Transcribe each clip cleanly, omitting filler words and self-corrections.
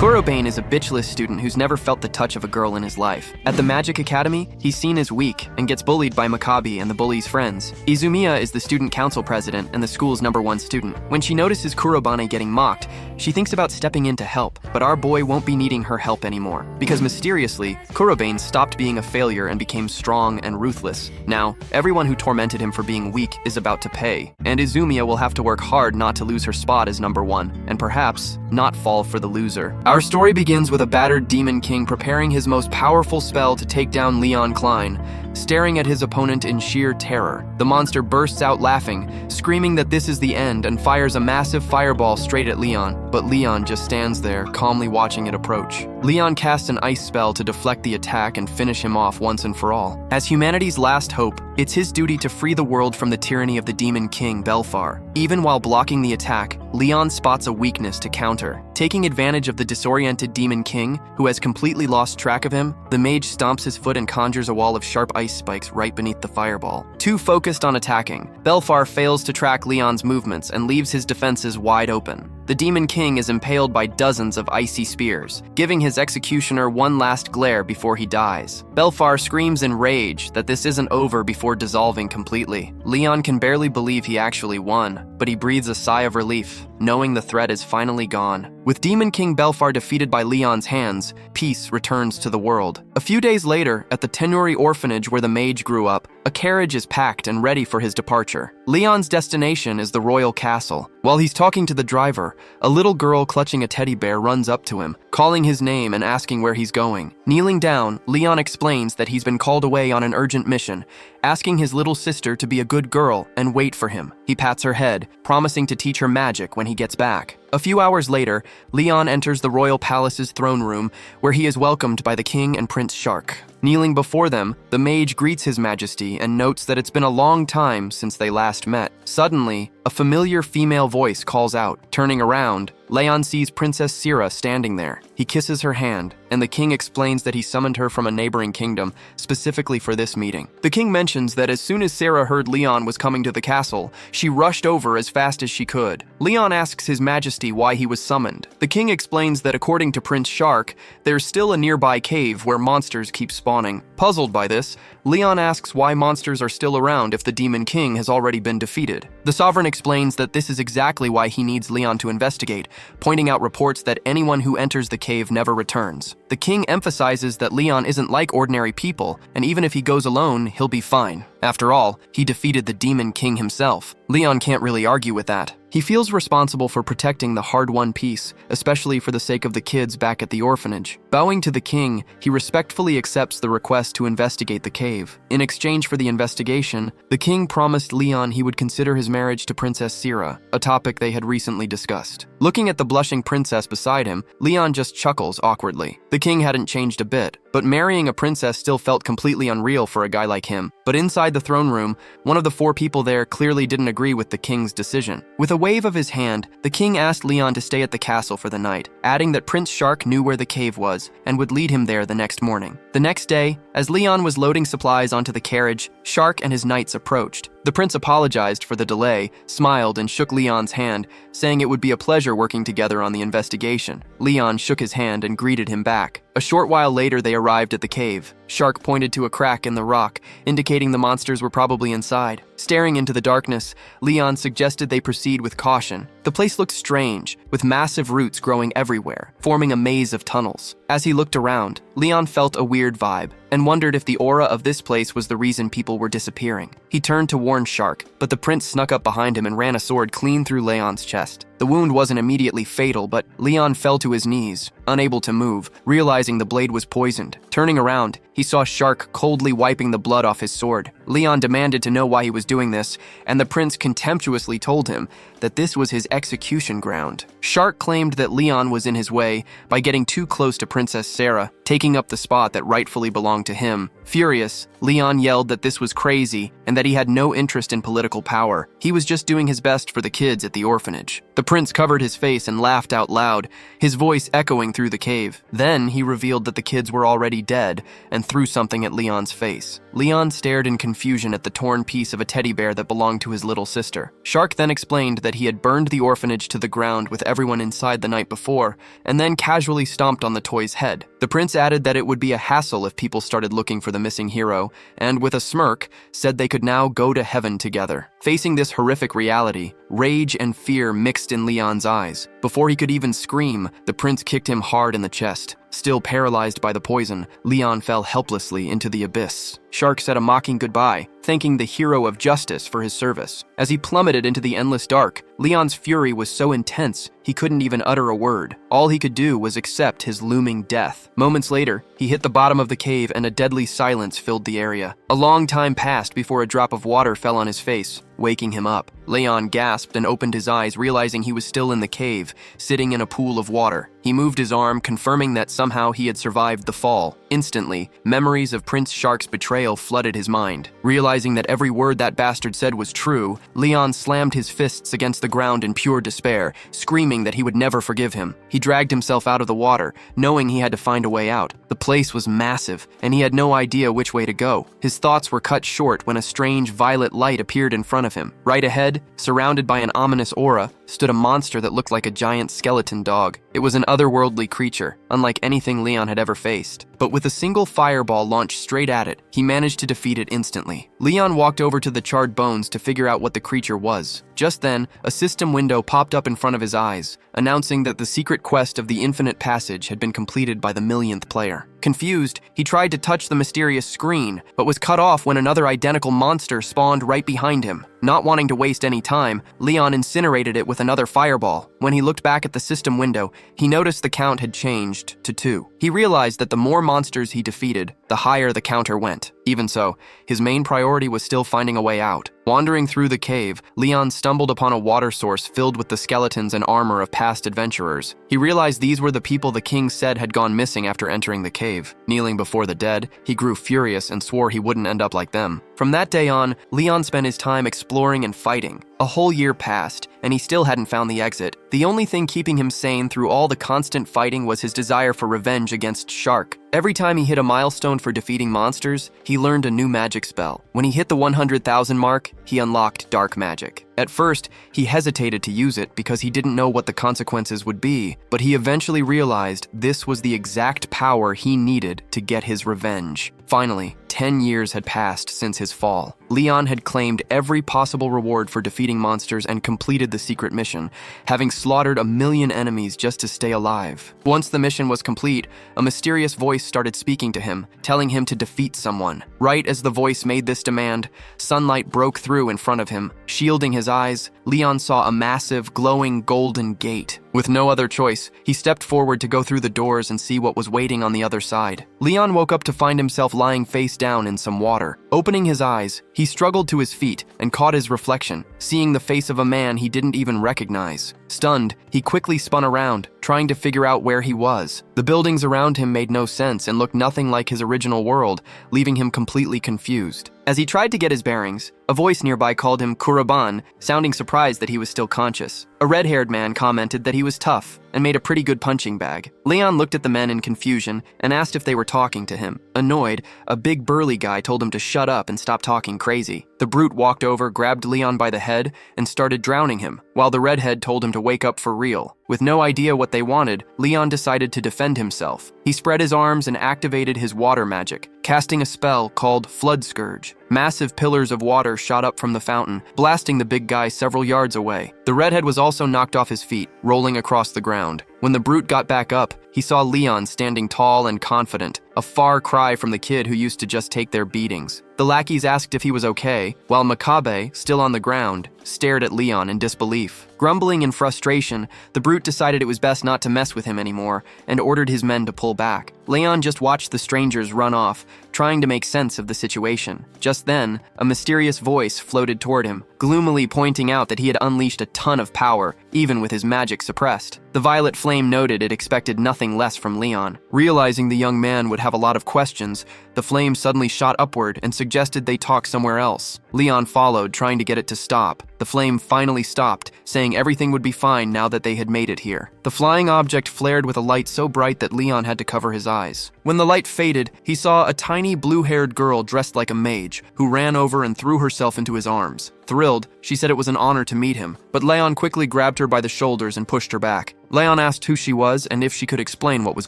Kurobane is a bitchless student who's never felt the touch of a girl in his life. At the Magic Academy, he's seen as weak and gets bullied by Makabe and the bully's friends. Izumiya is the student council president and the school's #1 student. When she notices Kurobane getting mocked, she thinks about stepping in to help, but our boy won't be needing her help anymore, because mysteriously, Kurobane stopped being a failure and became strong and ruthless. Now, everyone who tormented him for being weak is about to pay, and Izumiya will have to work hard not to lose her spot as #1, and perhaps not fall for the loser. Our story begins with a battered demon king preparing his most powerful spell to take down Leon Klein. Staring at his opponent in sheer terror, the monster bursts out laughing, screaming that this is the end, and fires a massive fireball straight at Leon, but Leon just stands there, calmly watching it approach. Leon casts an ice spell to deflect the attack and finish him off once and for all. As humanity's last hope, it's his duty to free the world from the tyranny of the demon king, Belfar. Even while blocking the attack, Leon spots a weakness to counter. Taking advantage of the disoriented demon king, who has completely lost track of him, the mage stomps his foot and conjures a wall of sharp ice spikes right beneath the fireball. Too focused on attacking, Belfar fails to track Leon's movements and leaves his defenses wide open. The demon king is impaled by dozens of icy spears, giving his executioner one last glare before he dies. Belfar screams in rage that this isn't over before dissolving completely. Leon can barely believe he actually won, but he breathes a sigh of relief, knowing the threat is finally gone. With Demon King Belfar defeated by Leon's hands, peace returns to the world. A few days later, at the Tenuri orphanage where the mage grew up, a carriage is packed and ready for his departure. Leon's destination is the royal castle. While he's talking to the driver, a little girl clutching a teddy bear runs up to him, calling his name and asking where he's going. Kneeling down, Leon explains that he's been called away on an urgent mission, asking his little sister to be a good girl and wait for him. He pats her head, promising to teach her magic when he gets back. A few hours later, Leon enters the royal palace's throne room, where he is welcomed by the king and Prince Shark. Kneeling before them, the mage greets his majesty and notes that it's been a long time since they last met. Suddenly, a familiar female voice calls out. Turning around, Leon sees Princess Sira standing there. He kisses her hand, and the king explains that he summoned her from a neighboring kingdom, specifically for this meeting. The king mentions that as soon as Sira heard Leon was coming to the castle, she rushed over as fast as she could. Leon asks his majesty why he was summoned. The king explains that according to Prince Shark, there's still a nearby cave where monsters keep spawning. Puzzled by this, Leon asks why monsters are still around if the Demon King has already been defeated. The sovereign explains that this is exactly why he needs Leon to investigate, pointing out reports that anyone who enters the cave never returns. The king emphasizes that Leon isn't like ordinary people, and even if he goes alone, he'll be fine. After all, he defeated the Demon King himself. Leon can't really argue with that. He feels responsible for protecting the hard-won peace, especially for the sake of the kids back at the orphanage. Bowing to the king, he respectfully accepts the request to investigate the cave. In exchange for the investigation, the king promised Leon he would consider his marriage to Princess Sira, a topic they had recently discussed. Looking at the blushing princess beside him, Leon just chuckles awkwardly. The king hadn't changed a bit, but marrying a princess still felt completely unreal for a guy like him. But inside the throne room, one of the 4 people there clearly didn't agree with the king's decision. With a wave of his hand, the king asked Leon to stay at the castle for the night, adding that Prince Shark knew where the cave was and would lead him there the next morning. The next day, as Leon was loading supplies onto the carriage, Shark and his knights approached. The prince apologized for the delay, smiled, and shook Leon's hand, saying it would be a pleasure working together on the investigation. Leon shook his hand and greeted him back. A short while later, they arrived at the cave. Shark pointed to a crack in the rock, indicating the monsters were probably inside. Staring into the darkness, Leon suggested they proceed with caution. The place looked strange, with massive roots growing everywhere, forming a maze of tunnels. As he looked around, Leon felt a weird vibe, and wondered if the aura of this place was the reason people were disappearing. He turned to warn Shark, but the prince snuck up behind him and ran a sword clean through Leon's chest. The wound wasn't immediately fatal, but Leon fell to his knees, unable to move, realizing the blade was poisoned. Turning around, he saw Shark coldly wiping the blood off his sword. Leon demanded to know why he was doing this, and the prince contemptuously told him that this was his execution ground. Shark claimed that Leon was in his way by getting too close to Princess Sarah, taking up the spot that rightfully belonged to him. Furious, Leon yelled that this was crazy and that he had no interest in political power. He was just doing his best for the kids at the orphanage. The prince covered his face and laughed out loud, his voice echoing through the cave. Then he revealed that the kids were already dead and threw something at Leon's face. Leon stared in confusion at the torn piece of a teddy bear that belonged to his little sister. Shark then explained that he had burned the orphanage to the ground with everyone inside the night before, and then casually stomped on the toy's head. The prince added that it would be a hassle if people started looking for the missing hero, and with a smirk, said they could now go to heaven together. Facing this horrific reality, rage and fear mixed in Leon's eyes. Before he could even scream, the prince kicked him hard in the chest. Still paralyzed by the poison, Leon fell helplessly into the abyss. Shark said a mocking goodbye, thanking the hero of justice for his service. As he plummeted into the endless dark, Leon's fury was so intense he couldn't even utter a word. All he could do was accept his looming death. Moments later, he hit the bottom of the cave and a deadly silence filled the area. A long time passed before a drop of water fell on his face, waking him up. Leon gasped and opened his eyes, realizing he was still in the cave, sitting in a pool of water. He moved his arm, confirming that somehow he had survived the fall. Instantly, memories of Prince Shark's betrayal flooded his mind. Realizing that every word that bastard said was true, Leon slammed his fists against the ground in pure despair, screaming that he would never forgive him. He dragged himself out of the water, knowing he had to find a way out. The place was massive, and he had no idea which way to go. His thoughts were cut short when a strange violet light appeared in front of him. Right ahead, surrounded by an ominous aura, stood a monster that looked like a giant skeleton dog. It was an otherworldly creature, unlike anything Leon had ever faced. But with a single fireball launched straight at it, he managed to defeat it instantly. Leon walked over to the charred bones to figure out what the creature was. Just then, a system window popped up in front of his eyes, announcing that the secret quest of the Infinite Passage had been completed by the millionth player. Confused, he tried to touch the mysterious screen, but was cut off when another identical monster spawned right behind him. Not wanting to waste any time, Leon incinerated it with another fireball. When he looked back at the system window, he noticed the count had changed to 2. He realized that the more monsters he defeated, the higher the counter went. Even so, his main priority was still finding a way out. Wandering through the cave, Leon stumbled upon a water source filled with the skeletons and armor of past adventurers. He realized these were the people the king said had gone missing after entering the cave. Kneeling before the dead, he grew furious and swore he wouldn't end up like them. From that day on, Leon spent his time exploring and fighting. A whole year passed, and he still hadn't found the exit. The only thing keeping him sane through all the constant fighting was his desire for revenge against Shark. Every time he hit a milestone for defeating monsters, he learned a new magic spell. When he hit the 100,000 mark, he unlocked dark magic. At first, he hesitated to use it because he didn't know what the consequences would be, but he eventually realized this was the exact power he needed to get his revenge. Finally, 10 years had passed since his fall. Leon had claimed every possible reward for defeating monsters and completed the secret mission, having slaughtered 1 million enemies just to stay alive. Once the mission was complete, a mysterious voice started speaking to him, telling him to defeat someone. Right as the voice made this demand, sunlight broke through in front of him. Shielding his eyes, Leon saw a massive, glowing golden gate. With no other choice, he stepped forward to go through the doors and see what was waiting on the other side. Leon woke up to find himself lying face down in some water. Opening his eyes, he struggled to his feet and caught his reflection, seeing the face of a man he didn't even recognize. Stunned, he quickly spun around, trying to figure out where he was. The buildings around him made no sense and looked nothing like his original world, leaving him completely confused. As he tried to get his bearings, a voice nearby called him Kuraban, sounding surprised that he was still conscious. A red-haired man commented that he was tough and made a pretty good punching bag. Leon looked at the men in confusion and asked if they were talking to him. Annoyed, a big burly guy told him to shut up and stop talking crazy. The brute walked over, grabbed Leon by the head, and started drowning him, while the redhead told him to wake up for real. With no idea what they wanted, Leon decided to defend himself. He spread his arms and activated his water magic, casting a spell called Flood Scourge. Massive pillars of water shot up from the fountain, blasting the big guy several yards away. The redhead was also knocked off his feet, rolling across the ground. When the brute got back up, he saw Leon standing tall and confident, a far cry from the kid who used to just take their beatings. The lackeys asked if he was okay, while Makabe, still on the ground, stared at Leon in disbelief. Grumbling in frustration, the brute decided it was best not to mess with him anymore and ordered his men to pull back. Leon just watched the strangers run off, trying to make sense of the situation. Just then, a mysterious voice floated toward him, gloomily pointing out that he had unleashed a ton of power, even with his magic suppressed. The violet flame noted it expected nothing less from Leon. Realizing the young man would have a lot of questions, the flame suddenly shot upward and suggested suggested they talk somewhere else. Leon followed, trying to get it to stop. The flame finally stopped, saying everything would be fine now that they had made it here. The flying object flared with a light so bright that Leon had to cover his eyes. When the light faded, he saw a tiny blue-haired girl dressed like a mage, who ran over and threw herself into his arms. Thrilled, she said it was an honor to meet him, but Leon quickly grabbed her by the shoulders and pushed her back. Leon asked who she was and if she could explain what was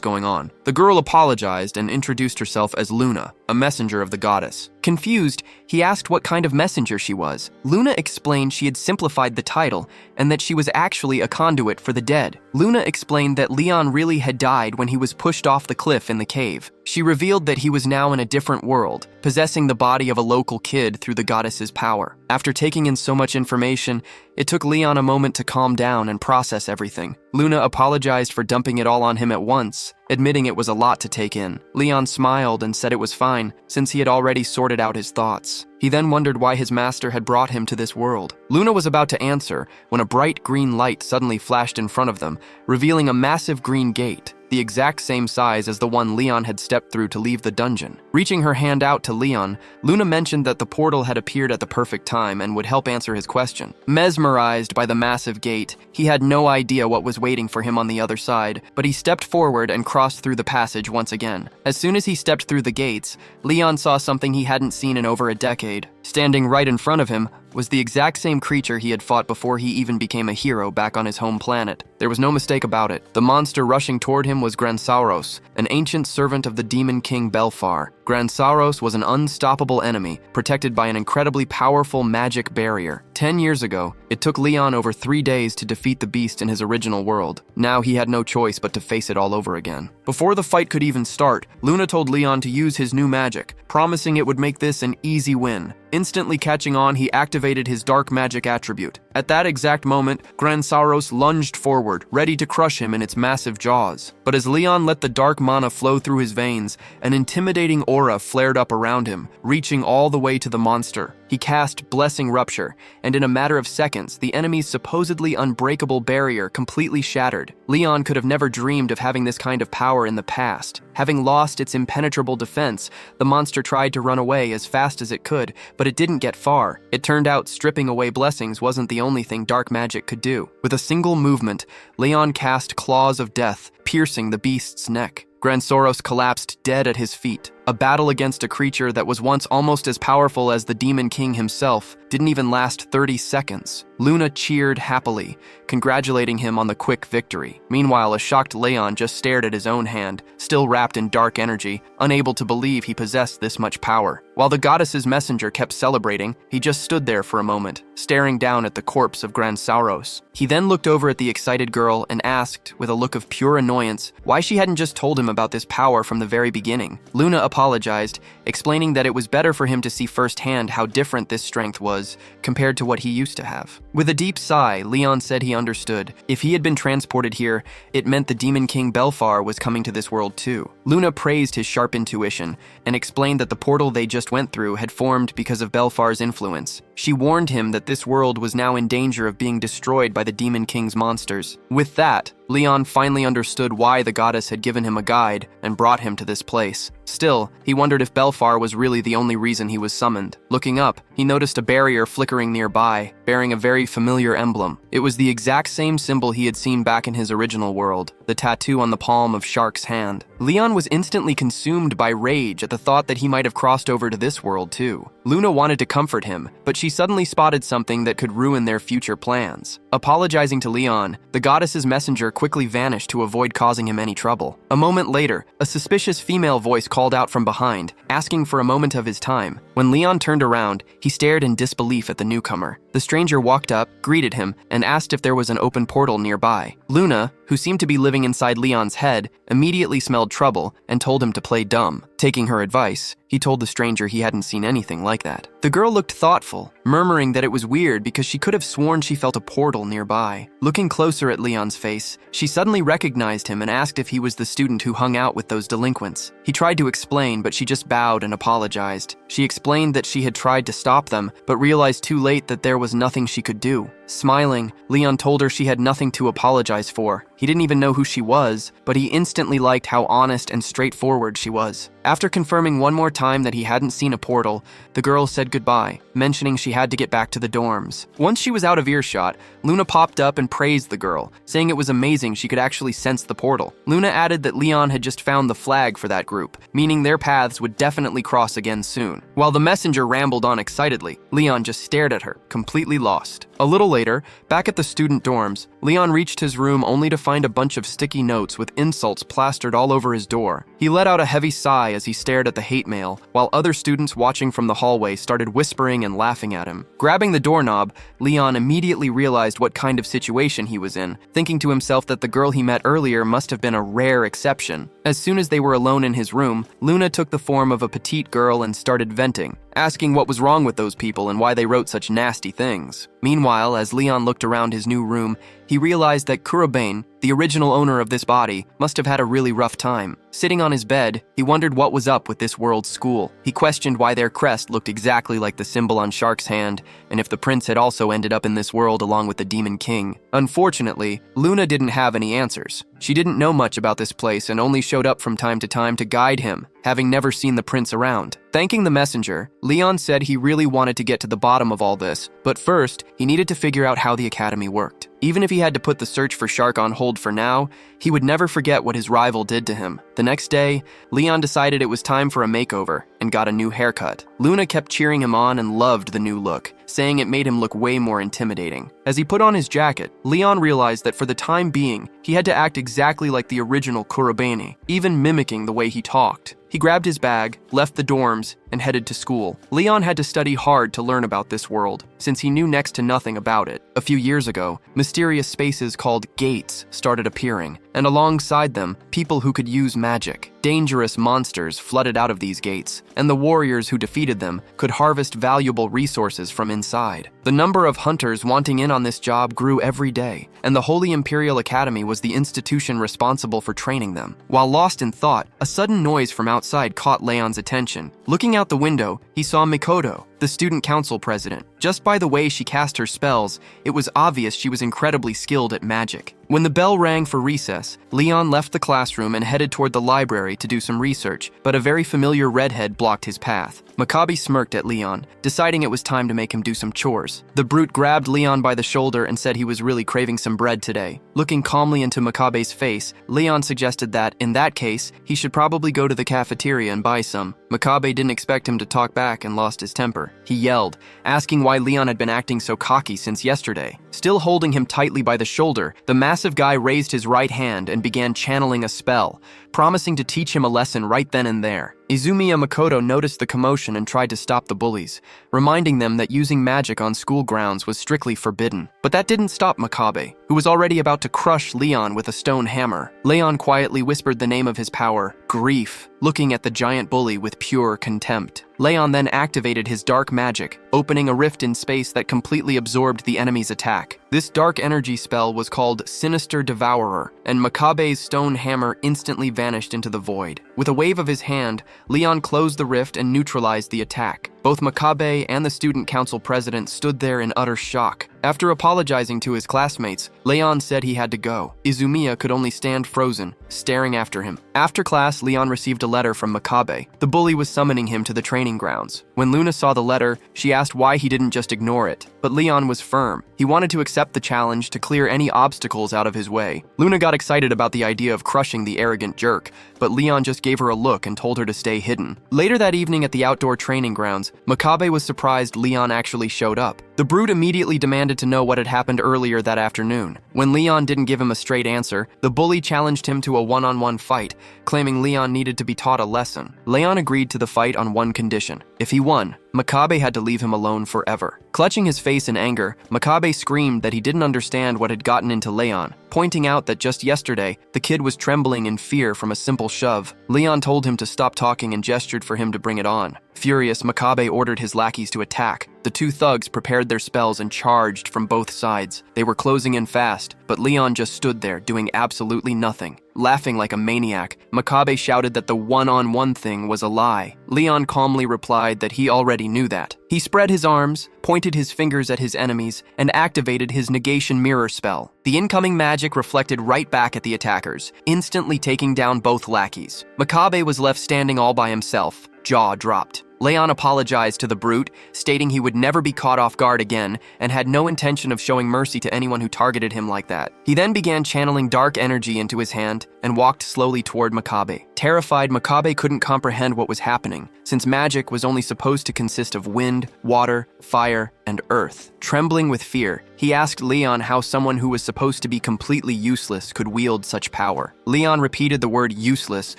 going on. The girl apologized and introduced herself as Luna, a messenger of the goddess. Confused, he asked what kind of messenger she was. Luna explained she had simplified the title and that she was actually a conduit for the dead. Luna explained that Leon really had died when he was pushed off the cliff in the cave. She revealed that he was now in a different world, possessing the body of a local kid through the goddess's power. After taking in so much information, it took Leon a moment to calm down and process everything. Luna apologized for dumping it all on him at once, admitting it was a lot to take in. Leon smiled and said it was fine, since he had already sorted out his thoughts. He then wondered why his master had brought him to this world. Luna was about to answer when a bright green light suddenly flashed in front of them, revealing a massive green gate, the exact same size as the one Leon had stepped through to leave the dungeon. Reaching her hand out to Leon, Luna mentioned that the portal had appeared at the perfect time and would help answer his question. Mesmerized by the massive gate, he had no idea what was waiting for him on the other side, but he stepped forward and crossed through the passage once again. As soon as he stepped through the gates, Leon saw something he hadn't seen in over a decade. Standing right in front of him was the exact same creature he had fought before he even became a hero back on his home planet. There was no mistake about it. The monster rushing toward him was Gransauros, an ancient servant of the demon king Belfar. Gransauros was an unstoppable enemy, protected by an incredibly powerful magic barrier. 10 years ago, it took Leon over 3 days to defeat the beast in his original world. Now he had no choice but to face it all over again. Before the fight could even start, Luna told Leon to use his new magic, promising it would make this an easy win. Instantly catching on, he activated his dark magic attribute. At that exact moment, Gransauros lunged forward, ready to crush him in its massive jaws. But as Leon let the dark mana flow through his veins, an intimidating aura flared up around him, reaching all the way to the monster. He cast Blessing Rupture, and in a matter of seconds, the enemy's supposedly unbreakable barrier completely shattered. Leon could have never dreamed of having this kind of power in the past. Having lost its impenetrable defense, the monster tried to run away as fast as it could, but it didn't get far. It turned out stripping away blessings wasn't the only thing dark magic could do. With a single movement, Leon cast Claws of Death, piercing the beast's neck. Gransauros collapsed dead at his feet. A battle against a creature that was once almost as powerful as the Demon King himself didn't even last 30 seconds. Luna cheered happily, congratulating him on the quick victory. Meanwhile, a shocked Leon just stared at his own hand, still wrapped in dark energy, unable to believe he possessed this much power. While the goddess's messenger kept celebrating, he just stood there for a moment, staring down at the corpse of Gransauros. He then looked over at the excited girl and asked, with a look of pure annoyance, why she hadn't just told him about this power from the very beginning. Luna apologized, explaining that it was better for him to see firsthand how different this strength was compared to what he used to have. With a deep sigh, Leon said he understood. If he had been transported here, it meant the Demon King Belfar was coming to this world too. Luna praised his sharp intuition and explained that the portal they just went through had formed because of Belfar's influence. She warned him that this world was now in danger of being destroyed by the Demon King's monsters. With that, Leon finally understood why the goddess had given him a guide and brought him to this place. Still, he wondered if Belfar was really the only reason he was summoned. Looking up, he noticed a barrier flickering nearby, bearing a very familiar emblem. It was the exact same symbol he had seen back in his original world, the tattoo on the palm of Shark's hand. Leon was instantly consumed by rage at the thought that he might have crossed over to this world too. Luna wanted to comfort him, but she suddenly spotted something that could ruin their future plans. Apologizing to Leon, the goddess's messenger quickly vanished to avoid causing him any trouble. A moment later, a suspicious female voice called out from behind, asking for a moment of his time. When Leon turned around, he stared in disbelief at the newcomer. The stranger walked up, greeted him, and asked if there was an open portal nearby. Luna, who seemed to be living inside Leon's head, immediately smelled trouble and told him to play dumb. Taking her advice, he told the stranger he hadn't seen anything like that. The girl looked thoughtful, murmuring that it was weird because she could have sworn she felt a portal nearby. Looking closer at Leon's face, she suddenly recognized him and asked if he was the student who hung out with those delinquents. He tried to explain, but she just bowed and apologized. She explained that she had tried to stop them, but realized too late that there was nothing she could do. Smiling, Leon told her she had nothing to apologize for. He didn't even know who she was, but he instantly liked how honest and straightforward she was. After confirming one more time that he hadn't seen a portal, the girl said goodbye, mentioning she had to get back to the dorms. Once she was out of earshot, Luna popped up and praised the girl, saying it was amazing she could actually sense the portal. Luna added that Leon had just found the flag for that group, meaning their paths would definitely cross again soon. While the messenger rambled on excitedly, Leon just stared at her, completely lost. A little later, back at the student dorms, Leon reached his room only to find a bunch of sticky notes with insults plastered all over his door. He let out a heavy sigh as he stared at the hate mail, while other students watching from the hallway started whispering and laughing at him. Grabbing the doorknob, Leon immediately realized what kind of situation he was in, thinking to himself that the girl he met earlier must have been a rare exception. As soon as they were alone in his room, Luna took the form of a petite girl and started venting, asking what was wrong with those people and why they wrote such nasty things. Meanwhile, as Leon looked around his new room, he realized that Kurobane, the original owner of this body, must have had a really rough time. Sitting on his bed, he wondered what was up with this world's school. He questioned why their crest looked exactly like the symbol on Shark's hand, and if the prince had also ended up in this world along with the Demon King. Unfortunately, Luna didn't have any answers. She didn't know much about this place and only showed up from time to time to guide him, having never seen the prince around. Thanking the messenger, Leon said he really wanted to get to the bottom of all this, but first, he needed to figure out how the academy worked. Even if he had to put the search for Shark on hold for now, he would never forget what his rival did to him. The next day, Leon decided it was time for a makeover and got a new haircut. Luna kept cheering him on and loved the new look, saying it made him look way more intimidating. As he put on his jacket, Leon realized that for the time being, he had to act exactly like the original Kurobane, even mimicking the way he talked. He grabbed his bag, left the dorms, and headed to school. Leon had to study hard to learn about this world, since he knew next to nothing about it. A few years ago, mysterious spaces called gates started appearing, and alongside them, people who could use magic. Dangerous monsters flooded out of these gates, and the warriors who defeated them could harvest valuable resources from inside. The number of hunters wanting in on this job grew every day, and the Holy Imperial Academy was the institution responsible for training them. While lost in thought, a sudden noise from outside caught Leon's attention. Looking out the window, he saw Mikoto, the student council president. Just by the way she cast her spells, it was obvious she was incredibly skilled at magic. When the bell rang for recess, Leon left the classroom and headed toward the library to do some research, but a very familiar redhead blocked his path. Makabe smirked at Leon, deciding it was time to make him do some chores. The brute grabbed Leon by the shoulder and said he was really craving some bread today. Looking calmly into Makabe's face, Leon suggested that, in that case, he should probably go to the cafeteria and buy some. Makabe didn't expect him to talk back and lost his temper. He yelled, asking why Leon had been acting so cocky since yesterday. Still holding him tightly by the shoulder, the massive guy raised his right hand and began channeling a spell, promising to teach him a lesson right then and there. Izumiya Makoto noticed the commotion and tried to stop the bullies, reminding them that using magic on school grounds was strictly forbidden. But that didn't stop Makabe, who was already about to crush Leon with a stone hammer. Leon quietly whispered the name of his power, Grief, looking at the giant bully with pure contempt. Leon then activated his dark magic, opening a rift in space that completely absorbed the enemy's attack. This dark energy spell was called Sinister Devourer, and Makabe's stone hammer instantly vanished into the void. With a wave of his hand, Leon closed the rift and neutralized the attack. Both Makabe and the student council president stood there in utter shock. After apologizing to his classmates, Leon said he had to go. Izumiya could only stand frozen, staring after him. After class, Leon received a letter from Makabe. The bully was summoning him to the training grounds. When Luna saw the letter, she asked why he didn't just ignore it. But Leon was firm. He wanted to accept the challenge to clear any obstacles out of his way. Luna got excited about the idea of crushing the arrogant jerk, but Leon just gave her a look and told her to stay hidden. Later that evening at the outdoor training grounds, Makabe was surprised Leon actually showed up. The brute immediately demanded to know what had happened earlier that afternoon. When Leon didn't give him a straight answer, the bully challenged him to a one-on-one fight, claiming Leon needed to be taught a lesson. Leon agreed to the fight on one condition. If he won, Makabe had to leave him alone forever. Clutching his face in anger, Makabe screamed that he didn't understand what had gotten into Leon, pointing out that just yesterday, the kid was trembling in fear from a simple shove. Leon told him to stop talking and gestured for him to bring it on. Furious, Makabe ordered his lackeys to attack. The two thugs prepared their spells and charged from both sides. They were closing in fast, but Leon just stood there doing absolutely nothing. Laughing like a maniac, Makabe shouted that the one-on-one thing was a lie. Leon calmly replied that he already already knew that. He spread his arms, pointed his fingers at his enemies, and activated his negation mirror spell. The incoming magic reflected right back at the attackers, instantly taking down both lackeys. Makabe was left standing all by himself, jaw dropped. Leon apologized to the brute, stating he would never be caught off guard again and had no intention of showing mercy to anyone who targeted him like that. He then began channeling dark energy into his hand and walked slowly toward Makabe. Terrified, Makabe couldn't comprehend what was happening, since magic was only supposed to consist of wind, water, fire, and earth. Trembling with fear, he asked Leon how someone who was supposed to be completely useless could wield such power. Leon repeated the word useless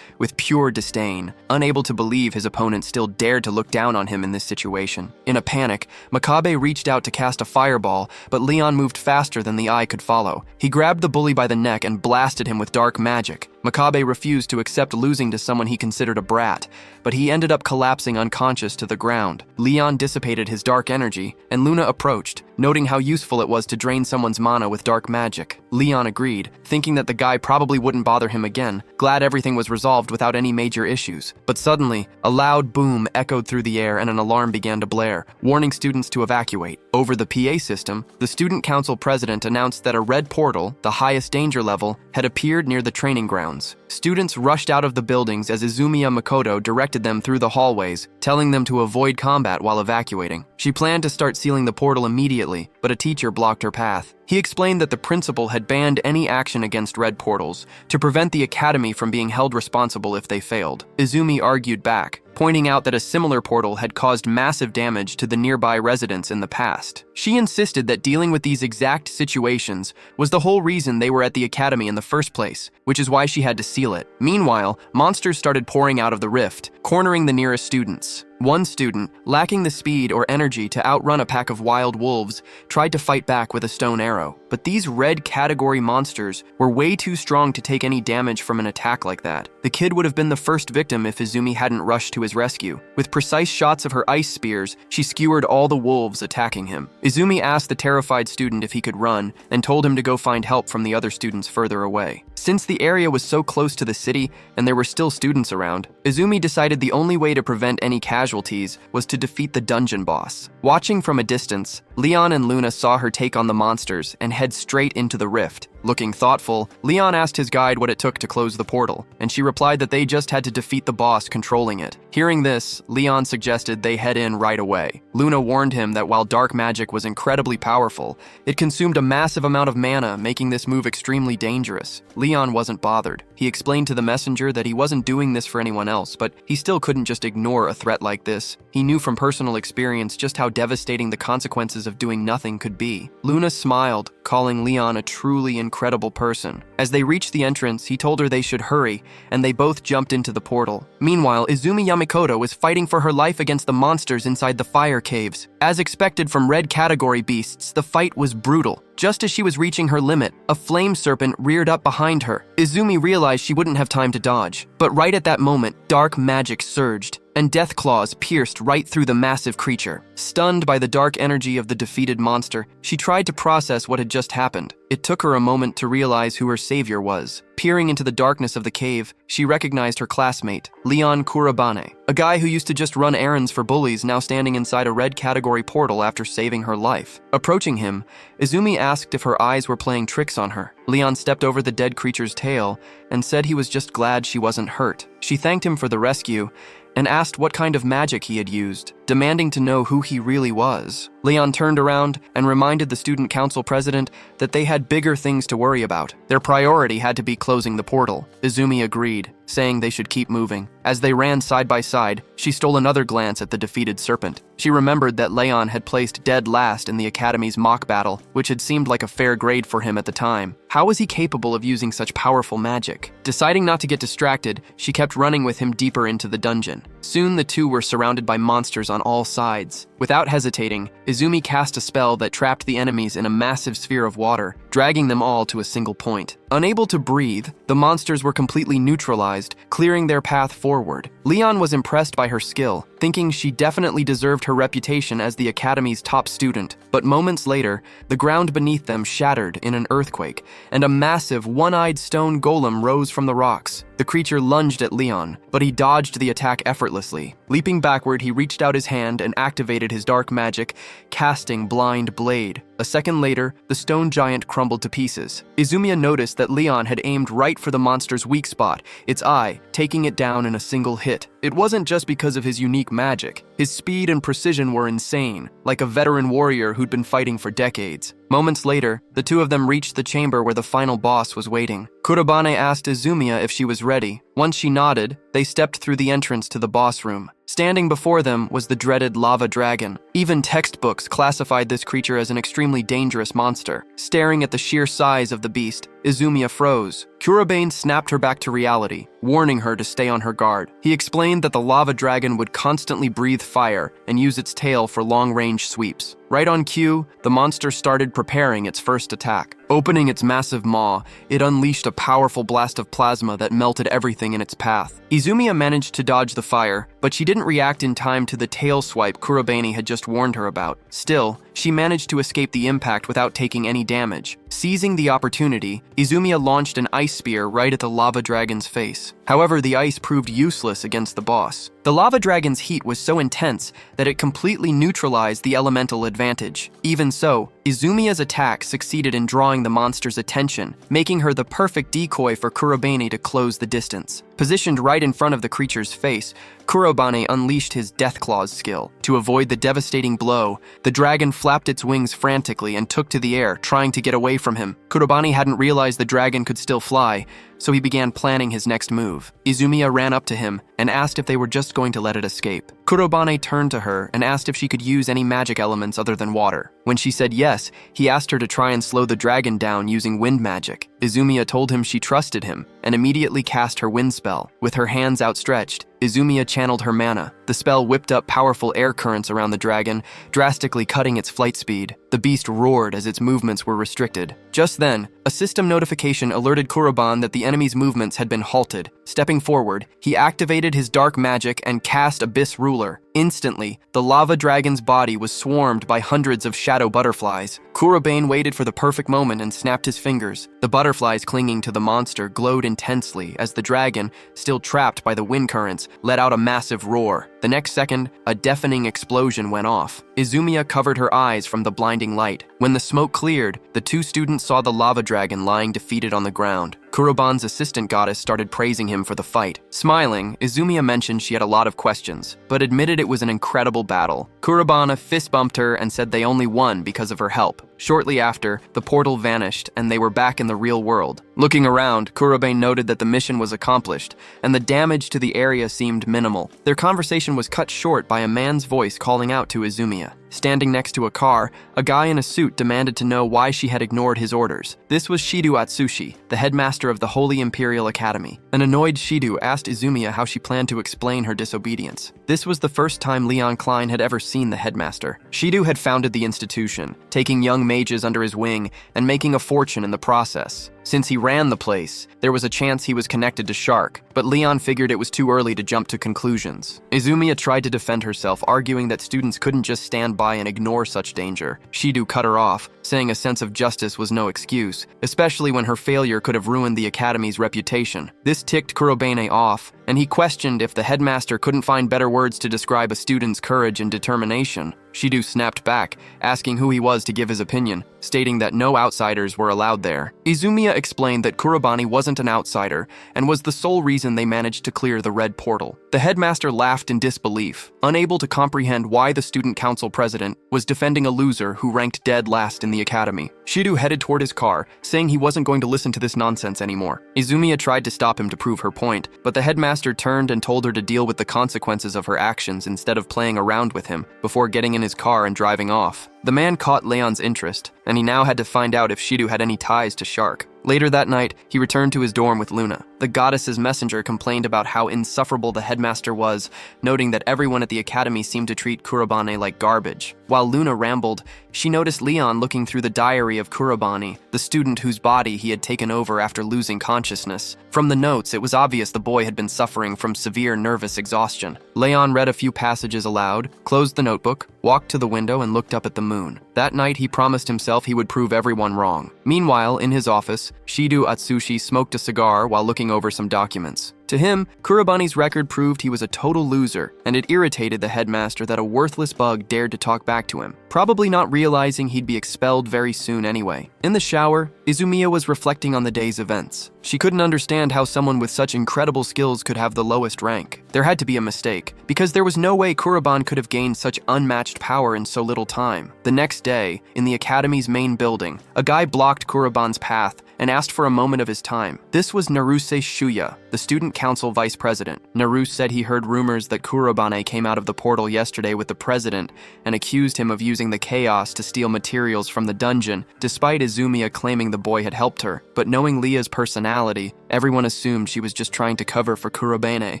with pure disdain, unable to believe his opponent still dared to look down on him in this situation. In a panic, Makabe reached out to cast a fireball, but Leon moved faster than the eye could follow. He grabbed the bully by the neck and blasted him with dark magic. Makabe refused to accept losing to someone he considered a brat, but he ended up collapsing unconscious to the ground. Leon dissipated his dark energy, and Luna approached, noting how useful it was to drain someone's mana with dark magic. Leon agreed, thinking that the guy probably wouldn't bother him again, glad everything was resolved without any major issues. But suddenly, a loud boom echoed through the air and an alarm began to blare, warning students to evacuate. Over the PA system, the student council president announced that a red portal, the highest danger level, had appeared near the training grounds. Students rushed out of the buildings as Izumiya Makoto directed them through the hallways, telling them to avoid combat while evacuating. She planned to start sealing the portal immediately, but a teacher blocked her path. He explained that the principal had banned any action against red portals to prevent the academy from being held responsible if they failed. Izumi argued back, pointing out that a similar portal had caused massive damage to the nearby residents in the past. She insisted that dealing with these exact situations was the whole reason they were at the academy in the first place, which is why she had to seal it. Meanwhile, monsters started pouring out of the rift, cornering the nearest students. One student, lacking the speed or energy to outrun a pack of wild wolves, tried to fight back with a stone arrow. But these red category monsters were way too strong to take any damage from an attack like that. The kid would have been the first victim if Izumi hadn't rushed to his rescue. With precise shots of her ice spears, she skewered all the wolves attacking him. Izumi asked the terrified student if he could run and told him to go find help from the other students further away. Since the area was so close to the city and there were still students around, Izumi decided the only way to prevent any casualties was to defeat the dungeon boss. Watching from a distance, Leon and Luna saw her take on the monsters and head straight into the rift. Looking thoughtful, Leon asked his guide what it took to close the portal, and she replied that they just had to defeat the boss controlling it. Hearing this, Leon suggested they head in right away. Luna warned him that while dark magic was incredibly powerful, it consumed a massive amount of mana, making this move extremely dangerous. Leon wasn't bothered. He explained to the messenger that he wasn't doing this for anyone else, but he still couldn't just ignore a threat like this. He knew from personal experience just how devastating the consequences of doing nothing could be. Luna smiled, calling Leon a truly incredible person. As they reached the entrance, he told her they should hurry, and they both jumped into the portal. Meanwhile, Izumi Yamakoto was fighting for her life against the monsters inside the fire caves. As expected from red category beasts, the fight was brutal. Just as she was reaching her limit, a flame serpent reared up behind her. Izumi realized she wouldn't have time to dodge. But right at that moment, dark magic surged, and death claws pierced right through the massive creature. Stunned by the dark energy of the defeated monster, she tried to process what had just happened. It took her a moment to realize who her savior was. Peering into the darkness of the cave, she recognized her classmate, Leon Kurabane, a guy who used to just run errands for bullies, now standing inside a red category portal after saving her life. Approaching him, Izumi asked if her eyes were playing tricks on her. Leon stepped over the dead creature's tail and said he was just glad she wasn't hurt. She thanked him for the rescue and asked what kind of magic he had used, demanding to know who he really was. Leon turned around and reminded the student council president that they had bigger things to worry about. Their priority had to be closing the portal. Izumi agreed, saying they should keep moving. As they ran side by side, she stole another glance at the defeated serpent. She remembered that Leon had placed dead last in the academy's mock battle, which had seemed like a fair grade for him at the time. How was he capable of using such powerful magic? Deciding not to get distracted, she kept running with him deeper into the dungeon. Soon the two were surrounded by monsters on all sides. Without hesitating, Izumi cast a spell that trapped the enemies in a massive sphere of water, dragging them all to a single point. Unable to breathe, the monsters were completely neutralized, clearing their path forward. Leon was impressed by her skill, thinking she definitely deserved her reputation as the academy's top student. But moments later, the ground beneath them shattered in an earthquake, and a massive, one-eyed stone golem rose from the rocks. The creature lunged at Leon, but he dodged the attack effortlessly. Leaping backward, he reached out his hand and activated his dark magic, casting Blind Blade. A second later, the stone giant crumbled to pieces. Izumiya noticed that Leon had aimed right for the monster's weak spot, its eye, taking it down in a single hit. It wasn't just because of his unique magic. His speed and precision were insane, like a veteran warrior who'd been fighting for decades. Moments later, the two of them reached the chamber where the final boss was waiting. Kurobane asked Izumiya if she was ready. Once she nodded, they stepped through the entrance to the boss room. Standing before them was the dreaded lava dragon. Even textbooks classified this creature as an extremely dangerous monster. Staring at the sheer size of the beast, Izumiya froze. Kurobane snapped her back to reality, warning her to stay on her guard. He explained that the lava dragon would constantly breathe fire and use its tail for long-range sweeps. Right on cue, the monster started preparing its first attack. Opening its massive maw, it unleashed a powerful blast of plasma that melted everything in its path. Izumiya managed to dodge the fire, but she didn't react in time to the tail swipe Kurobane had just warned her about. Still, she managed to escape the impact without taking any damage. Seizing the opportunity, Izumiya launched an ice spear right at the lava dragon's face. However, the ice proved useless against the boss. The lava dragon's heat was so intense that it completely neutralized the elemental advantage. Even so, Izumiya's attack succeeded in drawing the monster's attention, making her the perfect decoy for Kurobane to close the distance. Positioned right in front of the creature's face, Kurobane unleashed his Death Claws skill. To avoid the devastating blow, the dragon flapped its wings frantically and took to the air, trying to get away from him. Kurobane hadn't realized the dragon could still fly, so he began planning his next move. Izumiya ran up to him and asked if they were just going to let it escape. Kurobane turned to her and asked if she could use any magic elements other than water. When she said yes, he asked her to try and slow the dragon down using wind magic. Izumiya told him she trusted him and immediately cast her wind spell. With her hands outstretched, Izumiya channeled her mana. The spell whipped up powerful air currents around the dragon, drastically cutting its flight speed. The beast roared as its movements were restricted. Just then, a system notification alerted Kurobane that the enemy's movements had been halted. Stepping forward, he activated his dark magic and cast Abyss Ruler. Instantly, the lava dragon's body was swarmed by hundreds of shadow butterflies. Kurobane waited for the perfect moment and snapped his fingers. The butterflies clinging to the monster glowed intensely as the dragon, still trapped by the wind currents, let out a massive roar. The next second, a deafening explosion went off. Izumiya covered her eyes from the blinding light. When the smoke cleared, the two students saw the lava dragon lying defeated on the ground. Kurobane's assistant goddess started praising him for the fight. Smiling, Izumiya mentioned she had a lot of questions, but admitted it was an incredible battle. Kurobane fist-bumped her and said they only won because of her help. Shortly after, the portal vanished and they were back in the real world. Looking around, Kurobane noted that the mission was accomplished, and the damage to the area seemed minimal. Their conversation was cut short by a man's voice calling out to Izumiya. Standing next to a car, a guy in a suit demanded to know why she had ignored his orders. This was Shido Atsushi, the headmaster of the Holy Imperial Academy. An annoyed Shido asked Izumiya how she planned to explain her disobedience. This was the first time Leon Klein had ever seen the headmaster. Shido had founded the institution, taking young mages under his wing and making a fortune in the process. Since he ran the place, there was a chance he was connected to Shark, but Leon figured it was too early to jump to conclusions. Izumiya tried to defend herself, arguing that students couldn't just stand by and ignore such danger. Shido cut her off, saying a sense of justice was no excuse, especially when her failure could have ruined the academy's reputation. This ticked Kurobane off, and he questioned if the headmaster couldn't find better words to describe a student's courage and determination. Shido snapped back, asking who he was to give his opinion, stating that no outsiders were allowed there. Izumiya explained that Kurobane wasn't an outsider and was the sole reason they managed to clear the red portal. The headmaster laughed in disbelief, unable to comprehend why the student council president was defending a loser who ranked dead last in the academy. Shido headed toward his car, saying he wasn't going to listen to this nonsense anymore. Izumiya tried to stop him to prove her point, but the headmaster turned and told her to deal with the consequences of her actions instead of playing around with him, before getting in his car and driving off. The man caught Leon's interest, and he now had to find out if Shido had any ties to Shark. Later that night, he returned to his dorm with Luna. The goddess's messenger complained about how insufferable the headmaster was, noting that everyone at the academy seemed to treat Kurobane like garbage. While Luna rambled, she noticed Leon looking through the diary of Kurobane, the student whose body he had taken over after losing consciousness. From the notes, it was obvious the boy had been suffering from severe nervous exhaustion. Leon read a few passages aloud, closed the notebook, walked to the window, and looked up at the moon. That night, he promised himself he would prove everyone wrong. Meanwhile, in his office, Shido Atsushi smoked a cigar while looking over some documents. To him, Kurobane's record proved he was a total loser, and it irritated the headmaster that a worthless bug dared to talk back to him, probably not realizing he'd be expelled very soon anyway. In the shower, Izumiya was reflecting on the day's events. She couldn't understand how someone with such incredible skills could have the lowest rank. There had to be a mistake, because there was no way Kurobane could have gained such unmatched power in so little time. The next day, in the academy's main building, a guy blocked Kurobane's path and asked for a moment of his time. This was Naruse Shuya, the student council vice president. Naruse said he heard rumors that Kurobane came out of the portal yesterday with the president and accused him of using the chaos to steal materials from the dungeon, despite Izumiya claiming the boy had helped her. But knowing Leah's personality, everyone assumed she was just trying to cover for Kurobane.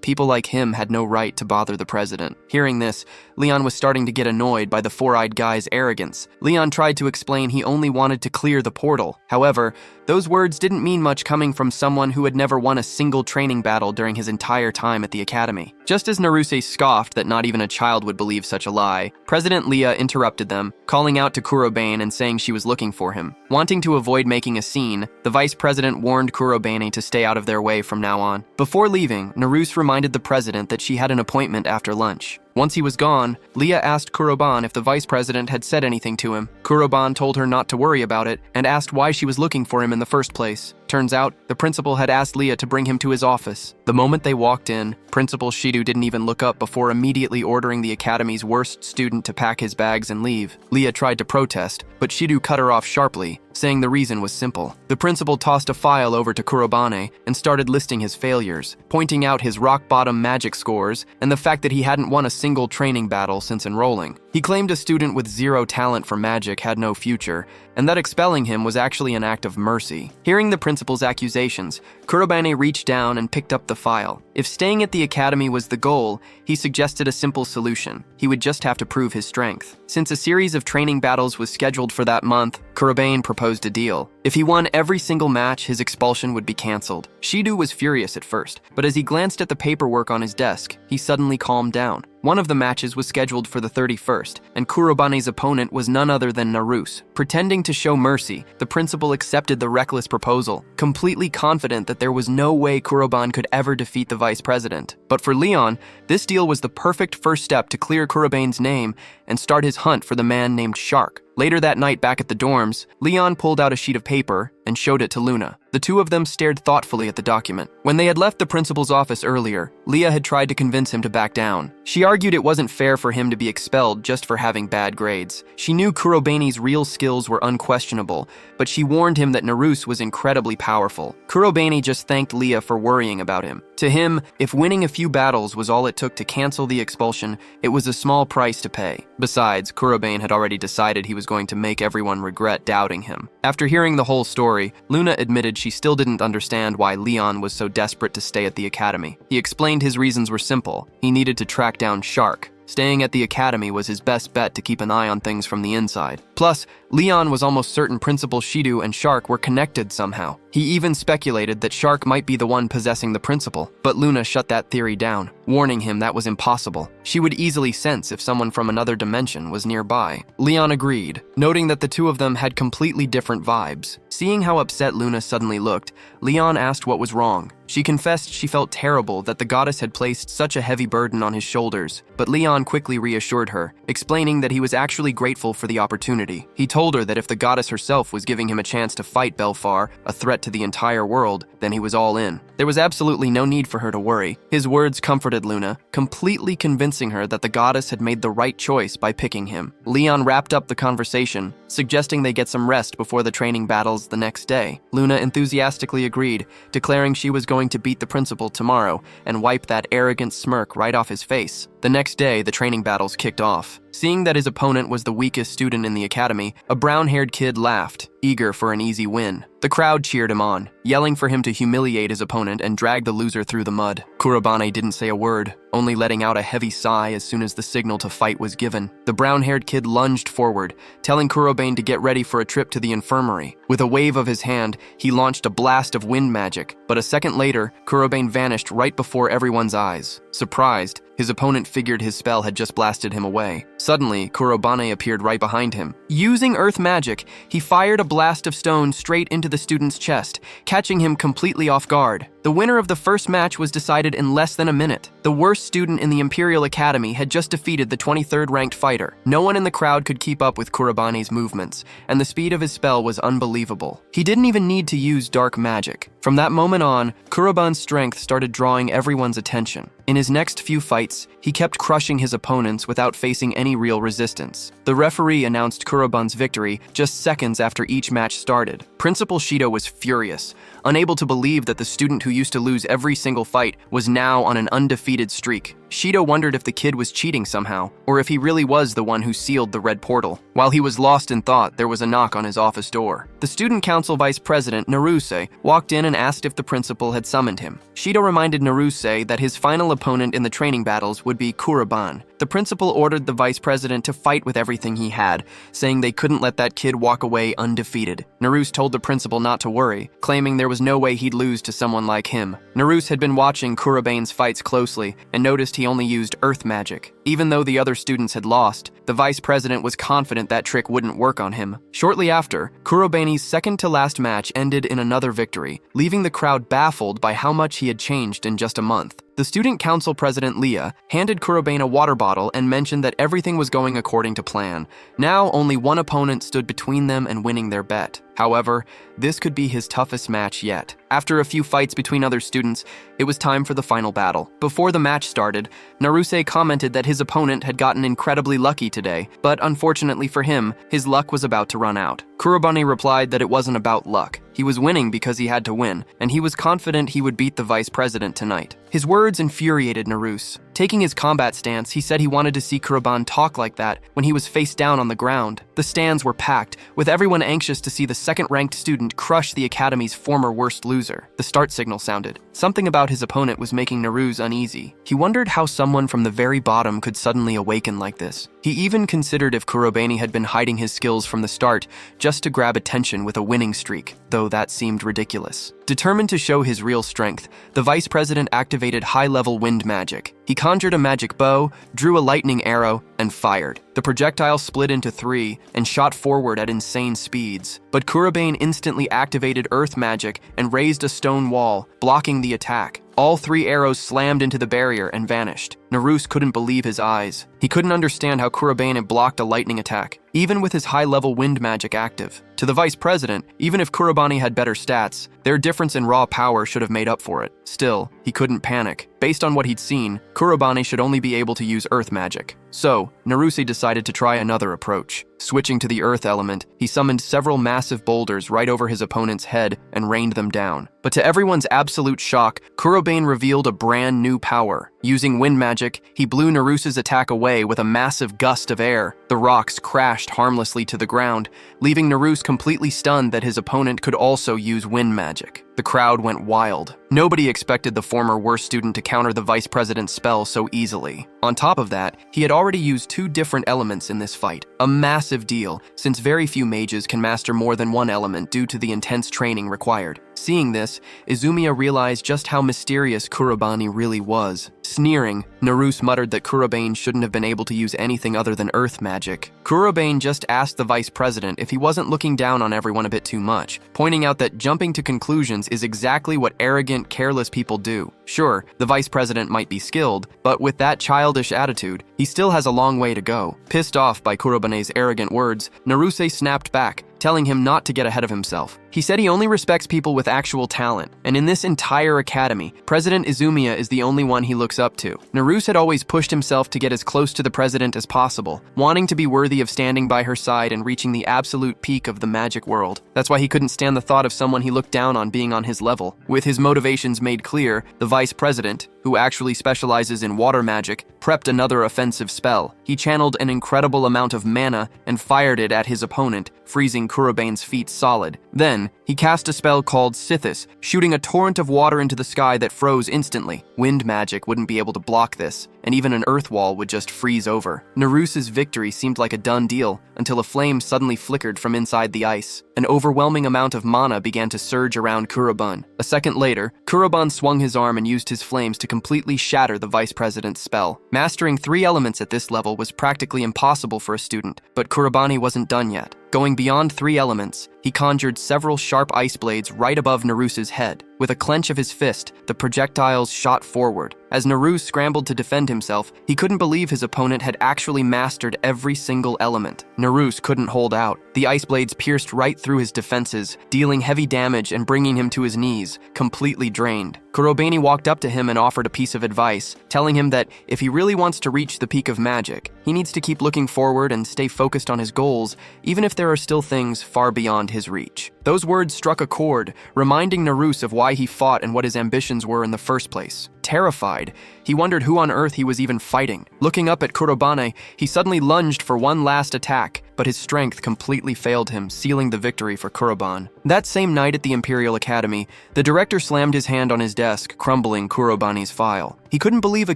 People like him had no right to bother the president. Hearing this, Leon was starting to get annoyed by the four-eyed guy's arrogance. Leon tried to explain he only wanted to clear the portal. However, those words didn't mean much coming from someone who had never won a single training battle during his entire time at the academy. Just as Naruse scoffed that not even a child would believe such a lie, President Leah interrupted them, calling out to Kurobane and saying she was looking for him. Wanting to avoid making a scene, the vice president warned Kurobane to stay out of their way from now on. Before leaving, Naruse reminded the president that she had an appointment after lunch. Once he was gone, Leah asked Kurobane if the vice president had said anything to him. Kurobane told her not to worry about it and asked why she was looking for him in the first place. Turns out, the principal had asked Leah to bring him to his office. The moment they walked in, Principal Shido didn't even look up before immediately ordering the academy's worst student to pack his bags and leave. Leah tried to protest, but Shido cut her off sharply, saying the reason was simple. The principal tossed a file over to Kurobane and started listing his failures, pointing out his rock-bottom magic scores and the fact that he hadn't won a single training battle since enrolling. He claimed a student with zero talent for magic had no future, and that expelling him was actually an act of mercy. Hearing the principal's accusations, Kurobane reached down and picked up the file. If staying at the academy was the goal, he suggested a simple solution. He would just have to prove his strength. Since a series of training battles was scheduled for that month, Kurobane proposed a deal. If he won every single match, his expulsion would be cancelled. Shido was furious at first, but as he glanced at the paperwork on his desk, he suddenly calmed down. One of the matches was scheduled for the 31st, and Kurobane's opponent was none other than Naruse. Pretending to show mercy, the principal accepted the reckless proposal, completely confident that there was no way Kurobane could ever defeat the vice president. But for Leon, this deal was the perfect first step to clear Kurobane's name and start his hunt for the man named Shark. Later that night back at the dorms, Leon pulled out a sheet of paper and showed it to Luna. The two of them stared thoughtfully at the document. When they had left the principal's office earlier, Leah had tried to convince him to back down. She argued it wasn't fair for him to be expelled just for having bad grades. She knew Kurobane's real skills were unquestionable, but she warned him that Naruse was incredibly powerful. Kurobane just thanked Leah for worrying about him. To him, if winning a few battles was all it took to cancel the expulsion, it was a small price to pay. Besides, Kurobane had already decided he was going to make everyone regret doubting him. After hearing the whole story, Luna admitted she still didn't understand why Leon was so desperate to stay at the academy. He explained his reasons were simple. He needed to track down Shark. Staying at the academy was his best bet to keep an eye on things from the inside. Plus, Leon was almost certain Principal Shido and Shark were connected somehow. He even speculated that Shark might be the one possessing the principal, but Luna shut that theory down, warning him that was impossible. She would easily sense if someone from another dimension was nearby. Leon agreed, noting that the two of them had completely different vibes. Seeing how upset Luna suddenly looked, Leon asked what was wrong. She confessed she felt terrible that the goddess had placed such a heavy burden on his shoulders, but Leon quickly reassured her, explaining that he was actually grateful for the opportunity. He told her that if the goddess herself was giving him a chance to fight Belfar, a threat to the entire world, then he was all in. There was absolutely no need for her to worry. His words comforted Luna, completely convincing her that the goddess had made the right choice by picking him. Leon wrapped up the conversation, suggesting they get some rest before the training battles the next day. Luna enthusiastically agreed, declaring she was going to beat the principal tomorrow and wipe that arrogant smirk right off his face. The next day, the training battles kicked off. Seeing that his opponent was the weakest student in the academy, a brown-haired kid laughed. eager for an easy win. The crowd cheered him on, yelling for him to humiliate his opponent and drag the loser through the mud. Kurobane didn't say a word, only letting out a heavy sigh as soon as the signal to fight was given. The brown-haired kid lunged forward, telling Kurobane to get ready for a trip to the infirmary. With a wave of his hand, he launched a blast of wind magic, but a second later, Kurobane vanished right before everyone's eyes. Surprised, his opponent figured his spell had just blasted him away. Suddenly, Kurobane appeared right behind him. Using earth magic, he fired a blast of stone straight into the student's chest, catching him completely off guard. The winner of the first match was decided in less than a minute. The worst student in the Imperial Academy had just defeated the 23rd ranked fighter. No one in the crowd could keep up with Kurobane's movements, and the speed of his spell was unbelievable. He didn't even need to use dark magic. From that moment on, Kurobane's strength started drawing everyone's attention. In his next few fights, he kept crushing his opponents without facing any real resistance. The referee announced Kurobane's victory just seconds after each match started. Principal Shido was furious, unable to believe that the student who used to lose every single fight was now on an undefeated streak. Shido wondered if the kid was cheating somehow, or if he really was the one who sealed the red portal. While he was lost in thought, there was a knock on his office door. The student council vice president, Naruse, walked in and asked if the principal had summoned him. Shido reminded Naruse that his final opponent in the training battles would be Kurobane. The principal ordered the vice president to fight with everything he had, saying they couldn't let that kid walk away undefeated. Naruse told the principal not to worry, claiming there was no way he'd lose to someone like him. Naruse had been watching Kurobane's fights closely and noticed he only used earth magic. Even though the other students had lost, the vice president was confident that trick wouldn't work on him. Shortly after, Kurobane's second-to-last match ended in another victory, leaving the crowd baffled by how much he had changed in just a month. The student council president, Leah, handed Kurobane a water bottle and mentioned that everything was going according to plan. Now, only one opponent stood between them and winning their bet. However, this could be his toughest match yet. After a few fights between other students, it was time for the final battle. Before the match started, Naruse commented that his opponent had gotten incredibly lucky today, but unfortunately for him, his luck was about to run out. Kurobane replied that it wasn't about luck. He was winning because he had to win, and he was confident he would beat the vice president tonight. His words infuriated Naruse. Taking his combat stance, he said he wanted to see Kurobane talk like that when he was face down on the ground. The stands were packed, with everyone anxious to see the second-ranked student crush the academy's former worst loser. The start signal sounded. Something about his opponent was making Naruse uneasy. He wondered how someone from the very bottom could suddenly awaken like this. He even considered if Kurobane had been hiding his skills from the start just to grab attention with a winning streak, though that seemed ridiculous. Determined to show his real strength, the vice president activated high-level wind magic. He conjured a magic bow, drew a lightning arrow, and fired. The projectile split into three and shot forward at insane speeds. But Kurobane instantly activated earth magic and raised a stone wall, blocking the attack. All three arrows slammed into the barrier and vanished. Naruse couldn't believe his eyes. He couldn't understand how Kurobane had blocked a lightning attack, even with his high-level wind magic active. To the vice president, even if Kurobane had better stats, their difference in raw power should have made up for it. Still, he couldn't panic. Based on what he'd seen, Kurobane should only be able to use earth magic. So, Naruse decided to try another approach. Switching to the earth element, he summoned several massive boulders right over his opponent's head and rained them down. But to everyone's absolute shock, Kurobane revealed a brand new power. Using wind magic, he blew Naruse's attack away with a massive gust of air. The rocks crashed harmlessly to the ground, leaving Naruse completely stunned that his opponent could also use wind magic. The crowd went wild. Nobody expected the former worst student to counter the vice president's spell so easily. On top of that, he had already used two different elements in this fight. A massive deal, since very few mages can master more than one element due to the intense training required. Seeing this, Izumiya realized just how mysterious Kurobane really was. Sneering, Naruse muttered that Kurobane shouldn't have been able to use anything other than earth magic. Kurobane just asked the vice president if he wasn't looking down on everyone a bit too much, pointing out that jumping to conclusions is exactly what arrogant, careless people do. Sure, the vice president might be skilled, but with that childish attitude, he still has a long way to go. Pissed off by Kurobane's arrogant words, Naruse snapped back, telling him not to get ahead of himself. He said he only respects people with actual talent, and in this entire academy, President Izumiya is the only one he looks up to. Naruse had always pushed himself to get as close to the president as possible, wanting to be worthy of standing by her side and reaching the absolute peak of the magic world. That's why he couldn't stand the thought of someone he looked down on being on his level. With his motivations made clear, the vice president, who actually specializes in water magic, prepped another offensive spell. He channeled an incredible amount of mana and fired it at his opponent, freezing Kurobane's feet solid. Then, he cast a spell called Sithis, shooting a torrent of water into the sky that froze instantly. Wind magic wouldn't be able to block this, and even an earth wall would just freeze over. Narusa's victory seemed like a done deal until a flame suddenly flickered from inside the ice. An overwhelming amount of mana began to surge around Kuroban. A second later, Kuroban swung his arm and used his flames to completely shatter the vice president's spell. Mastering 3 elements at this level was practically impossible for a student, but Kurobani wasn't done yet. Going beyond 3 elements, he conjured several sharp ice blades right above Narusa's head. With a clench of his fist, the projectiles shot forward. As Naru scrambled to defend himself, he couldn't believe his opponent had actually mastered every single element. Naruse couldn't hold out. The ice blades pierced right through his defenses, dealing heavy damage and bringing him to his knees, completely drained. Kurobani walked up to him and offered a piece of advice, telling him that if he really wants to reach the peak of magic, he needs to keep looking forward and stay focused on his goals, even if there are still things far beyond his reach. Those words struck a chord, reminding Naruse of why he fought and what his ambitions were in the first place. Terrified, he wondered who on earth he was even fighting. Looking up at Kurobane, he suddenly lunged for one last attack, but his strength completely failed him, sealing the victory for Kuroban. That same night at the Imperial Academy, the director slammed his hand on his desk, crumbling Kurobane's file. He couldn't believe a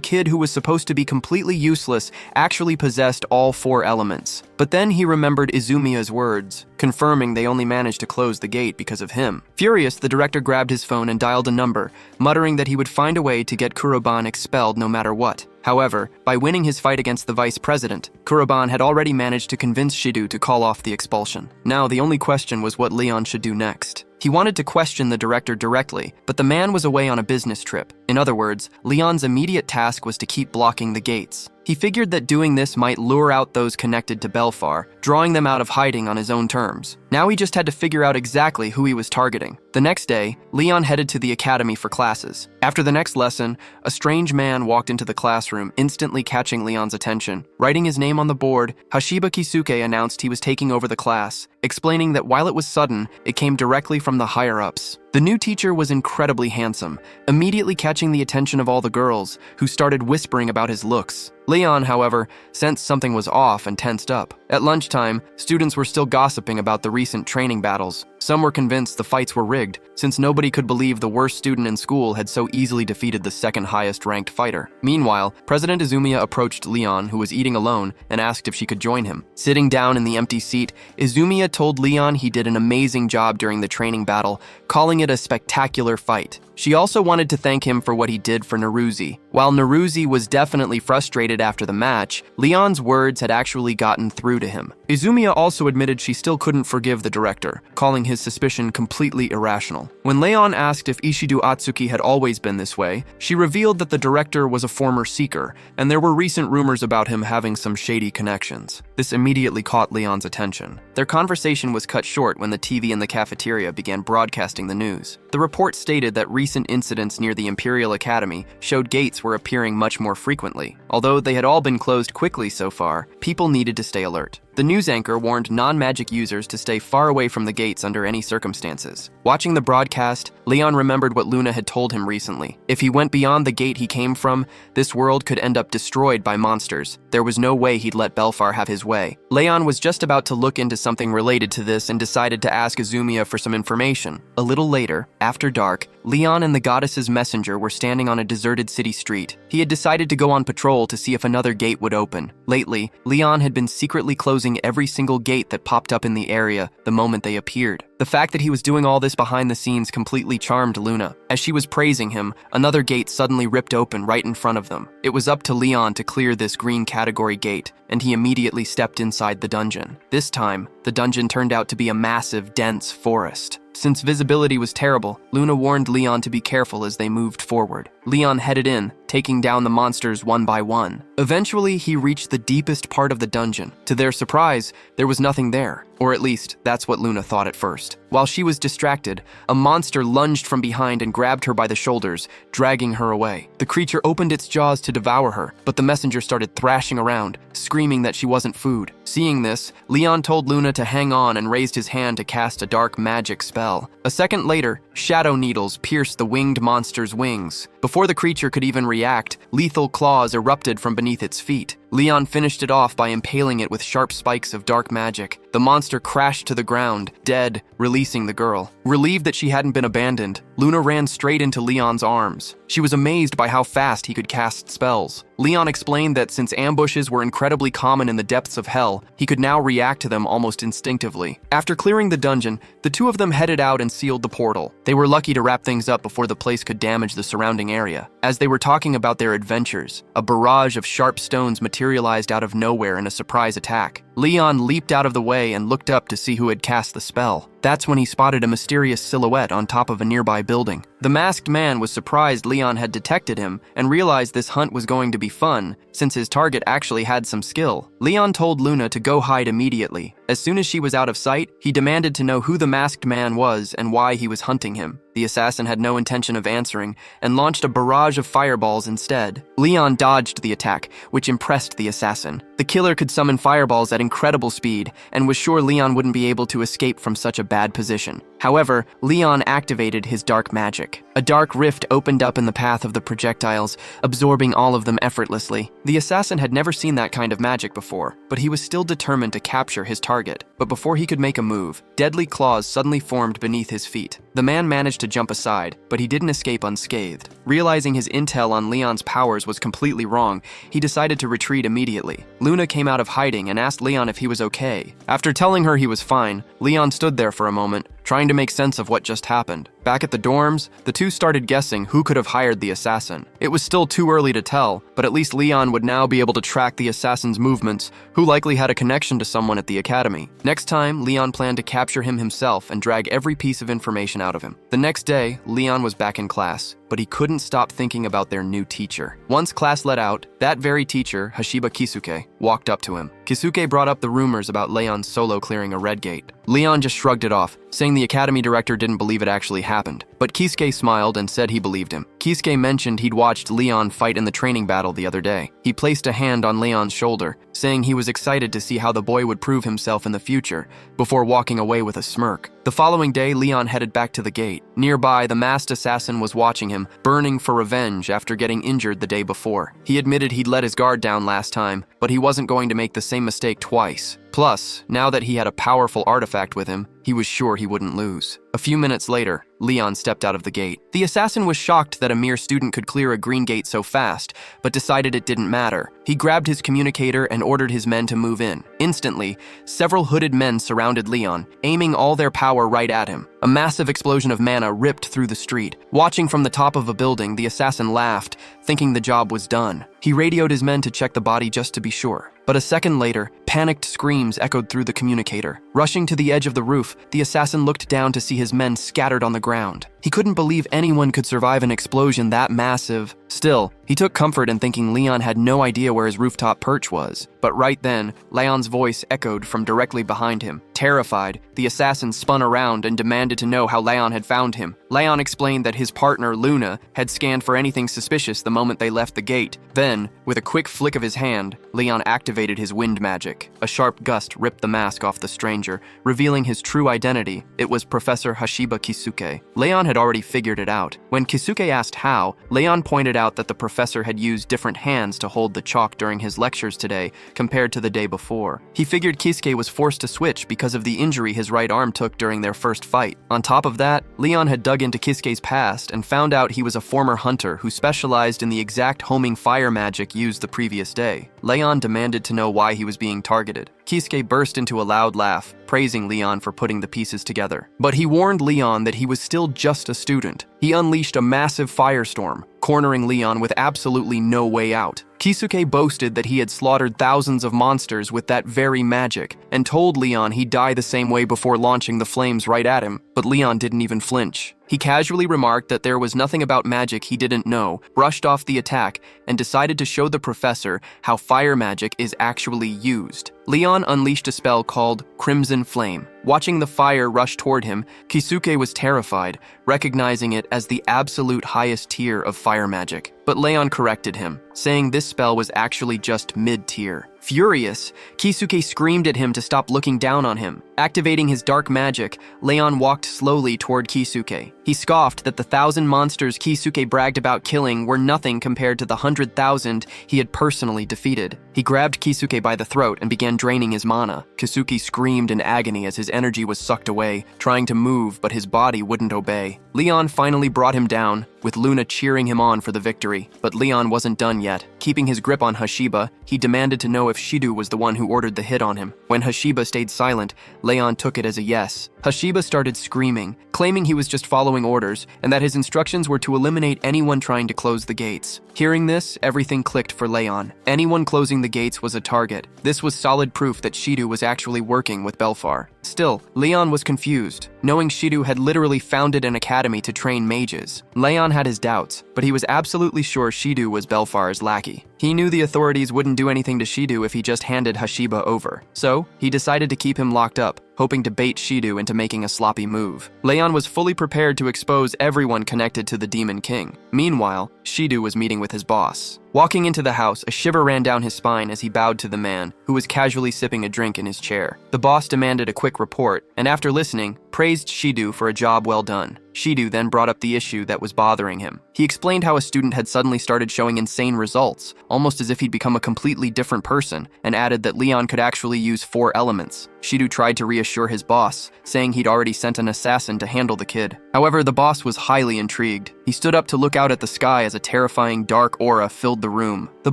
kid who was supposed to be completely useless actually possessed all 4 elements. But then he remembered Izumiya's words, confirming they only managed to close the gate because of him. Furious, the director grabbed his phone and dialed a number, muttering that he would find a way to get Kuroban expelled no matter what. However, by winning his fight against the vice president, Kuroban had already managed to convince Shido to call off the expulsion. Now the only question was what Leon should do next. He wanted to question the director directly, but the man was away on a business trip. In other words, Leon's immediate task was to keep blocking the gates. He figured that doing this might lure out those connected to Belfar, drawing them out of hiding on his own terms. Now he just had to figure out exactly who he was targeting. The next day, Leon headed to the academy for classes. After the next lesson, a strange man walked into the classroom, instantly catching Leon's attention. Writing his name on the board, Hashiba Kisuke announced he was taking over the class, explaining that while it was sudden, it came directly from the higher-ups. The new teacher was incredibly handsome, immediately catching the attention of all the girls, who started whispering about his looks. Leon, however, sensed something was off and tensed up. At lunchtime, students were still gossiping about the recent training battles. Some were convinced the fights were rigged, since nobody could believe the worst student in school had so easily defeated the second highest ranked fighter. Meanwhile, President Izumiya approached Leon, who was eating alone, and asked if she could join him. Sitting down in the empty seat, Izumiya told Leon he did an amazing job during the training battle, calling it a spectacular fight. She also wanted to thank him for what he did for Naruzi. While Naruzi was definitely frustrated after the match, Leon's words had actually gotten through to him. Izumiya also admitted she still couldn't forgive the director, calling his suspicion completely irrational. When Leon asked if Ishido Atsuki had always been this way, she revealed that the director was a former seeker, and there were recent rumors about him having some shady connections. This immediately caught Leon's attention. Their conversation was cut short when the TV in the cafeteria began broadcasting the news. The report stated that recent incidents near the Imperial Academy showed gates were appearing much more frequently. Although they had all been closed quickly so far, people needed to stay alert. The news anchor warned non-magic users to stay far away from the gates under any circumstances. Watching the broadcast, Leon remembered what Luna had told him recently. If he went beyond the gate he came from, this world could end up destroyed by monsters. There was no way he'd let Belfar have his way. Leon was just about to look into something related to this and decided to ask Izumiya for some information. A little later, after dark, Leon and the goddess's messenger were standing on a deserted city street. He had decided to go on patrol to see if another gate would open. Lately, Leon had been secretly closing every single gate that popped up in the area the moment they appeared. The fact that he was doing all this behind the scenes completely charmed Luna. As she was praising him, another gate suddenly ripped open right in front of them. It was up to Leon to clear this green category gate, and he immediately stepped inside the dungeon. This time, the dungeon turned out to be a massive, dense forest. Since visibility was terrible, Luna warned Leon to be careful as they moved forward. Leon headed in, taking down the monsters one by one. Eventually, he reached the deepest part of the dungeon. To their surprise, there was nothing there. Or at least, that's what Luna thought at first. While she was distracted, a monster lunged from behind and grabbed her by the shoulders, dragging her away. The creature opened its jaws to devour her, but the messenger started thrashing around, screaming that she wasn't food. Seeing this, Leon told Luna to hang on and raised his hand to cast a dark magic spell. A second later, shadow needles pierced the winged monster's wings. Before the creature could even react, lethal claws erupted from beneath its feet. Leon finished it off by impaling it with sharp spikes of dark magic. The monster crashed to the ground, dead, releasing the girl. Relieved that she hadn't been abandoned, Luna ran straight into Leon's arms. She was amazed by how fast he could cast spells. Leon explained that since ambushes were incredibly common in the depths of hell, he could now react to them almost instinctively. After clearing the dungeon, the two of them headed out and sealed the portal. They were lucky to wrap things up before the place could damage the surrounding area. As they were talking about their adventures, a barrage of sharp stones materialized out of nowhere in a surprise attack. Leon leaped out of the way and looked up to see who had cast the spell. That's when he spotted a mysterious silhouette on top of a nearby building. The masked man was surprised Leon had detected him and realized this hunt was going to be fun, since his target actually had some skill. Leon told Luna to go hide immediately. As soon as she was out of sight, he demanded to know who the masked man was and why he was hunting him. The assassin had no intention of answering and launched a barrage of fireballs instead. Leon dodged the attack, which impressed the assassin. The killer could summon fireballs at incredible speed and was sure Leon wouldn't be able to escape from such a bad position. However, Leon activated his dark magic. A dark rift opened up in the path of the projectiles, absorbing all of them effortlessly. The assassin had never seen that kind of magic before, but he was still determined to capture his target. But before he could make a move, deadly claws suddenly formed beneath his feet. The man managed to jump aside, but he didn't escape unscathed. Realizing his intel on Leon's powers was completely wrong, he decided to retreat immediately. Luna came out of hiding and asked Leon if he was okay. After telling her he was fine, Leon stood there for a moment, trying to make sense of what just happened. Back at the dorms, the two started guessing who could have hired the assassin. It was still too early to tell, but at least Leon would now be able to track the assassin's movements, who likely had a connection to someone at the academy. Next time, Leon planned to capture him himself and drag every piece of information out of him. The next day, Leon was back in class, but he couldn't stop thinking about their new teacher. Once class let out, that very teacher, Hashiba Kisuke, walked up to him. Kisuke brought up the rumors about Leon solo clearing a red gate. Leon just shrugged it off, saying the academy director didn't believe it actually happened. But Kisuke smiled and said he believed him. Kisuke mentioned he'd watched Leon fight in the training battle the other day. He placed a hand on Leon's shoulder, saying he was excited to see how the boy would prove himself in the future, before walking away with a smirk. The following day, Leon headed back to the gate. Nearby, the masked assassin was watching him, burning for revenge after getting injured the day before. He admitted he'd let his guard down last time, but he wasn't going to make the same mistake twice. Plus, now that he had a powerful artifact with him, he was sure he wouldn't lose. A few minutes later, Leon stepped out of the gate. The assassin was shocked that a mere student could clear a green gate so fast, but decided it didn't matter. He grabbed his communicator and ordered his men to move in. Instantly, several hooded men surrounded Leon, aiming all their power right at him. A massive explosion of mana ripped through the street. Watching from the top of a building, the assassin laughed, thinking the job was done. He radioed his men to check the body just to be sure. But a second later, panicked screams echoed through the communicator. Rushing to the edge of the roof, the assassin looked down to see his men scattered on the ground. He couldn't believe anyone could survive an explosion that massive. Still, he took comfort in thinking Leon had no idea where his rooftop perch was. But right then, Leon's voice echoed from directly behind him. Terrified, the assassin spun around and demanded to know how Leon had found him. Leon explained that his partner, Luna, had scanned for anything suspicious the moment they left the gate. Then, with a quick flick of his hand, Leon activated his wind magic. A sharp gust ripped the mask off the stranger, revealing his true identity. It was Professor Hashiba Kisuke. Leon had already figured it out. When Kisuke asked how, Leon pointed out that the professor had used different hands to hold the chalk during his lectures today compared to the day before. He figured Kisuke was forced to switch because of the injury his right arm took during their first fight. On top of that, Leon had dug into Kisuke's past and found out he was a former hunter who specialized in the exact homing fire magic used the previous day. Leon demanded to know why he was being targeted. Kisuke burst into a loud laugh, praising Leon for putting the pieces together. But he warned Leon that he was still just a student. He unleashed a massive firestorm, cornering Leon with absolutely no way out. Kisuke boasted that he had slaughtered thousands of monsters with that very magic, and told Leon he'd die the same way before launching the flames right at him, but Leon didn't even flinch. He casually remarked that there was nothing about magic he didn't know, brushed off the attack, and decided to show the professor how fire magic is actually used. Leon unleashed a spell called Crimson Flame. Watching the fire rush toward him, Kisuke was terrified, recognizing it as the absolute highest tier of fire magic. But Leon corrected him, saying this spell was actually just mid-tier. Furious, Kisuke screamed at him to stop looking down on him. Activating his dark magic, Leon walked slowly toward Kisuke. He scoffed that the 1,000 monsters Kisuke bragged about killing were nothing compared to the 100,000 he had personally defeated. He grabbed Kisuke by the throat and began draining his mana. Kisuke screamed in agony as his energy was sucked away, trying to move, but his body wouldn't obey. Leon finally brought him down, with Luna cheering him on for the victory. But Leon wasn't done yet. Keeping his grip on Hashiba, he demanded to know if Shidu was the one who ordered the hit on him. When Hashiba stayed silent, Leon took it as a yes. Hashiba started screaming, claiming he was just following orders, and that his instructions were to eliminate anyone trying to close the gates. Hearing this, everything clicked for Leon. Anyone closing the gates was a target. This was solid proof that Shidu was actually working with Belfar. Still, Leon was confused, knowing Shidu had literally founded an academy to train mages. Leon had his doubts, but he was absolutely sure Shidu was Belfar's lackey. He knew the authorities wouldn't do anything to Shidu if he just handed Hashiba over, so he decided to keep him locked up, hoping to bait Shidu into making a sloppy move. Leon was fully prepared to expose everyone connected to the Demon King. Meanwhile, Shidu was meeting with his boss. Walking into the house, a shiver ran down his spine as he bowed to the man, who was casually sipping a drink in his chair. The boss demanded a quick report, and after listening, praised Shidu for a job well done. Shidu then brought up the issue that was bothering him. He explained how a student had suddenly started showing insane results, almost as if he'd become a completely different person, and added that Leon could actually use 4 elements. Shidu tried to reassure his boss, saying he'd already sent an assassin to handle the kid. However, the boss was highly intrigued. He stood up to look out at the sky as a terrifying dark aura filled the room. The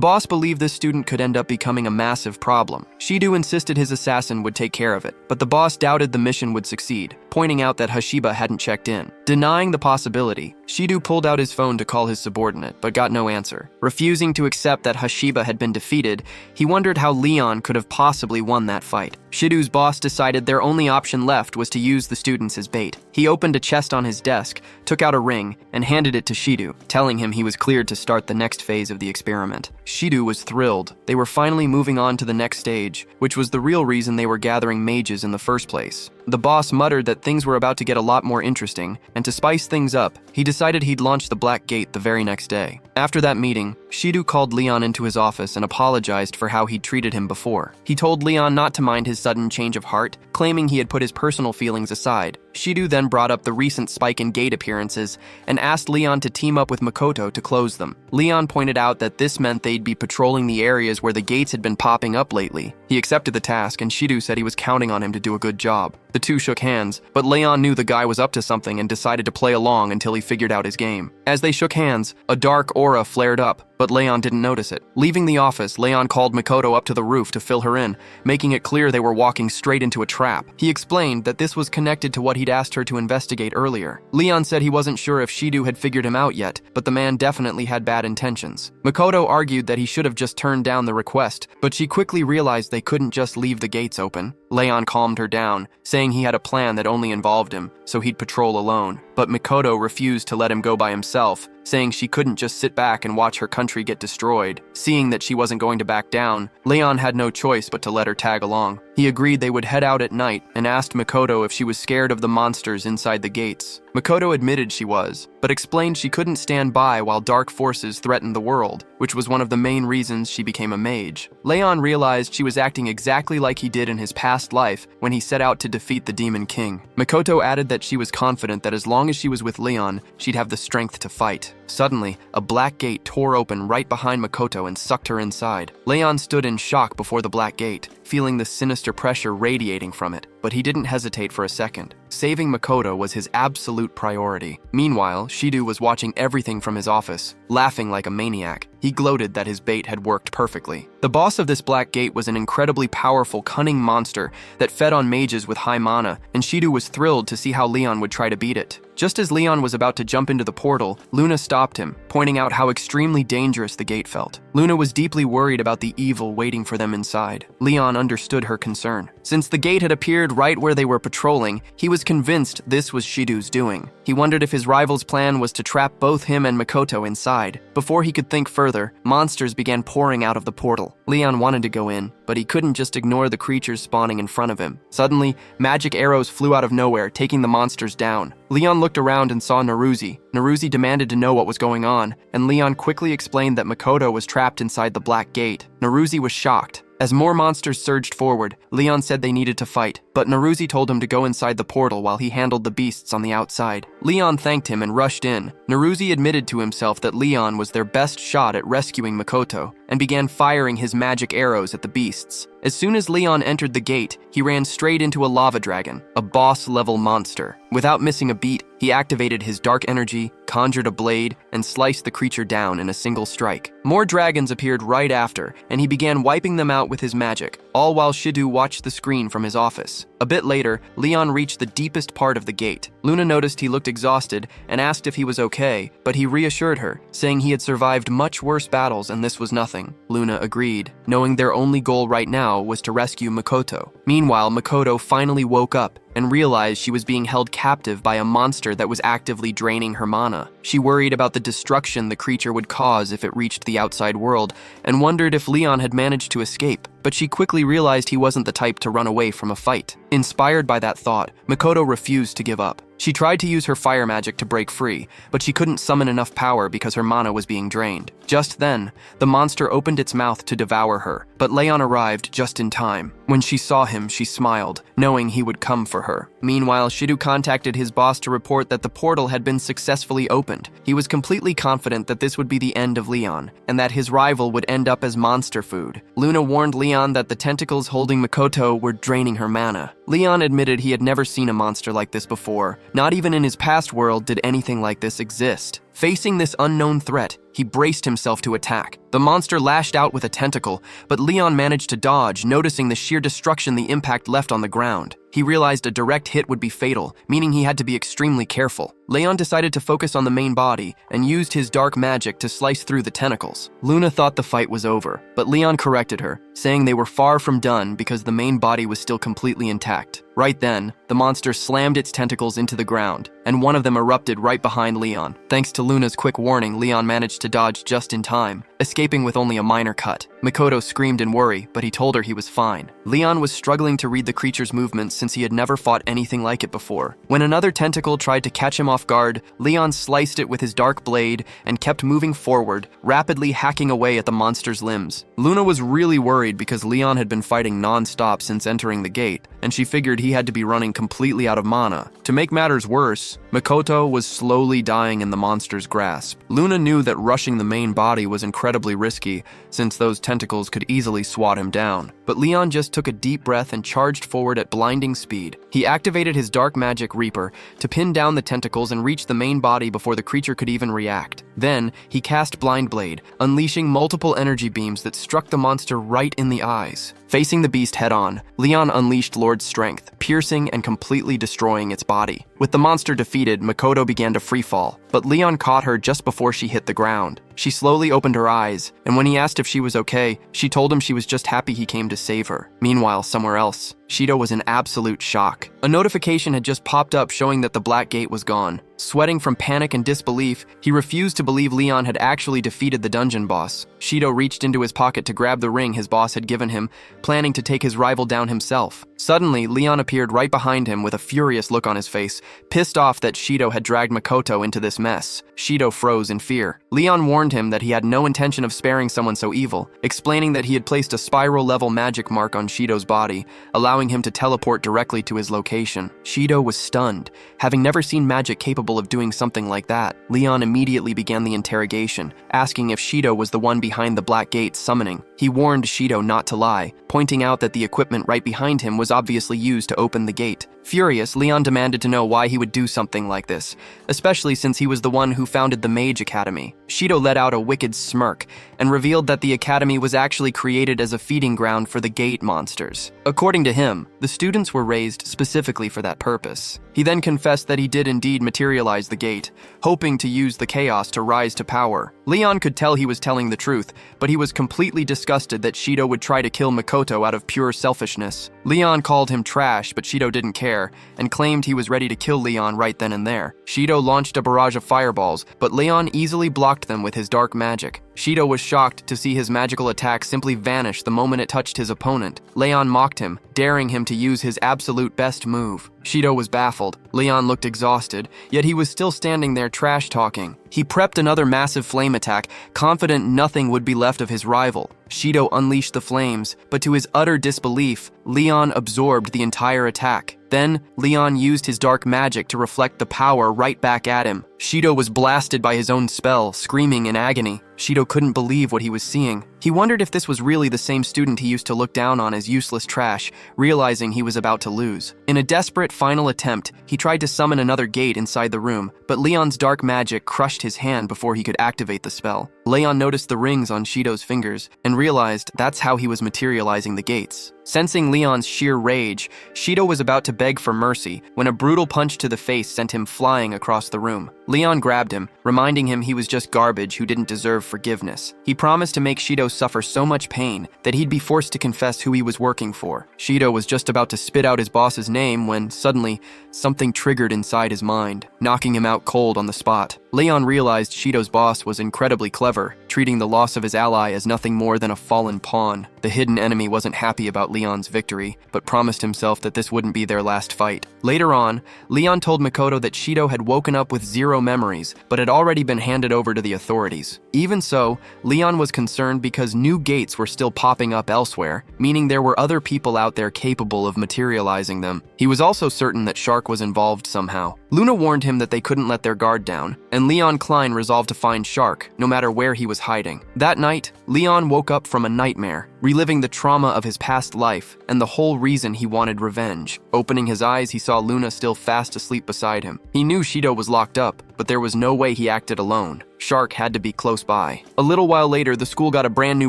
boss believed this student could end up becoming a massive problem. Shidu insisted his assassin would take care of it, but the boss doubted the mission would succeed, pointing out that Hashiba hadn't checked in. Denying the possibility, Shidu pulled out his phone to call his subordinate, but got no answer. Refusing to accept that Hashiba had been defeated, he wondered how Leon could have possibly won that fight. Shidu's boss decided their only option left was to use the students as bait. He opened a chest on his desk, took out a ring, and handed it to Shidu, telling him he was cleared to start the next phase of the experiment. Shidu was thrilled. They were finally moving on to the next stage, which was the real reason they were gathering mages in the first place. The boss muttered that things were about to get a lot more interesting, and to spice things up, he decided he'd launch the Black Gate the very next day. After that meeting, Shidu called Leon into his office and apologized for how he'd treated him before. He told Leon not to mind his sudden change of heart, claiming he had put his personal feelings aside. Shidu then brought up the recent spike in gate appearances and asked Leon to team up with Makoto to close them. Leon pointed out that this meant they'd be patrolling the areas where the gates had been popping up lately. He accepted the task, and Shidu said he was counting on him to do a good job. The two shook hands, but Leon knew the guy was up to something and decided to play along until he figured out his game. As they shook hands, a dark aura flared up, but Leon didn't notice it. Leaving the office, Leon called Makoto up to the roof to fill her in, making it clear they were walking straight into a trap. He explained that this was connected to what he'd asked her to investigate earlier. Leon said he wasn't sure if Shidu had figured him out yet, but the man definitely had bad intentions. Makoto argued that he should have just turned down the request, but she quickly realized they couldn't just leave the gates open. Leon calmed her down, saying he had a plan that only involved him, so he'd patrol alone. But Makoto refused to let him go by himself, saying she couldn't just sit back and watch her country get destroyed. Seeing that she wasn't going to back down, Leon had no choice but to let her tag along. He agreed they would head out at night and asked Makoto if she was scared of the monsters inside the gates. Makoto admitted she was, but explained she couldn't stand by while dark forces threatened the world, which was one of the main reasons she became a mage. Leon realized she was acting exactly like he did in his past life when he set out to defeat the Demon King. Makoto added that she was confident that as long as she was with Leon, she'd have the strength to fight. Suddenly, a black gate tore open right behind Makoto and sucked her inside. Leon stood in shock before the black gate, feeling the sinister pressure radiating from it, but he didn't hesitate for a second. Saving Makoto was his absolute priority. Meanwhile, Shidu was watching everything from his office, laughing like a maniac. He gloated that his bait had worked perfectly. The boss of this black gate was an incredibly powerful, cunning monster that fed on mages with high mana, and Shidu was thrilled to see how Leon would try to beat it. Just as Leon was about to jump into the portal, Luna stopped him, pointing out how extremely dangerous the gate felt. Luna was deeply worried about the evil waiting for them inside. Leon understood her concern. Since the gate had appeared right where they were patrolling, he was convinced this was Shidu's doing. He wondered if his rival's plan was to trap both him and Makoto inside. Before he could think further, monsters began pouring out of the portal. Leon wanted to go in, but he couldn't just ignore the creatures spawning in front of him. Suddenly, magic arrows flew out of nowhere, taking the monsters down. Leon looked around and saw Naruzi. Naruzi demanded to know what was going on, and Leon quickly explained that Makoto was trapped inside the black gate. Naruzi was shocked. As more monsters surged forward, Leon said they needed to fight, but Naruzi told him to go inside the portal while he handled the beasts on the outside. Leon thanked him and rushed in. Naruzi admitted to himself that Leon was their best shot at rescuing Makoto, and began firing his magic arrows at the beasts. As soon as Leon entered the gate, he ran straight into a lava dragon, a boss-level monster. Without missing a beat, he activated his dark energy, conjured a blade, and sliced the creature down in a single strike. More dragons appeared right after, and he began wiping them out with his magic, all while Shido watched the screen from his office. A bit later, Leon reached the deepest part of the gate. Luna noticed he looked exhausted and asked if he was okay, but he reassured her, saying he had survived much worse battles and this was nothing. Luna agreed, knowing their only goal right now was to rescue Makoto. Meanwhile, Makoto finally woke up and realized she was being held captive by a monster that was actively draining her mana. She worried about the destruction the creature would cause if it reached the outside world, and wondered if Leon had managed to escape, but she quickly realized he wasn't the type to run away from a fight. Inspired by that thought, Makoto refused to give up. She tried to use her fire magic to break free, but she couldn't summon enough power because her mana was being drained. Just then, the monster opened its mouth to devour her, but Leon arrived just in time. When she saw him, she smiled, knowing he would come for her. Meanwhile, Shido contacted his boss to report that the portal had been successfully opened. He was completely confident that this would be the end of Leon, and that his rival would end up as monster food. Luna warned Leon that the tentacles holding Makoto were draining her mana. Leon admitted he had never seen a monster like this before. Not even in his past world did anything like this exist. Facing this unknown threat, he braced himself to attack. The monster lashed out with a tentacle, but Leon managed to dodge, noticing the sheer destruction the impact left on the ground. He realized a direct hit would be fatal, meaning he had to be extremely careful. Leon decided to focus on the main body and used his dark magic to slice through the tentacles. Luna thought the fight was over, but Leon corrected her, saying they were far from done because the main body was still completely intact. Right then, the monster slammed its tentacles into the ground, and one of them erupted right behind Leon. Thanks to Luna's quick warning, Leon managed to dodge just in time, escaping with only a minor cut. Makoto screamed in worry, but he told her he was fine. Leon was struggling to read the creature's movements since he had never fought anything like it before. When another tentacle tried to catch him off guard, Leon sliced it with his dark blade and kept moving forward, rapidly hacking away at the monster's limbs. Luna was really worried because Leon had been fighting non-stop since entering the gate, and she figured he had to be running completely out of mana. To make matters worse, Makoto was slowly dying in the monster's grasp. Luna knew that rushing the main body was incredibly risky, since those tentacles could easily swat him down. But Leon just took a deep breath and charged forward at blinding speed. He activated his dark magic Reaper to pin down the tentacles and reach the main body before the creature could even react. Then, he cast Blind Blade, unleashing multiple energy beams that struck the monster right in the eyes. Facing the beast head-on, Leon unleashed Lord's strength, piercing and completely destroying its body. With the monster defeated, Makoto began to freefall, but Leon caught her just before she hit the ground. She slowly opened her eyes, and when he asked if she was okay, she told him she was just happy he came to save her. Meanwhile, somewhere else, Shido was in absolute shock. A notification had just popped up showing that the Black Gate was gone. Sweating from panic and disbelief, he refused to believe Leon had actually defeated the dungeon boss. Shido reached into his pocket to grab the ring his boss had given him, planning to take his rival down himself. Suddenly, Leon appeared right behind him with a furious look on his face, pissed off that Shido had dragged Makoto into this mess. Shido froze in fear. Leon warned him that he had no intention of sparing someone so evil, explaining that he had placed a spiral-level magic mark on Shido's body, allowing him to teleport directly to his location. Shido was stunned, having never seen magic capable of doing something like that. Leon immediately began the interrogation, asking if Shido was the one behind the Black Gate's summoning. He warned Shido not to lie, pointing out that the equipment right behind him was obviously used to open the gate. Furious, Leon demanded to know why he would do something like this, especially since he was the one who founded the Mage Academy. Shido let out a wicked smirk and revealed that the academy was actually created as a feeding ground for the gate monsters. According to him, the students were raised specifically for that purpose. He then confessed that he did indeed materialize the gate, hoping to use the chaos to rise to power. Leon could tell he was telling the truth, but he was completely disgusted that Shido would try to kill Makoto out of pure selfishness. Leon called him trash, but Shido didn't care, and claimed he was ready to kill Leon right then and there. Shido launched a barrage of fireballs, but Leon easily blocked them with his his dark magic. Shido was shocked to see his magical attack simply vanish the moment it touched his opponent. Leon mocked him, daring him to use his absolute best move. Shido was baffled. Leon looked exhausted, yet he was still standing there trash-talking. He prepped another massive flame attack, confident nothing would be left of his rival. Shido unleashed the flames, but to his utter disbelief, Leon absorbed the entire attack. Then, Leon used his dark magic to reflect the power right back at him. Shido was blasted by his own spell, screaming in agony. Shido couldn't believe what he was seeing. He wondered if this was really the same student he used to look down on as useless trash, realizing he was about to lose. In a desperate final attempt, he tried to summon another gate inside the room, but Leon's dark magic crushed his hand before he could activate the spell. Leon noticed the rings on Shido's fingers and realized that's how he was materializing the gates. Sensing Leon's sheer rage, Shido was about to beg for mercy when a brutal punch to the face sent him flying across the room. Leon grabbed him, reminding him he was just garbage who didn't deserve forgiveness. He promised to make Shido suffer so much pain that he'd be forced to confess who he was working for. Shido was just about to spit out his boss's name when, suddenly, something triggered inside his mind, knocking him out cold on the spot. Leon realized Shido's boss was incredibly clever, treating the loss of his ally as nothing more than a fallen pawn. The hidden enemy wasn't happy about Leon's victory, but promised himself that this wouldn't be their last fight. Later on, Leon told Makoto that Shido had woken up with zero memories, but had already been handed over to the authorities. Even so, Leon was concerned because new gates were still popping up elsewhere, meaning there were other people out there capable of materializing them. He was also certain that Shark was involved somehow. Luna warned him that they couldn't let their guard down, and Leon Klein resolved to find Shark, no matter where he was hiding. That night, Leon woke up from a nightmare, reliving the trauma of his past life and the whole reason he wanted revenge. Opening his eyes, he saw Luna still fast asleep beside him. He knew Shido was locked up, but there was no way he acted alone. Shark had to be close by. A little while later, the school got a brand new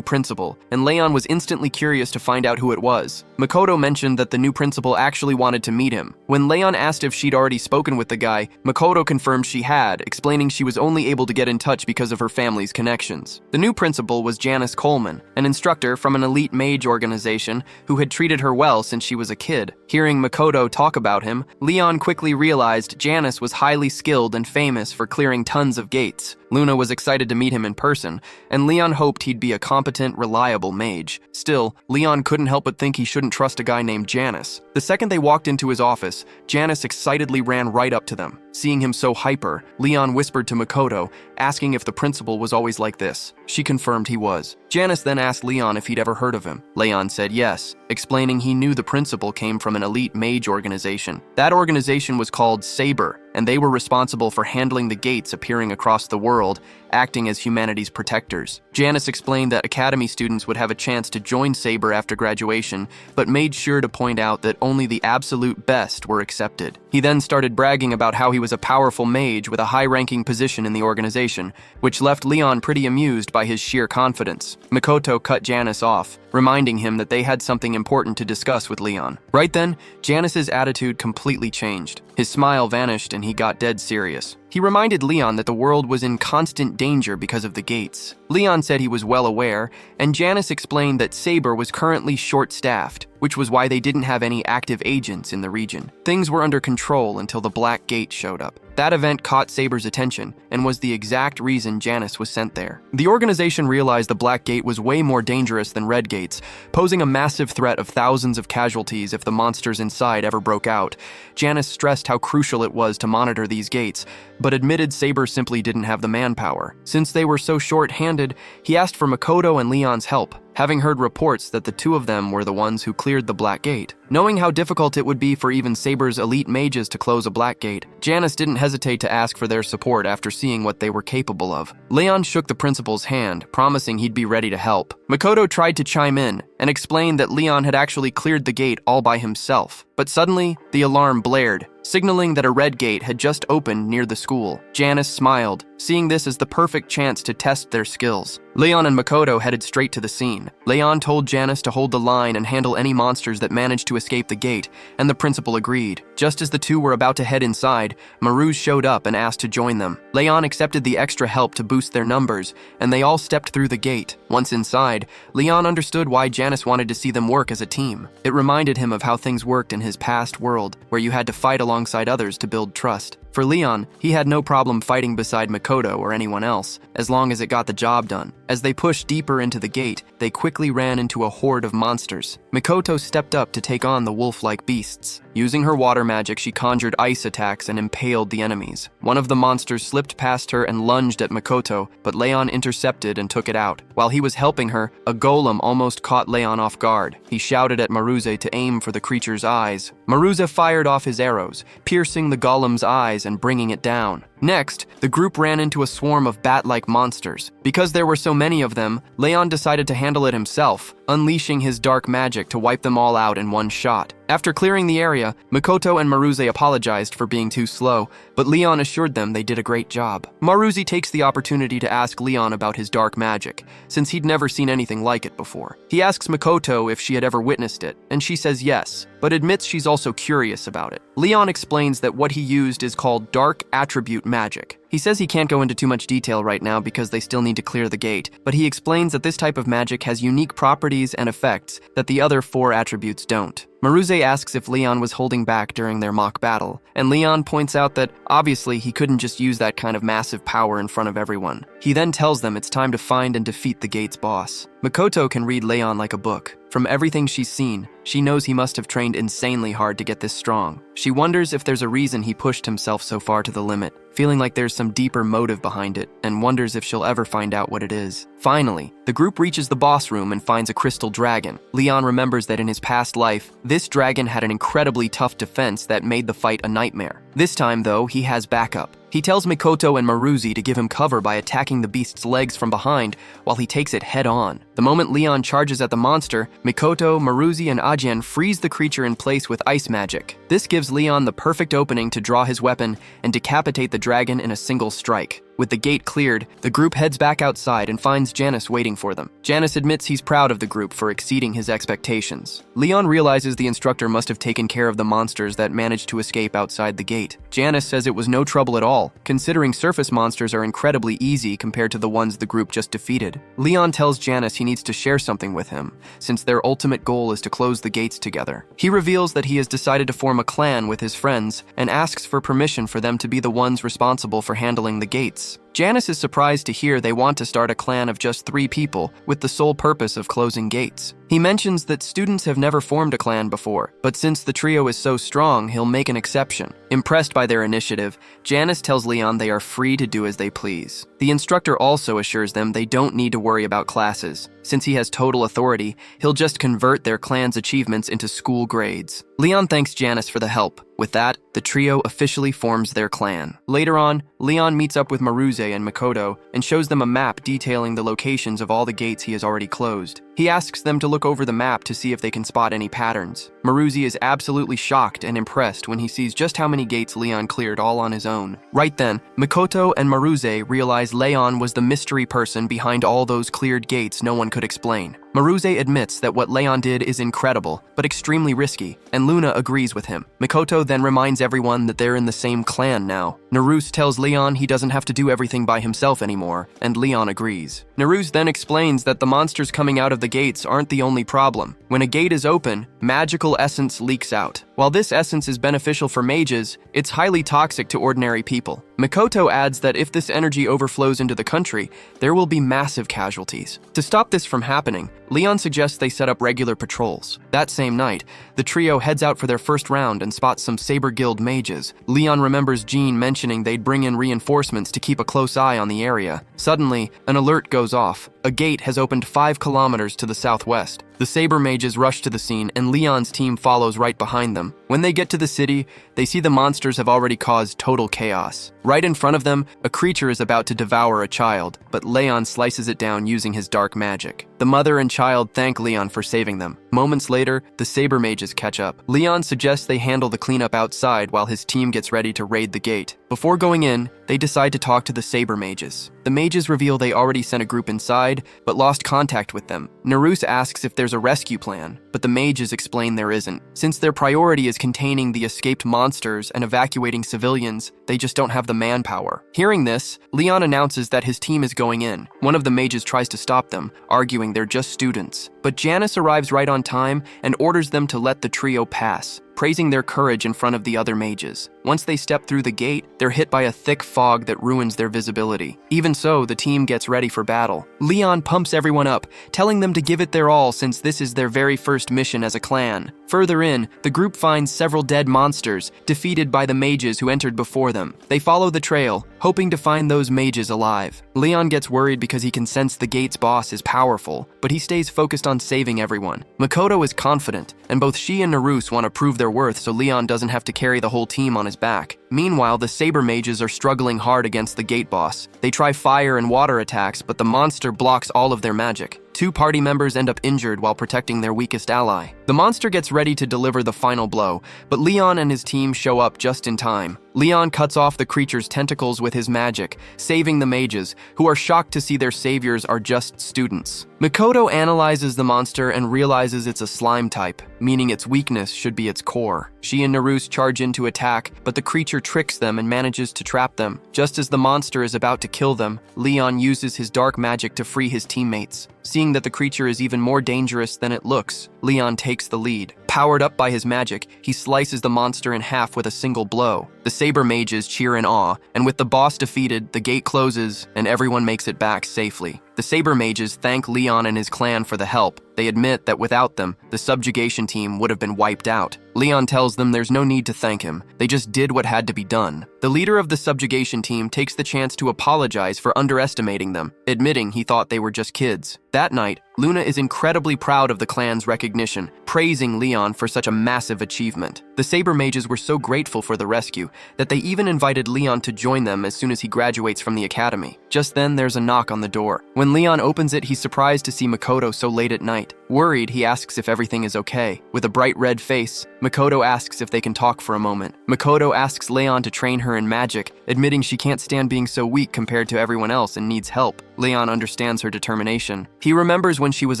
principal, and Leon was instantly curious to find out who it was. Makoto mentioned that the new principal actually wanted to meet him. When Leon asked if she'd already spoken with the guy, Makoto confirmed she had, explaining she was only able to get in touch because of her family's connections. The new principal was Janice Coleman, an instructor from an elite mage organization who had treated her well since she was a kid. Hearing Makoto talk about him, Leon quickly realized Janice was highly skilled and famous for clearing tons of gates. Luna was excited to meet him in person, and Leon hoped he'd be a competent, reliable mage. Still, Leon couldn't help but think he shouldn't trust a guy named Janice. The second they walked into his office, Janice excitedly ran right up to them. Seeing him so hyper, Leon whispered to Makoto, asking if the principal was always like this. She confirmed he was. Janice then asked Leon if he'd ever heard of him. Leon said yes, explaining he knew the principal came from an elite mage organization. That organization was called Saber, and they were responsible for handling the gates appearing across the world, acting as humanity's protectors. Janice explained that academy students would have a chance to join Saber after graduation, but made sure to point out that only the absolute best were accepted. He then started bragging about how he was a powerful mage with a high-ranking position in the organization, which left Leon pretty amused by his sheer confidence. Makoto cut Janice off, reminding him that they had something important to discuss with Leon. Right then, Janice's attitude completely changed. His smile vanished and he got dead serious. He reminded Leon that the world was in constant danger because of the gates. Leon said he was well aware, and Janice explained that Saber was currently short-staffed, which was why they didn't have any active agents in the region. Things were under control until the Black Gate showed up. That event caught Saber's attention and was the exact reason Janice was sent there. The organization realized the Black Gate was way more dangerous than Red Gates, posing a massive threat of thousands of casualties if the monsters inside ever broke out. Janice stressed how crucial it was to monitor these gates, but admitted Saber simply didn't have the manpower. Since they were so short-handed, he asked for Makoto and Leon's help, having heard reports that the two of them were the ones who cleared the Black Gate. Knowing how difficult it would be for even Saber's elite mages to close a Black Gate, Janice didn't hesitate to ask for their support after seeing what they were capable of. Leon shook the principal's hand, promising he'd be ready to help. Makoto tried to chime in and explained that Leon had actually cleared the gate all by himself. But suddenly, the alarm blared, signaling that a red gate had just opened near the school. Janice smiled, seeing this as the perfect chance to test their skills. Leon and Makoto headed straight to the scene. Leon told Janice to hold the line and handle any monsters that managed to escape the gate, and the principal agreed. Just as the two were about to head inside, Maruz showed up and asked to join them. Leon accepted the extra help to boost their numbers, and they all stepped through the gate. Once inside, Leon understood why Janice wanted to see them work as a team. It reminded him of how things worked in his past world, where you had to fight alongside others to build trust. For Leon, he had no problem fighting beside Makoto or anyone else, as long as it got the job done. As they pushed deeper into the gate, they quickly ran into a horde of monsters. Makoto stepped up to take on the wolf-like beasts. Using her water magic, she conjured ice attacks and impaled the enemies. One of the monsters slipped past her and lunged at Makoto, but Leon intercepted and took it out. While he was helping her, a golem almost caught Leon off guard. He shouted at Maruze to aim for the creature's eyes. Maruze fired off his arrows, piercing the golem's eyes and bringing it down. Next, the group ran into a swarm of bat-like monsters. Because there were so many of them, Leon decided to handle it himself, unleashing his dark magic to wipe them all out in one shot. After clearing the area, Makoto and Maruze apologized for being too slow, but Leon assured them they did a great job. Maruze takes the opportunity to ask Leon about his dark magic, since he'd never seen anything like it before. He asks Makoto if she had ever witnessed it, and she says yes, but admits she's also curious about it. Leon explains that what he used is called dark attribute magic. He says he can't go into too much detail right now because they still need to clear the gate, but he explains that this type of magic has unique properties and effects that the other 4 attributes don't. Maruze asks if Leon was holding back during their mock battle, and Leon points out that obviously he couldn't just use that kind of massive power in front of everyone. He then tells them it's time to find and defeat the gate's boss. Makoto can read Leon like a book. From everything she's seen, she knows he must have trained insanely hard to get this strong. She wonders if there's a reason he pushed himself so far to the limit, feeling like there's some deeper motive behind it, and wonders if she'll ever find out what it is. Finally, the group reaches the boss room and finds a crystal dragon. Leon remembers that in his past life, this dragon had an incredibly tough defense that made the fight a nightmare. This time, though, he has backup. He tells Makoto and Maruze to give him cover by attacking the beast's legs from behind while he takes it head on. The moment Leon charges at the monster, Makoto, Maruze, and Ajin freeze the creature in place with ice magic. This gives Leon the perfect opening to draw his weapon and decapitate the dragon in a single strike. With the gate cleared, the group heads back outside and finds Janice waiting for them. Janice admits he's proud of the group for exceeding his expectations. Leon realizes the instructor must have taken care of the monsters that managed to escape outside the gate. Janice says it was no trouble at all, considering surface monsters are incredibly easy compared to the ones the group just defeated. Leon tells Janice he needs to share something with him, since their ultimate goal is to close the gates together. He reveals that he has decided to form a clan with his friends and asks for permission for them to be the ones responsible for handling the gates. Janice is surprised to hear they want to start a clan of just 3 people with the sole purpose of closing gates. He mentions that students have never formed a clan before, but since the trio is so strong, he'll make an exception. Impressed by their initiative, Janice tells Leon they are free to do as they please. The instructor also assures them they don't need to worry about classes. Since he has total authority, he'll just convert their clan's achievements into school grades. Leon thanks Janice for the help. With that, the trio officially forms their clan. Later on, Leon meets up with Maruze and Makoto and shows them a map detailing the locations of all the gates he has already closed. He asks them to look over the map to see if they can spot any patterns. Maruze is absolutely shocked and impressed when he sees just how many gates Leon cleared all on his own. Right then, Makoto and Maruze realize Leon was the mystery person behind all those cleared gates no one could explain. Maruze admits that what Leon did is incredible, but extremely risky, and Luna agrees with him. Makoto then reminds everyone that they're in the same clan now. Naruse tells Leon he doesn't have to do everything by himself anymore, and Leon agrees. Naruse then explains that the monsters coming out of the gates aren't the only problem. When a gate is open, magical essence leaks out. While this essence is beneficial for mages, it's highly toxic to ordinary people. Makoto adds that if this energy overflows into the country, there will be massive casualties. To stop this from happening, Leon suggests they set up regular patrols. That same night, the trio heads out for their first round and spots some Saber Guild mages. Leon remembers Jean mentioning they'd bring in reinforcements to keep a close eye on the area. Suddenly, an alert goes off. A gate has opened 5 kilometers to the southwest. The Saber mages rush to the scene, and Leon's team follows right behind them. When they get to the city, they see the monsters have already caused total chaos. Right in front of them, a creature is about to devour a child, but Leon slices it down using his dark magic. The mother and child thank Leon for saving them. Moments later, the Saber mages catch up. Leon suggests they handle the cleanup outside while his team gets ready to raid the gate. Before going in, they decide to talk to the Saber mages. The mages reveal they already sent a group inside, but lost contact with them. Naruse asks if there's a rescue plan, but the mages explain there isn't. Since their priority is containing the escaped monsters and evacuating civilians, they just don't have the manpower. Hearing this, Leon announces that his team is going in. One of the mages tries to stop them, arguing they're just students. But Janice arrives right on time and orders them to let the trio pass. praising their courage in front of the other mages. Once they step through the gate, they're hit by a thick fog that ruins their visibility. Even so, the team gets ready for battle. Leon pumps everyone up, telling them to give it their all since this is their very first mission as a clan. Further in, the group finds several dead monsters, defeated by the mages who entered before them. They follow the trail, hoping to find those mages alive. Leon gets worried because he can sense the gate's boss is powerful, but he stays focused on saving everyone. Makoto is confident, and both she and Naruse want to prove their worth so Leon doesn't have to carry the whole team on his back. Meanwhile, the saber mages are struggling hard against the gate boss. They try fire and water attacks, but the monster blocks all of their magic. 2 party members end up injured while protecting their weakest ally. The monster gets ready to deliver the final blow, but Leon and his team show up just in time. Leon cuts off the creature's tentacles with his magic, saving the mages, who are shocked to see their saviors are just students. Makoto analyzes the monster and realizes it's a slime type, meaning its weakness should be its core. She and Naruse charge in to attack, but the creature tricks them and manages to trap them. Just as the monster is about to kill them, Leon uses his dark magic to free his teammates. Seeing that the creature is even more dangerous than it looks, Leon takes the lead. Powered up by his magic, he slices the monster in half with a single blow. The saber mages cheer in awe, and with the boss defeated, the gate closes and everyone makes it back safely. The saber mages thank Leon and his clan for the help. They admit that without them, the subjugation team would have been wiped out. Leon tells them there's no need to thank him. They just did what had to be done. The leader of the subjugation team takes the chance to apologize for underestimating them, admitting he thought they were just kids. That night, Luna is incredibly proud of the clan's recognition, praising Leon for such a massive achievement. The saber mages were so grateful for the rescue that they even invited Leon to join them as soon as he graduates from the academy. Just then, there's a knock on the door. When Leon opens it, he's surprised to see Makoto so late at night. Worried, he asks if everything is okay. With a bright red face, Makoto asks if they can talk for a moment. Makoto asks Leon to train her in magic, admitting she can't stand being so weak compared to everyone else and needs help. Leon understands her determination. He remembers when she was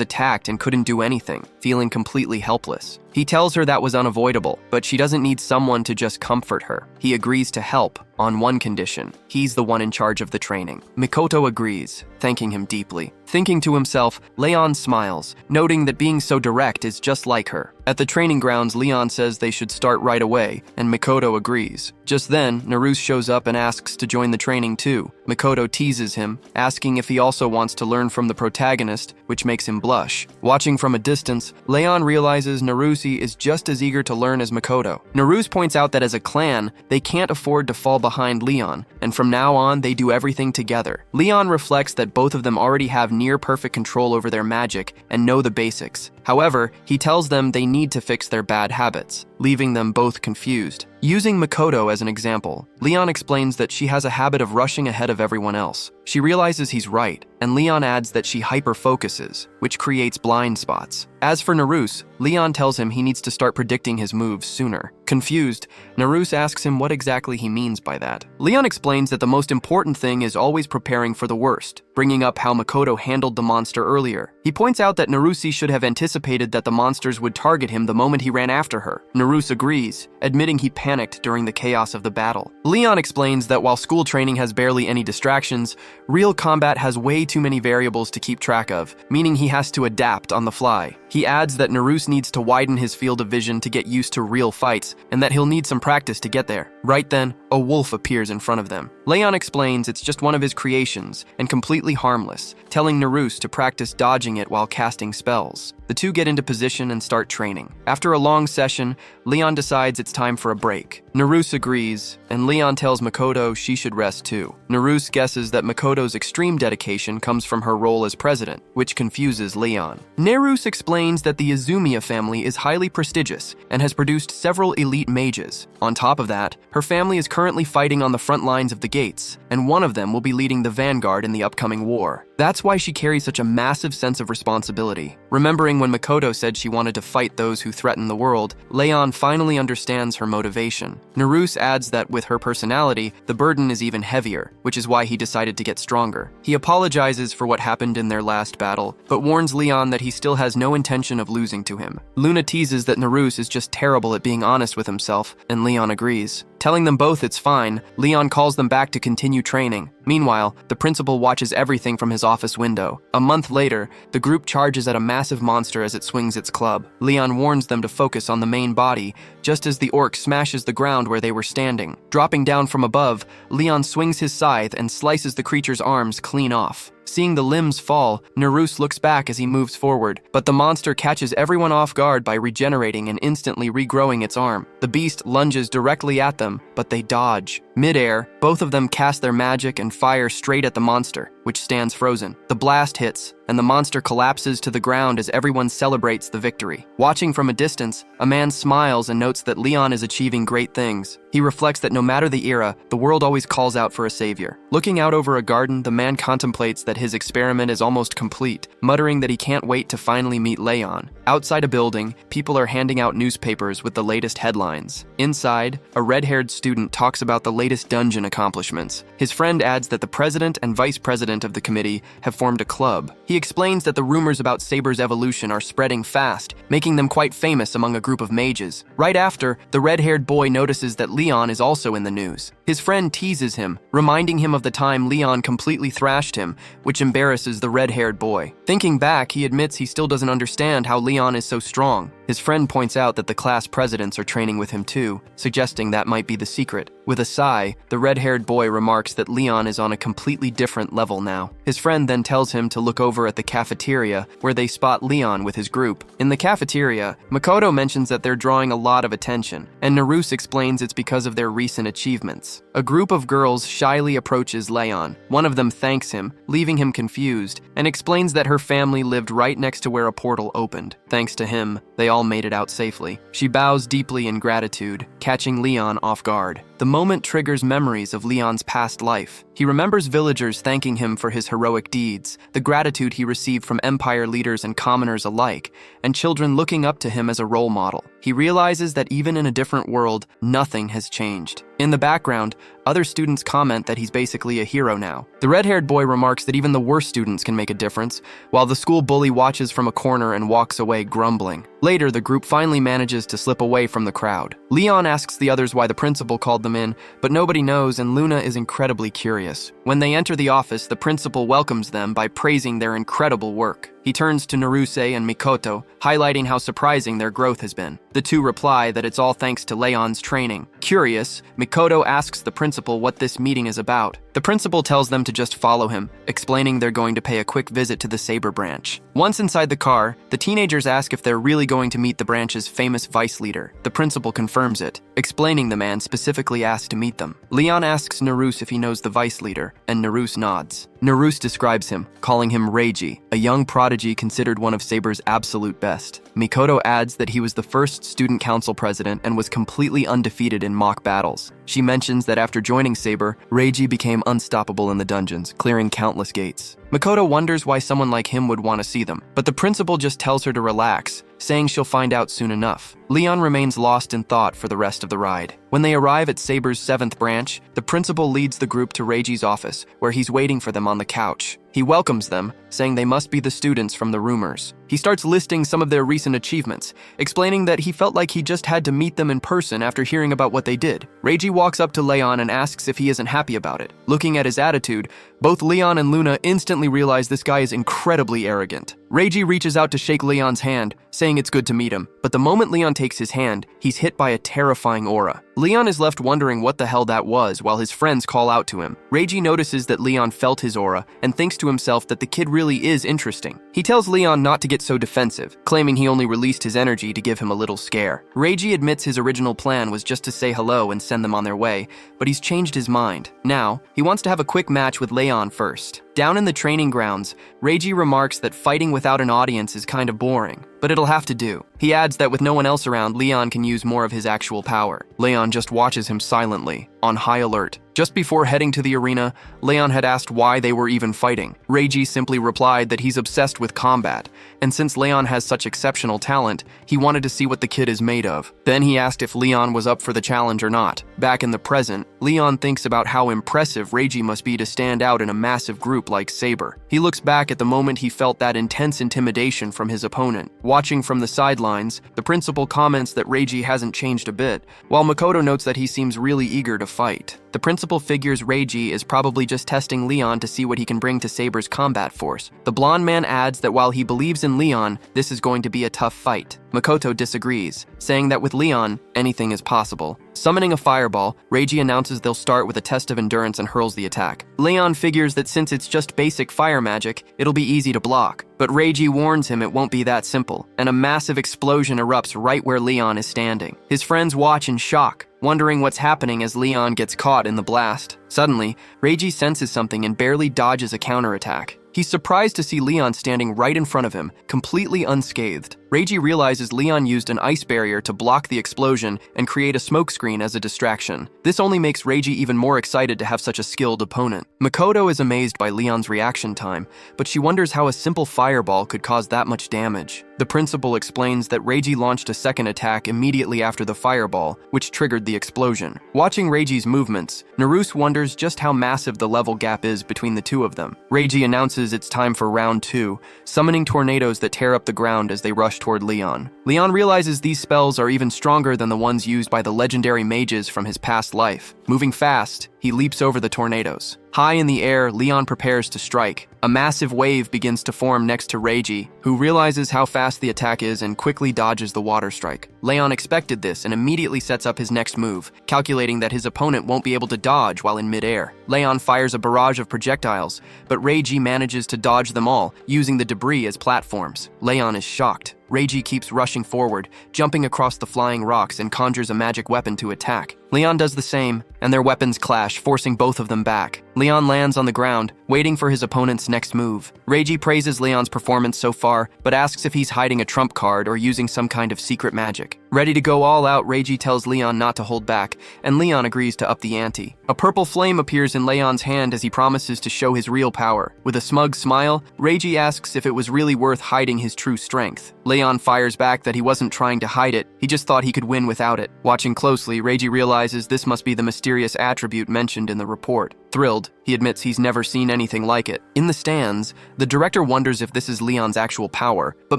attacked and couldn't do anything, feeling completely helpless. He tells her that was unavoidable, but she doesn't need someone to just comfort her. He agrees to help, on one condition. He's the one in charge of the training. Makoto agrees, thanking him deeply. Thinking to himself, Leon smiles, noting that being so direct is just like her. At the training grounds, Leon says they should start right away, and Makoto agrees. Just then, Naruse shows up and asks to join the training too. Makoto teases him, asking if he also wants to learn from the protagonist, which makes him blush. Watching from a distance, Leon realizes Naruse is just as eager to learn as Makoto. Naruse points out that as a clan, they can't afford to fall behind Leon, and from now on, they do everything together. Leon reflects that both of them already have near-perfect control over their magic and know the basics. However, he tells them they need to fix their bad habits, leaving them both confused. Using Makoto as an example, Leon explains that she has a habit of rushing ahead of everyone else. She realizes he's right, and Leon adds that she hyper-focuses, which creates blind spots. As for Naruse, Leon tells him he needs to start predicting his moves sooner. Confused, Naruse asks him what exactly he means by that. Leon explains that the most important thing is always preparing for the worst, bringing up how Makoto handled the monster earlier. He points out that Naruse should have anticipated that the monsters would target him the moment he ran after her. Naruse agrees, admitting he panicked during the chaos of the battle. Leon explains that while school training has barely any distractions, real combat has way too many variables to keep track of, meaning he has to adapt on the fly. He adds that Naruse needs to widen his field of vision to get used to real fights, and that he'll need some practice to get there. Right then, a wolf appears in front of them. Leon explains it's just one of his creations, and completely harmless, telling Naruse to practice dodging it while casting spells. The two get into position and start training. After a long session, Leon decides it's time for a break. Naruse agrees, and Leon tells Makoto she should rest too. Naruse guesses that Makoto's extreme dedication comes from her role as president, which confuses Leon. Naruse explains that the Izumiya family is highly prestigious and has produced several elite mages. On top of that, her family is currently fighting on the front lines of the gates, and one of them will be leading the vanguard in the upcoming war. That's why she carries such a massive sense of responsibility. Remembering when Makoto said she wanted to fight those who threaten the world, Leon finally understands her motivation. Naruse adds that with her personality, the burden is even heavier, which is why he decided to get stronger. He apologizes for what happened in their last battle, but warns Leon that he still has no intention of losing to him. Luna teases that Naruse is just terrible at being honest with himself, and Leon agrees. Telling them both it's fine, Leon calls them back to continue training. Meanwhile, the principal watches everything from his office window. A month later, the group charges at a massive monster as it swings its club. Leon warns them to focus on the main body, just as the orc smashes the ground where they were standing. Dropping down from above, Leon swings his scythe and slices the creature's arms clean off. Seeing the limbs fall, Naruse looks back as he moves forward, but the monster catches everyone off guard by regenerating and instantly regrowing its arm. The beast lunges directly at them, but they dodge. Mid-air, both of them cast their magic and fire straight at the monster, which stands frozen. The blast hits, and the monster collapses to the ground as everyone celebrates the victory. Watching from a distance, a man smiles and notes that Leon is achieving great things. He reflects that no matter the era, the world always calls out for a savior. Looking out over a garden, the man contemplates that his experiment is almost complete, muttering that he can't wait to finally meet Leon. Outside a building, people are handing out newspapers with the latest headlines. Inside, a red-haired student talks about the latest dungeon accomplishments. His friend adds that the president and vice president of the committee have formed a club. He explains that the rumors about Saber's evolution are spreading fast, making them quite famous among a group of mages. Right after, the red-haired boy notices that Leon is also in the news. His friend teases him, reminding him of the time Leon completely thrashed him, which embarrasses the red-haired boy. Thinking back, he admits he still doesn't understand how Leon is so strong. His friend points out that the class presidents are training with him too, suggesting that might be the secret. With a sigh, the red-haired boy remarks that Leon is on a completely different level now. His friend then tells him to look over at the cafeteria, where they spot Leon with his group. In the cafeteria, Makoto mentions that they're drawing a lot of attention, and Naruse explains it's because of their recent achievements. A group of girls shyly approaches Leon. One of them thanks him, leaving him confused, and explains that her family lived right next to where a portal opened. Thanks to him, they all made it out safely. She bows deeply in gratitude, catching Leon off guard. The moment triggers memories of Leon's past life. He remembers villagers thanking him for his heroic deeds, the gratitude he received from empire leaders and commoners alike, and children looking up to him as a role model. He realizes that even in a different world, nothing has changed. In the background, other students comment that he's basically a hero now. The red-haired boy remarks that even the worst students can make a difference, while the school bully watches from a corner and walks away grumbling. Later, the group finally manages to slip away from the crowd. Leon asks the others why the principal called them in, but nobody knows, and Luna is incredibly curious. When they enter the office, the principal welcomes them by praising their incredible work. He turns to Naruse and Mikoto, highlighting how surprising their growth has been. The two reply that it's all thanks to Leon's training. Curious, Mikoto asks the principal what this meeting is about. The principal tells them to just follow him, explaining they're going to pay a quick visit to the Saber branch. Once inside the car, the teenagers ask if they're really going to meet the branch's famous vice leader. The principal confirms it, explaining the man specifically asked to meet them. Leon asks Naruse if he knows the vice leader, and Naruse nods. Naruse describes him, calling him Reiji, a young prodigy considered one of Saber's absolute best. Mikoto adds that he was the first student council president and was completely undefeated in mock battles. She mentions that after joining Saber, Reiji became unstoppable in the dungeons, clearing countless gates. Makoto wonders why someone like him would want to see them, but the principal just tells her to relax, saying she'll find out soon enough. Leon remains lost in thought for the rest of the ride. When they arrive at Saber's 7th branch, the principal leads the group to Reiji's office, where he's waiting for them on the couch. He welcomes them, saying they must be the students from the rumors. He starts listing some of their recent achievements, explaining that he felt like he just had to meet them in person after hearing about what they did. Reiji walks up to Leon and asks if he isn't happy about it. Looking at his attitude, both Leon and Luna instantly realize this guy is incredibly arrogant. Reiji reaches out to shake Leon's hand, saying it's good to meet him, but the moment Leon takes his hand, he's hit by a terrifying aura. Leon is left wondering what the hell that was while his friends call out to him. Reiji notices that Leon felt his aura and thinks to himself that the kid really is interesting. He tells Leon not to get so defensive, claiming he only released his energy to give him a little scare. Reiji admits his original plan was just to say hello and send them on their way, but he's changed his mind. Now, he wants to have a quick match with Leon first. Down in the training grounds, Reiji remarks that fighting without an audience is kind of boring, but it'll have to do. He adds that with no one else around, Leon can use more of his actual power. Leon just watches him silently, on high alert. Just before heading to the arena, Leon had asked why they were even fighting. Reiji simply replied that he's obsessed with combat, and since Leon has such exceptional talent, he wanted to see what the kid is made of. Then he asked if Leon was up for the challenge or not. Back in the present, Leon thinks about how impressive Reiji must be to stand out in a massive group like Saber. He looks back at the moment he felt that intense intimidation from his opponent. Watching from the sidelines, the principal comments that Reiji hasn't changed a bit, while Makoto notes that he seems really eager to fight. The principal figures Reiji is probably just testing Leon to see what he can bring to Saber's combat force. The blonde man adds that while he believes in Leon, this is going to be a tough fight. Makoto disagrees, saying that with Leon, anything is possible. Summoning a fireball, Reiji announces they'll start with a test of endurance and hurls the attack. Leon figures that since it's just basic fire magic, it'll be easy to block. But Reiji warns him it won't be that simple, and a massive explosion erupts right where Leon is standing. His friends watch in shock, wondering what's happening as Leon gets caught in the blast. Suddenly, Reiji senses something and barely dodges a counterattack. He's surprised to see Leon standing right in front of him, completely unscathed. Reiji realizes Leon used an ice barrier to block the explosion and create a smokescreen as a distraction. This only makes Reiji even more excited to have such a skilled opponent. Makoto is amazed by Leon's reaction time, but she wonders how a simple fireball could cause that much damage. The principal explains that Reiji launched a second attack immediately after the fireball, which triggered the explosion. Watching Reiji's movements, Naruse wonders just how massive the level gap is between the two of them. Reiji announces it's time for round 2, summoning tornadoes that tear up the ground as they rush toward Leon. Leon realizes these spells are even stronger than the ones used by the legendary mages from his past life. Moving fast, he leaps over the tornadoes. High in the air, Leon prepares to strike. A massive wave begins to form next to Reiji, who realizes how fast the attack is and quickly dodges the water strike. Leon expected this and immediately sets up his next move, calculating that his opponent won't be able to dodge while in midair. Leon fires a barrage of projectiles, but Reiji manages to dodge them all, using the debris as platforms. Leon is shocked. Reiji keeps rushing forward, jumping across the flying rocks and conjures a magic weapon to attack. Leon does the same, and their weapons clash, forcing both of them back. Leon lands on the ground, waiting for his opponent's next move. Reiji praises Leon's performance so far, but asks if he's hiding a trump card or using some kind of secret magic. Ready to go all out, Reiji tells Leon not to hold back, and Leon agrees to up the ante. A purple flame appears in Leon's hand as he promises to show his real power. With a smug smile, Reiji asks if it was really worth hiding his true strength. Leon fires back that he wasn't trying to hide it, he just thought he could win without it. Watching closely, Reiji realizes this must be the mysterious attribute mentioned in the report. Thrilled, he admits he's never seen anything like it. In the stands, the director wonders if this is Leon's actual power, but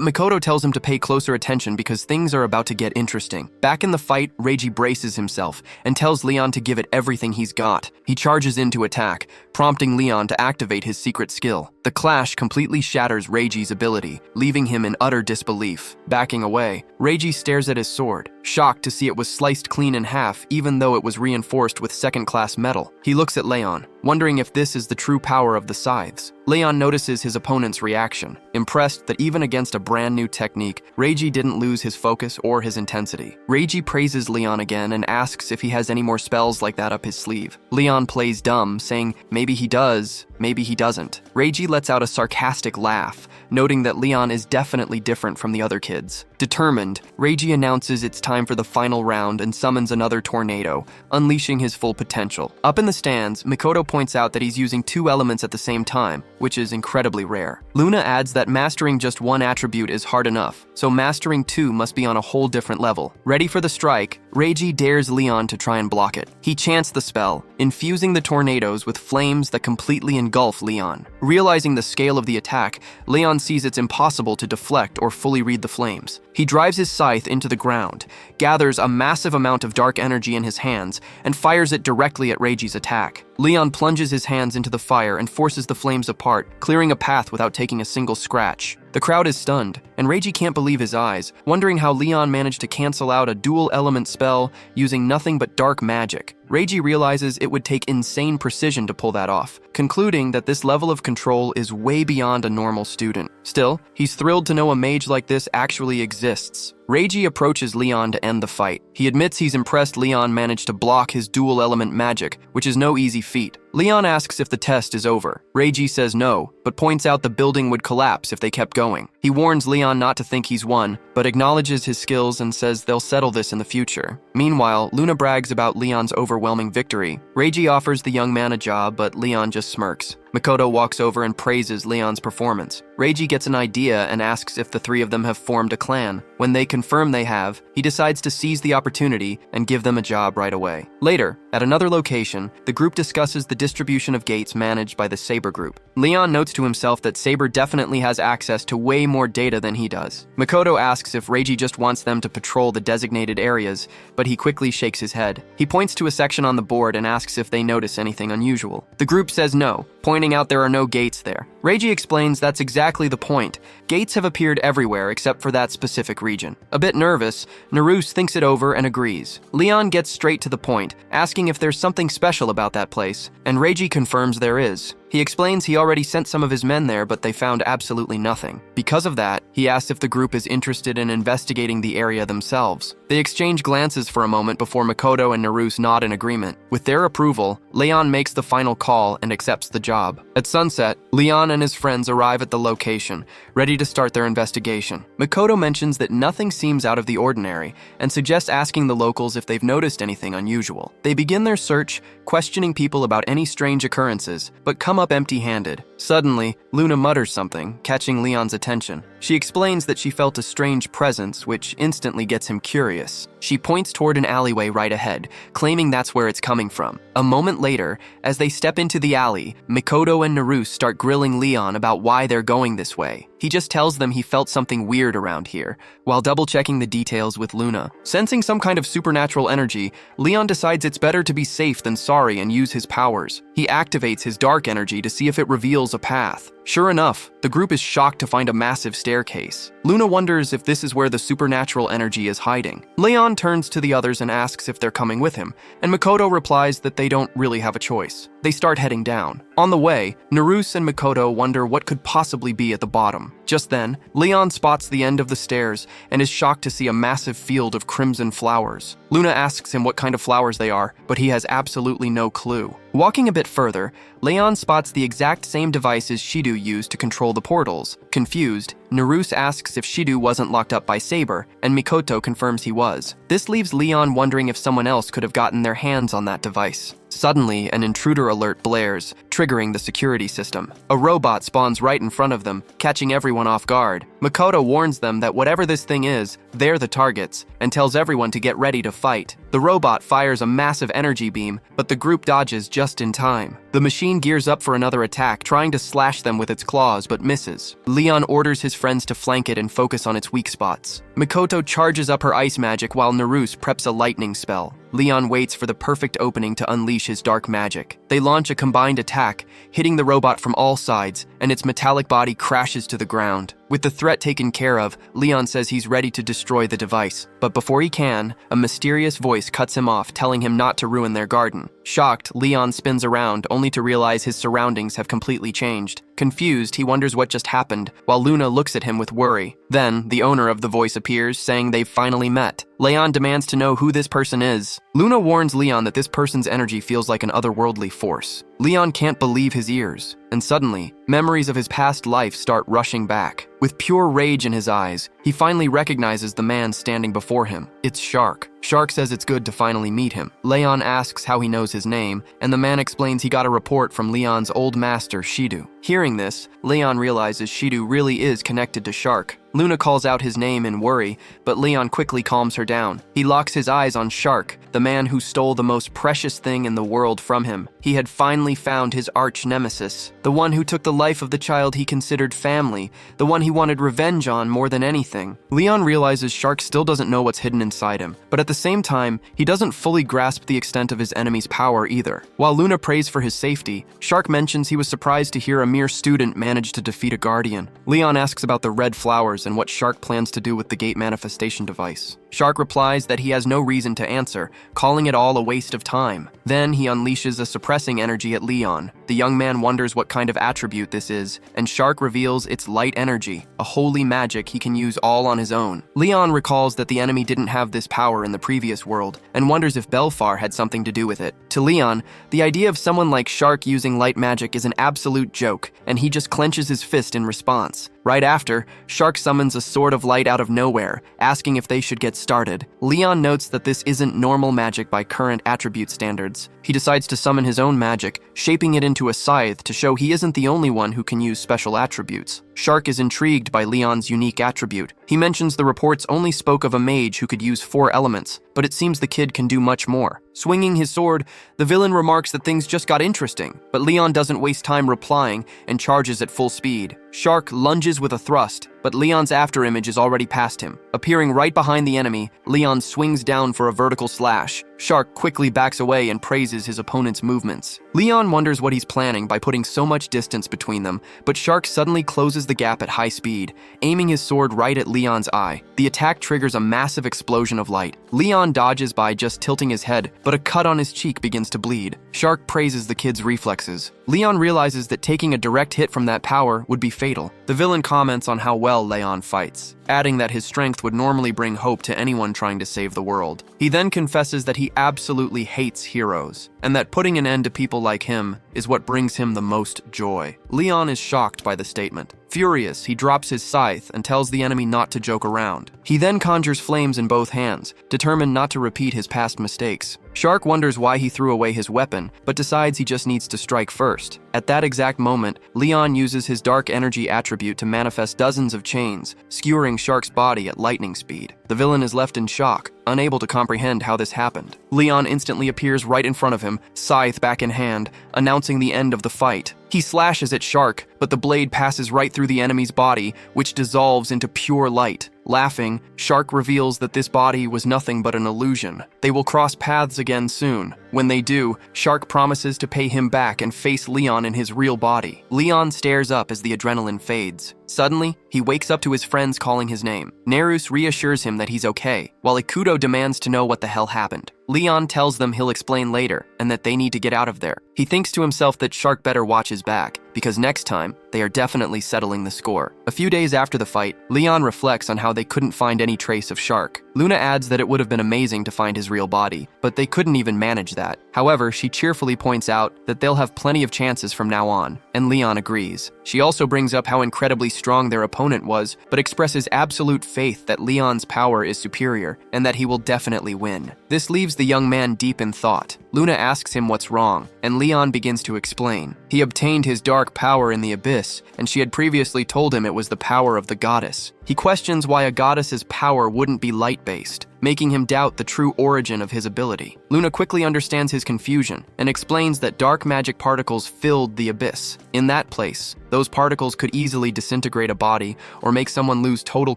Makoto tells him to pay closer attention because things are about to get interesting. Back in the fight, Reiji braces himself and tells Leon to give it everything he's got. He charges in to attack, prompting Leon to activate his secret skill. The clash completely shatters Reiji's ability, leaving him in utter disbelief. Backing away, Reiji stares at his sword, shocked to see it was sliced clean in half even though it was reinforced with second-class metal. He looks at Leon, wondering if this is the true power of the scythes. Leon notices his opponent's reaction, impressed that even against a brand new technique, Reiji didn't lose his focus or his intensity. Reiji praises Leon again and asks if he has any more spells like that up his sleeve. Leon plays dumb, saying maybe he does, maybe he doesn't. Reiji lets out a sarcastic laugh, noting that Leon is definitely different from the other kids. Determined, Reiji announces it's time for the final round and summons another tornado, unleashing his full potential. Up in the stands, Makoto points out that he's using 2 elements at the same time, which is incredibly rare. Luna adds that mastering just one attribute is hard enough, so mastering 2 must be on a whole different level. Ready for the strike, Reiji dares Leon to try and block it. He chants the spell, infusing the tornadoes with flames that completely engulf Leon. Realizing the scale of the attack, Leon sees it's impossible to deflect or fully read the flames. He drives his scythe into the ground, gathers a massive amount of dark energy in his hands, and fires it directly at Reiji's attack. Leon plunges his hands into the fire and forces the flames apart, clearing a path without taking a single scratch. The crowd is stunned, and Reiji can't believe his eyes, wondering how Leon managed to cancel out a dual-element spell using nothing but dark magic. Reiji realizes it would take insane precision to pull that off, concluding that this level of control is way beyond a normal student. Still, he's thrilled to know a mage like this actually exists. Reiji approaches Leon to end the fight. He admits he's impressed Leon managed to block his dual-element magic, which is no easy feat. Leon asks if the test is over. Reiji says no, but points out the building would collapse if they kept going. He warns Leon not to think he's won, but acknowledges his skills and says they'll settle this in the future. Meanwhile, Luna brags about Leon's overwhelming victory. Reiji offers the young man a job, but Leon just smirks. Makoto walks over and praises Leon's performance. Reiji gets an idea and asks if the three of them have formed a clan. When they confirm they have, he decides to seize the opportunity and give them a job right away. Later, at another location, the group discusses the distribution of gates managed by the Saber group. Leon notes to himself that Saber definitely has access to way more data than he does. Makoto asks if Reiji just wants them to patrol the designated areas, but he quickly shakes his head. He points to a section on the board and asks if they notice anything unusual. The group says no, pointing out there are no gates there. Reiji explains that's exactly the point. Gates have appeared everywhere except for that specific region. A bit nervous, Naruse thinks it over and agrees. Leon gets straight to the point, asking if there's something special about that place, and Reiji confirms there is. He explains he already sent some of his men there, but they found absolutely nothing. Because of that, he asks if the group is interested in investigating the area themselves. They exchange glances for a moment before Makoto and Naruse nod in agreement. With their approval, Leon makes the final call and accepts the job. At sunset, Leon and his friends arrive at the location, ready to start their investigation. Makoto mentions that nothing seems out of the ordinary and suggests asking the locals if they've noticed anything unusual. They begin their search, questioning people about any strange occurrences, but come up empty-handed. Suddenly, Luna mutters something, catching Leon's attention. She explains that she felt a strange presence, which instantly gets him curious. She points toward an alleyway right ahead, claiming that's where it's coming from. A moment later, as they step into the alley, Makoto and Naruse start grilling Leon about why they're going this way. He just tells them he felt something weird around here, while double-checking the details with Luna. Sensing some kind of supernatural energy, Leon decides it's better to be safe than sorry and use his powers. He activates his dark energy to see if it reveals a path. Sure enough, the group is shocked to find a massive staircase. Luna wonders if this is where the supernatural energy is hiding. Leon turns to the others and asks if they're coming with him, and Makoto replies that they don't really have a choice. They start heading down. On the way, Naruse and Makoto wonder what could possibly be at the bottom. Just then, Leon spots the end of the stairs and is shocked to see a massive field of crimson flowers. Luna asks him what kind of flowers they are, but he has absolutely no clue. Walking a bit further, Leon spots the exact same devices Shido used to control the portals. Confused, Naruse asks if Shido wasn't locked up by Saber, and Mikoto confirms he was. This leaves Leon wondering if someone else could have gotten their hands on that device. Suddenly, an intruder alert blares, triggering the security system. A robot spawns right in front of them, catching everyone off guard. Makoto warns them that whatever this thing is, they're the targets, and tells everyone to get ready to fight. The robot fires a massive energy beam, but the group dodges just in time. The machine gears up for another attack, trying to slash them with its claws, but misses. Leon orders his friends to flank it and focus on its weak spots. Makoto charges up her ice magic while Naruse preps a lightning spell. Leon waits for the perfect opening to unleash his dark magic. They launch a combined attack, hitting the robot from all sides, and its metallic body crashes to the ground. With the threat taken care of, Leon says he's ready to destroy the device. But before he can, a mysterious voice cuts him off, telling him not to ruin their garden. Shocked, Leon spins around, only to realize his surroundings have completely changed. Confused, he wonders what just happened, while Luna looks at him with worry. Then, the owner of the voice appears, saying they've finally met. Leon demands to know who this person is. Luna warns Leon that this person's energy feels like an otherworldly force. Leon can't believe his ears, and suddenly, memories of his past life start rushing back. With pure rage in his eyes, he finally recognizes the man standing before him. It's Shark. Shark says it's good to finally meet him. Leon asks how he knows his name, and the man explains he got a report from Leon's old master, Shido. Hearing this, Leon realizes Shido really is connected to Shark. Luna calls out his name in worry, but Leon quickly calms her down. He locks his eyes on Shark, the man who stole the most precious thing in the world from him. He had finally found his arch nemesis, the one who took the life of the child he considered family, the one he wanted revenge on more than anything. Leon realizes Shark still doesn't know what's hidden inside him, but at the same time, he doesn't fully grasp the extent of his enemy's power either. While Luna prays for his safety, Shark mentions he was surprised to hear a mere student manage to defeat a guardian. Leon asks about the red flowers and what Shark plans to do with the gate manifestation device. Shark replies that he has no reason to answer, calling it all a waste of time. Then he unleashes a suppressing energy at Leon. The young man wonders what kind of attribute this is, and Shark reveals it's light energy, a holy magic he can use all on his own. Leon recalls that the enemy didn't have this power in the previous world, and wonders if Belfar had something to do with it. To Leon, the idea of someone like Shark using light magic is an absolute joke, and he just clenches his fist in response. Right after, Shark summons a sword of light out of nowhere, asking if they should get started. Leon notes that this isn't normal magic by current attribute standards. He decides to summon his own magic, shaping it into a scythe to show he isn't the only one who can use special attributes. Shark is intrigued by Leon's unique attribute. He mentions the reports only spoke of a mage who could use 4 elements, but it seems the kid can do much more. Swinging his sword, the villain remarks that things just got interesting, but Leon doesn't waste time replying and charges at full speed. Shark lunges with a thrust, but Leon's afterimage is already past him. Appearing right behind the enemy, Leon swings down for a vertical slash. Shark quickly backs away and praises his opponent's movements. Leon wonders what he's planning by putting so much distance between them, but Shark suddenly closes the gap at high speed, aiming his sword right at Leon's eye. The attack triggers a massive explosion of light. Leon dodges by just tilting his head, but a cut on his cheek begins to bleed. Shark praises the kid's reflexes. Leon realizes that taking a direct hit from that power would be fatal. The villain comments on how well Leon fights, adding that his strength would normally bring hope to anyone trying to save the world. He then confesses that he absolutely hates heroes, and that putting an end to people like him is what brings him the most joy. Leon is shocked by the statement. Furious, he drops his scythe and tells the enemy not to joke around. He then conjures flames in both hands, determined not to repeat his past mistakes. Shark wonders why he threw away his weapon, but decides he just needs to strike first. At that exact moment, Leon uses his dark energy attribute to manifest dozens of chains, skewering Shark's body at lightning speed. The villain is left in shock, unable to comprehend how this happened. Leon instantly appears right in front of him, scythe back in hand, announcing the end of the fight. He slashes at Shark, but the blade passes right through the enemy's body, which dissolves into pure light. Laughing, Shark reveals that this body was nothing but an illusion. They will cross paths again soon. When they do, Shark promises to pay him back and face Leon in his real body. Leon stares up as the adrenaline fades. Suddenly, he wakes up to his friends calling his name. Nerus reassures him that he's okay, while Ikuto demands to know what the hell happened. Leon tells them he'll explain later, and that they need to get out of there. He thinks to himself that Shark better watch his back, because next time, they are definitely settling the score. A few days after the fight, Leon reflects on how they couldn't find any trace of Shark. Luna adds that it would have been amazing to find his real body, but they couldn't even manage that. However, she cheerfully points out that they'll have plenty of chances from now on, and Leon agrees. She also brings up how incredibly strong their opponent was, but expresses absolute faith that Leon's power is superior, and that he will definitely win. This leaves the young man deep in thought. Luna asks him what's wrong, and Leon begins to explain. He obtained his dark power in the abyss, and she had previously told him it was the power of the goddess. He questions why a goddess's power wouldn't be light-based, making him doubt the true origin of his ability. Luna quickly understands his confusion and explains that dark magic particles filled the abyss. In that place, those particles could easily disintegrate a body or make someone lose total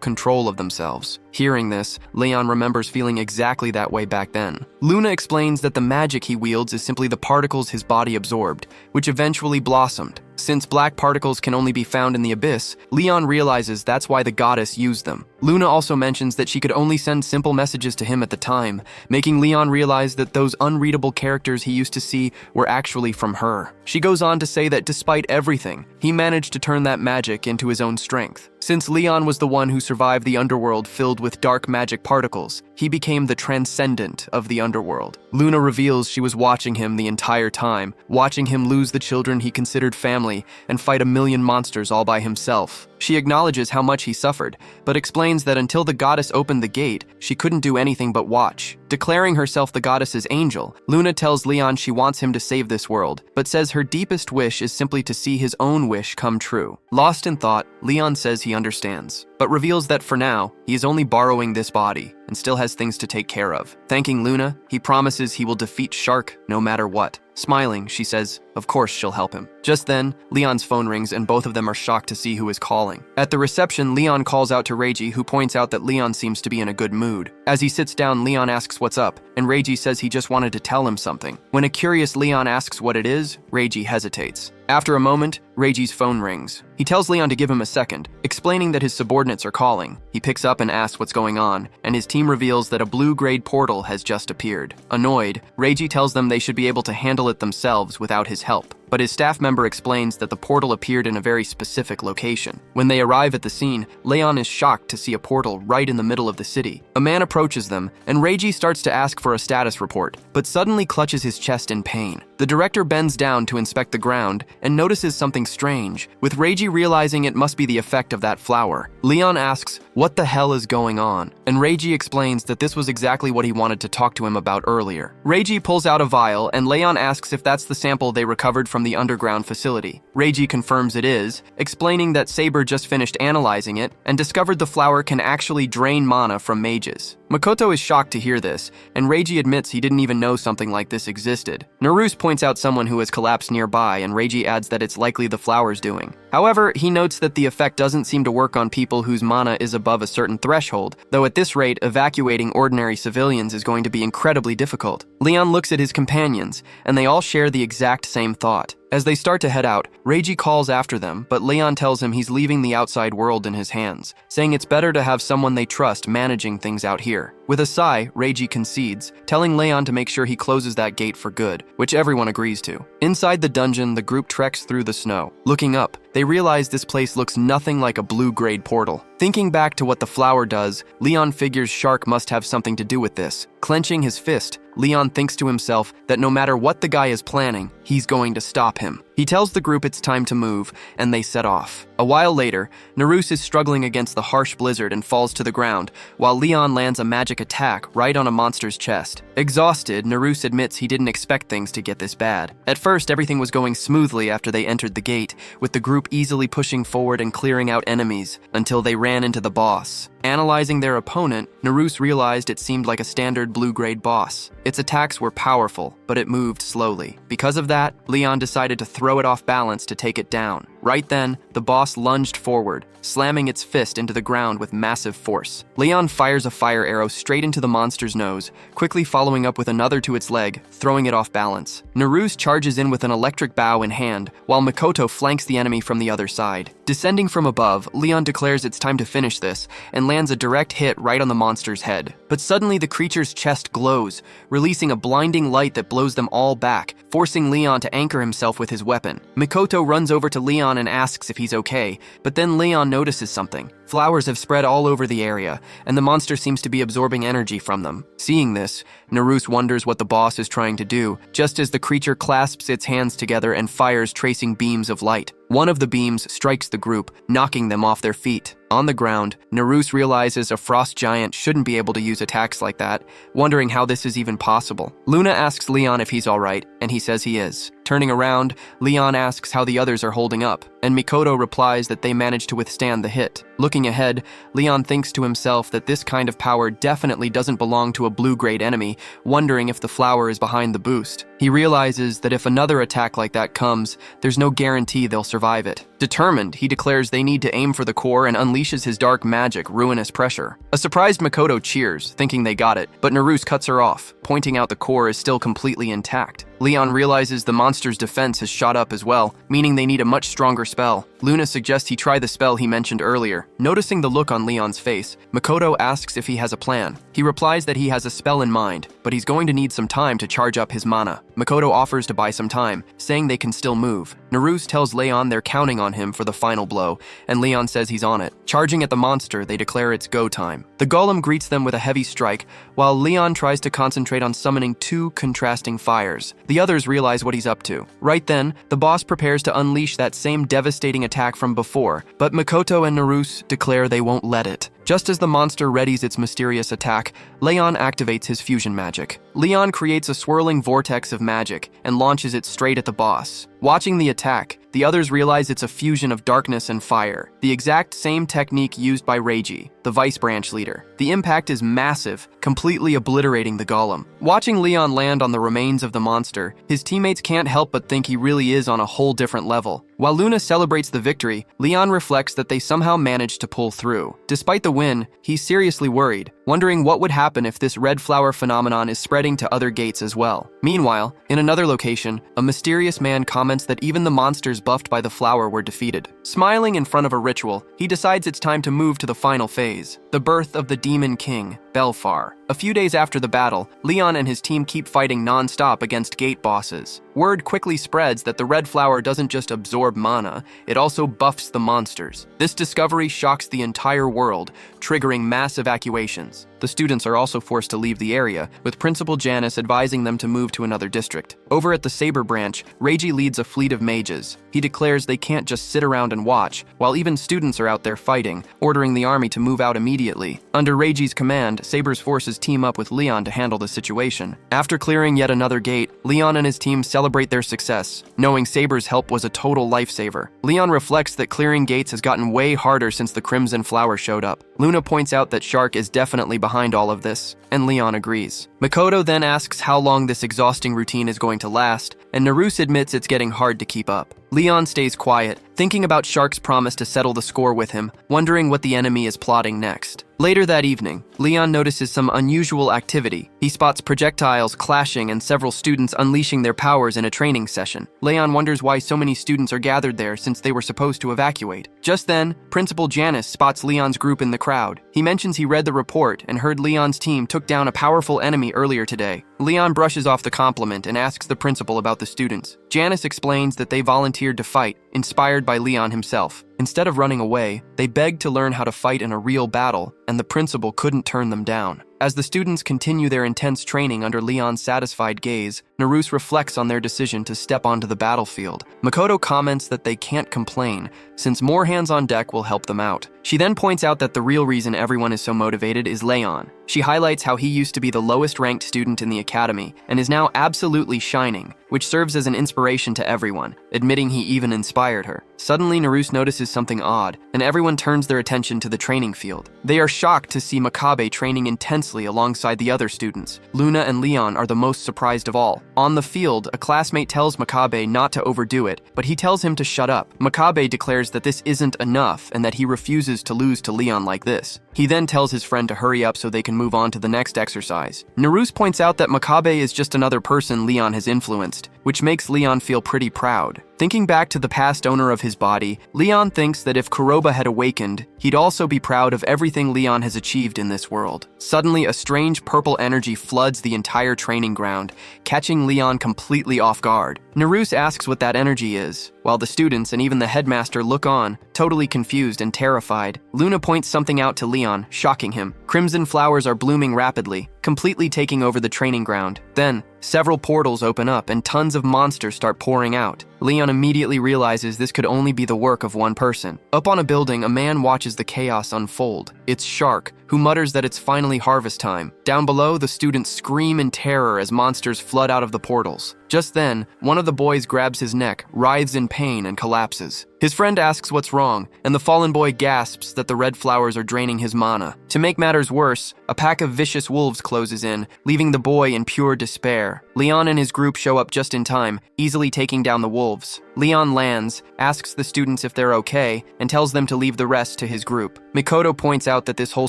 control of themselves. Hearing this, Leon remembers feeling exactly that way back then. Luna explains that the magic he wields is simply the particles his body absorbed, which eventually blossomed. Since black particles can only be found in the abyss, Leon realizes that's why the goddess used them. Luna also mentions that she could only send simple messages to him at the time, making Leon realize that those unreadable characters he used to see were actually from her. She goes on to say that despite everything, he managed to turn that magic into his own strength. Since Leon was the one who survived the underworld filled with dark magic particles, he became the transcendent of the underworld. Luna reveals she was watching him the entire time, watching him lose the children he considered family and fight a million monsters all by himself. She acknowledges how much he suffered, but explains that until the goddess opened the gate, she couldn't do anything but watch. Declaring herself the goddess's angel, Luna tells Leon she wants him to save this world, but says her deepest wish is simply to see his own wish come true. Lost in thought, Leon says he understands, but reveals that for now, he is only borrowing this body and still has things to take care of. Thanking Luna, he promises he will defeat Shark no matter what. Smiling, she says, of course she'll help him. Just then, Leon's phone rings and both of them are shocked to see who is calling. At the reception, Leon calls out to Reiji, who points out that Leon seems to be in a good mood. As he sits down, Leon asks what's up, and Reiji says he just wanted to tell him something. When a curious Leon asks what it is, Reiji hesitates. After a moment, Reiji's phone rings. He tells Leon to give him a second, explaining that his subordinates are calling. He picks up and asks what's going on, and his team reveals that a blue-grade portal has just appeared. Annoyed, Reiji tells them they should be able to handle it themselves without his help. but his staff member explains that the portal appeared in a very specific location. When they arrive at the scene, Leon is shocked to see a portal right in the middle of the city. A man approaches them, and Reiji starts to ask for a status report, but suddenly clutches his chest in pain. The director bends down to inspect the ground and notices something strange, with Reiji realizing it must be the effect of that flower. Leon asks, "What the hell is going on?" And Reiji explains that this was exactly what he wanted to talk to him about earlier. Reiji pulls out a vial, and Leon asks if that's the sample they recovered from the underground facility. Reiji confirms it is, explaining that Saber just finished analyzing it and discovered the flower can actually drain mana from mages. Makoto is shocked to hear this, and Reiji admits he didn't even know something like this existed. Naruse points out someone who has collapsed nearby, and Reiji adds that it's likely the flower's doing. However, he notes that the effect doesn't seem to work on people whose mana is above a certain threshold, though at this rate, evacuating ordinary civilians is going to be incredibly difficult. Leon looks at his companions, and they all share the exact same thought. As they start to head out, Reiji calls after them, but Leon tells him he's leaving the outside world in his hands, saying it's better to have someone they trust managing things out here. With a sigh, Reiji concedes, telling Leon to make sure he closes that gate for good, which everyone agrees to. Inside the dungeon, the group treks through the snow. Looking up, they realize this place looks nothing like a blue-grade portal. Thinking back to what the flower does, Leon figures Shark must have something to do with this. Clenching his fist, Leon thinks to himself that no matter what the guy is planning, he's going to stop him. He tells the group it's time to move, and they set off. A while later, Naruse is struggling against the harsh blizzard and falls to the ground, while Leon lands a magic attack right on a monster's chest. Exhausted, Naruse admits he didn't expect things to get this bad. At first, everything was going smoothly after they entered the gate, with the group easily pushing forward and clearing out enemies, until they ran into the boss. Analyzing their opponent, Naruse realized it seemed like a standard blue-grade boss. Its attacks were powerful, but it moved slowly. Because of that, Leon decided to throw it off balance to take it down. Right then, the boss lunged forward, slamming its fist into the ground with massive force. Leon fires a fire arrow straight into the monster's nose, quickly following up with another to its leg, throwing it off balance. Naruse charges in with an electric bow in hand, while Makoto flanks the enemy from the other side. Descending from above, Leon declares it's time to finish this, and lands a direct hit right on the monster's head. But suddenly the creature's chest glows, releasing a blinding light that blows them all back, forcing Leon to anchor himself with his weapon. Makoto runs over to Leon and asks if he's okay, but then Leon notices something. Flowers have spread all over the area, and the monster seems to be absorbing energy from them. Seeing this, Naruse wonders what the boss is trying to do, just as the creature clasps its hands together and fires tracing beams of light. One of the beams strikes the group, knocking them off their feet. On the ground, Naruse realizes a frost giant shouldn't be able to use attacks like that, wondering how this is even possible. Luna asks Leon if he's alright, and he says he is. Turning around, Leon asks how the others are holding up, and Mikoto replies that they managed to withstand the hit. Looking ahead, Leon thinks to himself that this kind of power definitely doesn't belong to a blue-grade enemy, wondering if the flower is behind the boost. He realizes that if another attack like that comes, there's no guarantee they'll survive it. Determined, he declares they need to aim for the core and unleashes his dark magic, Ruinous Pressure. A surprised Makoto cheers, thinking they got it, but Naruse cuts her off, pointing out the core is still completely intact. Leon realizes the monster's defense has shot up as well, meaning they need a much stronger spell. Luna suggests he try the spell he mentioned earlier. Noticing the look on Leon's face, Makoto asks if he has a plan. He replies that he has a spell in mind, but he's going to need some time to charge up his mana. Makoto offers to buy some time, saying they can still move. Naruse tells Leon they're counting on him for the final blow, and Leon says he's on it. Charging at the monster, they declare it's go time. The golem greets them with a heavy strike, while Leon tries to concentrate on summoning two contrasting fires. The others realize what he's up to. Right then, the boss prepares to unleash that same devastating attack from before, but Makoto and Naruse declare they won't let it. Just as the monster readies its mysterious attack, Leon activates his fusion magic. Leon creates a swirling vortex of magic and launches it straight at the boss. Watching the attack, the others realize it's a fusion of darkness and fire, the exact same technique used by Reiji, the vice branch leader. The impact is massive, completely obliterating the golem. Watching Leon land on the remains of the monster, his teammates can't help but think he really is on a whole different level. While Luna celebrates the victory, Leon reflects that they somehow managed to pull through. Despite the win, he's seriously worried, wondering what would happen if this red flower phenomenon is spreading to other gates as well. Meanwhile, in another location, a mysterious man comments that even the monsters buffed by the flower were defeated. Smiling in front of a ritual, he decides it's time to move to the final phase, the birth of the Demon King, Belfar. A few days after the battle, Leon and his team keep fighting non-stop against gate bosses. Word quickly spreads that the red flower doesn't just absorb mana, it also buffs the monsters. This discovery shocks the entire world, triggering mass evacuations. The students are also forced to leave the area, with Principal Janice advising them to move to another district. Over at the Saber branch, Reiji leads a fleet of mages. He declares they can't just sit around and watch, while even students are out there fighting, ordering the army to move out immediately. Under Reiji's command, Saber's forces team up with Leon to handle the situation. After clearing yet another gate, Leon and his team celebrate their success, knowing Saber's help was a total lifesaver. Leon reflects that clearing gates has gotten way harder since the Crimson Flower showed up. Luna points out that Shark is definitely behind all of this, and Leon agrees. Makoto then asks how long this exhausting routine is going to last, and Naruse admits it's getting hard to keep up. Leon stays quiet, thinking about Shark's promise to settle the score with him, wondering what the enemy is plotting next. Later that evening, Leon notices some unusual activity. He spots projectiles clashing and several students unleashing their powers in a training session. Leon wonders why so many students are gathered there since they were supposed to evacuate. Just then, Principal Janice spots Leon's group in the crowd. He mentions he read the report and heard Leon's team took down a powerful enemy earlier today. Leon brushes off the compliment and asks the principal about the students. Janice explains that they volunteered to fight, inspired by Leon himself. Instead of running away, they begged to learn how to fight in a real battle, and the principal couldn't turn them down. As the students continue their intense training under Leon's satisfied gaze, Naruse reflects on their decision to step onto the battlefield. Makoto comments that they can't complain, since more hands on deck will help them out. She then points out that the real reason everyone is so motivated is Leon. She highlights how he used to be the lowest ranked student in the academy and is now absolutely shining, which serves as an inspiration to everyone, admitting he even inspired her. Suddenly, Naruse notices something odd, and everyone turns their attention to the training field. They are shocked to see Makabe training intensely alongside the other students. Luna and Leon are the most surprised of all. On the field, a classmate tells Makabe not to overdo it, but he tells him to shut up. Makabe declares that this isn't enough and that he refuses to lose to Leon like this. He then tells his friend to hurry up so they can move on to the next exercise. Naruse points out that Makabe is just another person Leon has influenced, which makes Leon feel pretty proud. Thinking back to the past owner of his body, Leon thinks that if Kuroba had awakened, he'd also be proud of everything Leon has achieved in this world. Suddenly, a strange purple energy floods the entire training ground, catching Leon completely off guard. Naruse asks what that energy is, while the students and even the headmaster look on, totally confused and terrified. Luna points something out to Leon, shocking him. Crimson flowers are blooming rapidly, completely taking over the training ground. Then, several portals open up and tons of monsters start pouring out. Leon immediately realizes this could only be the work of one person. Up on a building, a man watches the chaos unfold. It's Shark, who mutters that it's finally harvest time. Down below, the students scream in terror as monsters flood out of the portals. Just then, one of the boys grabs his neck, writhes in pain, and collapses. His friend asks what's wrong, and the fallen boy gasps that the red flowers are draining his mana. To make matters worse, a pack of vicious wolves closes in, leaving the boy in pure despair. Leon and his group show up just in time, easily taking down the wolves. Leon lands, asks the students if they're okay, and tells them to leave the rest to his group. Mikoto points out that this whole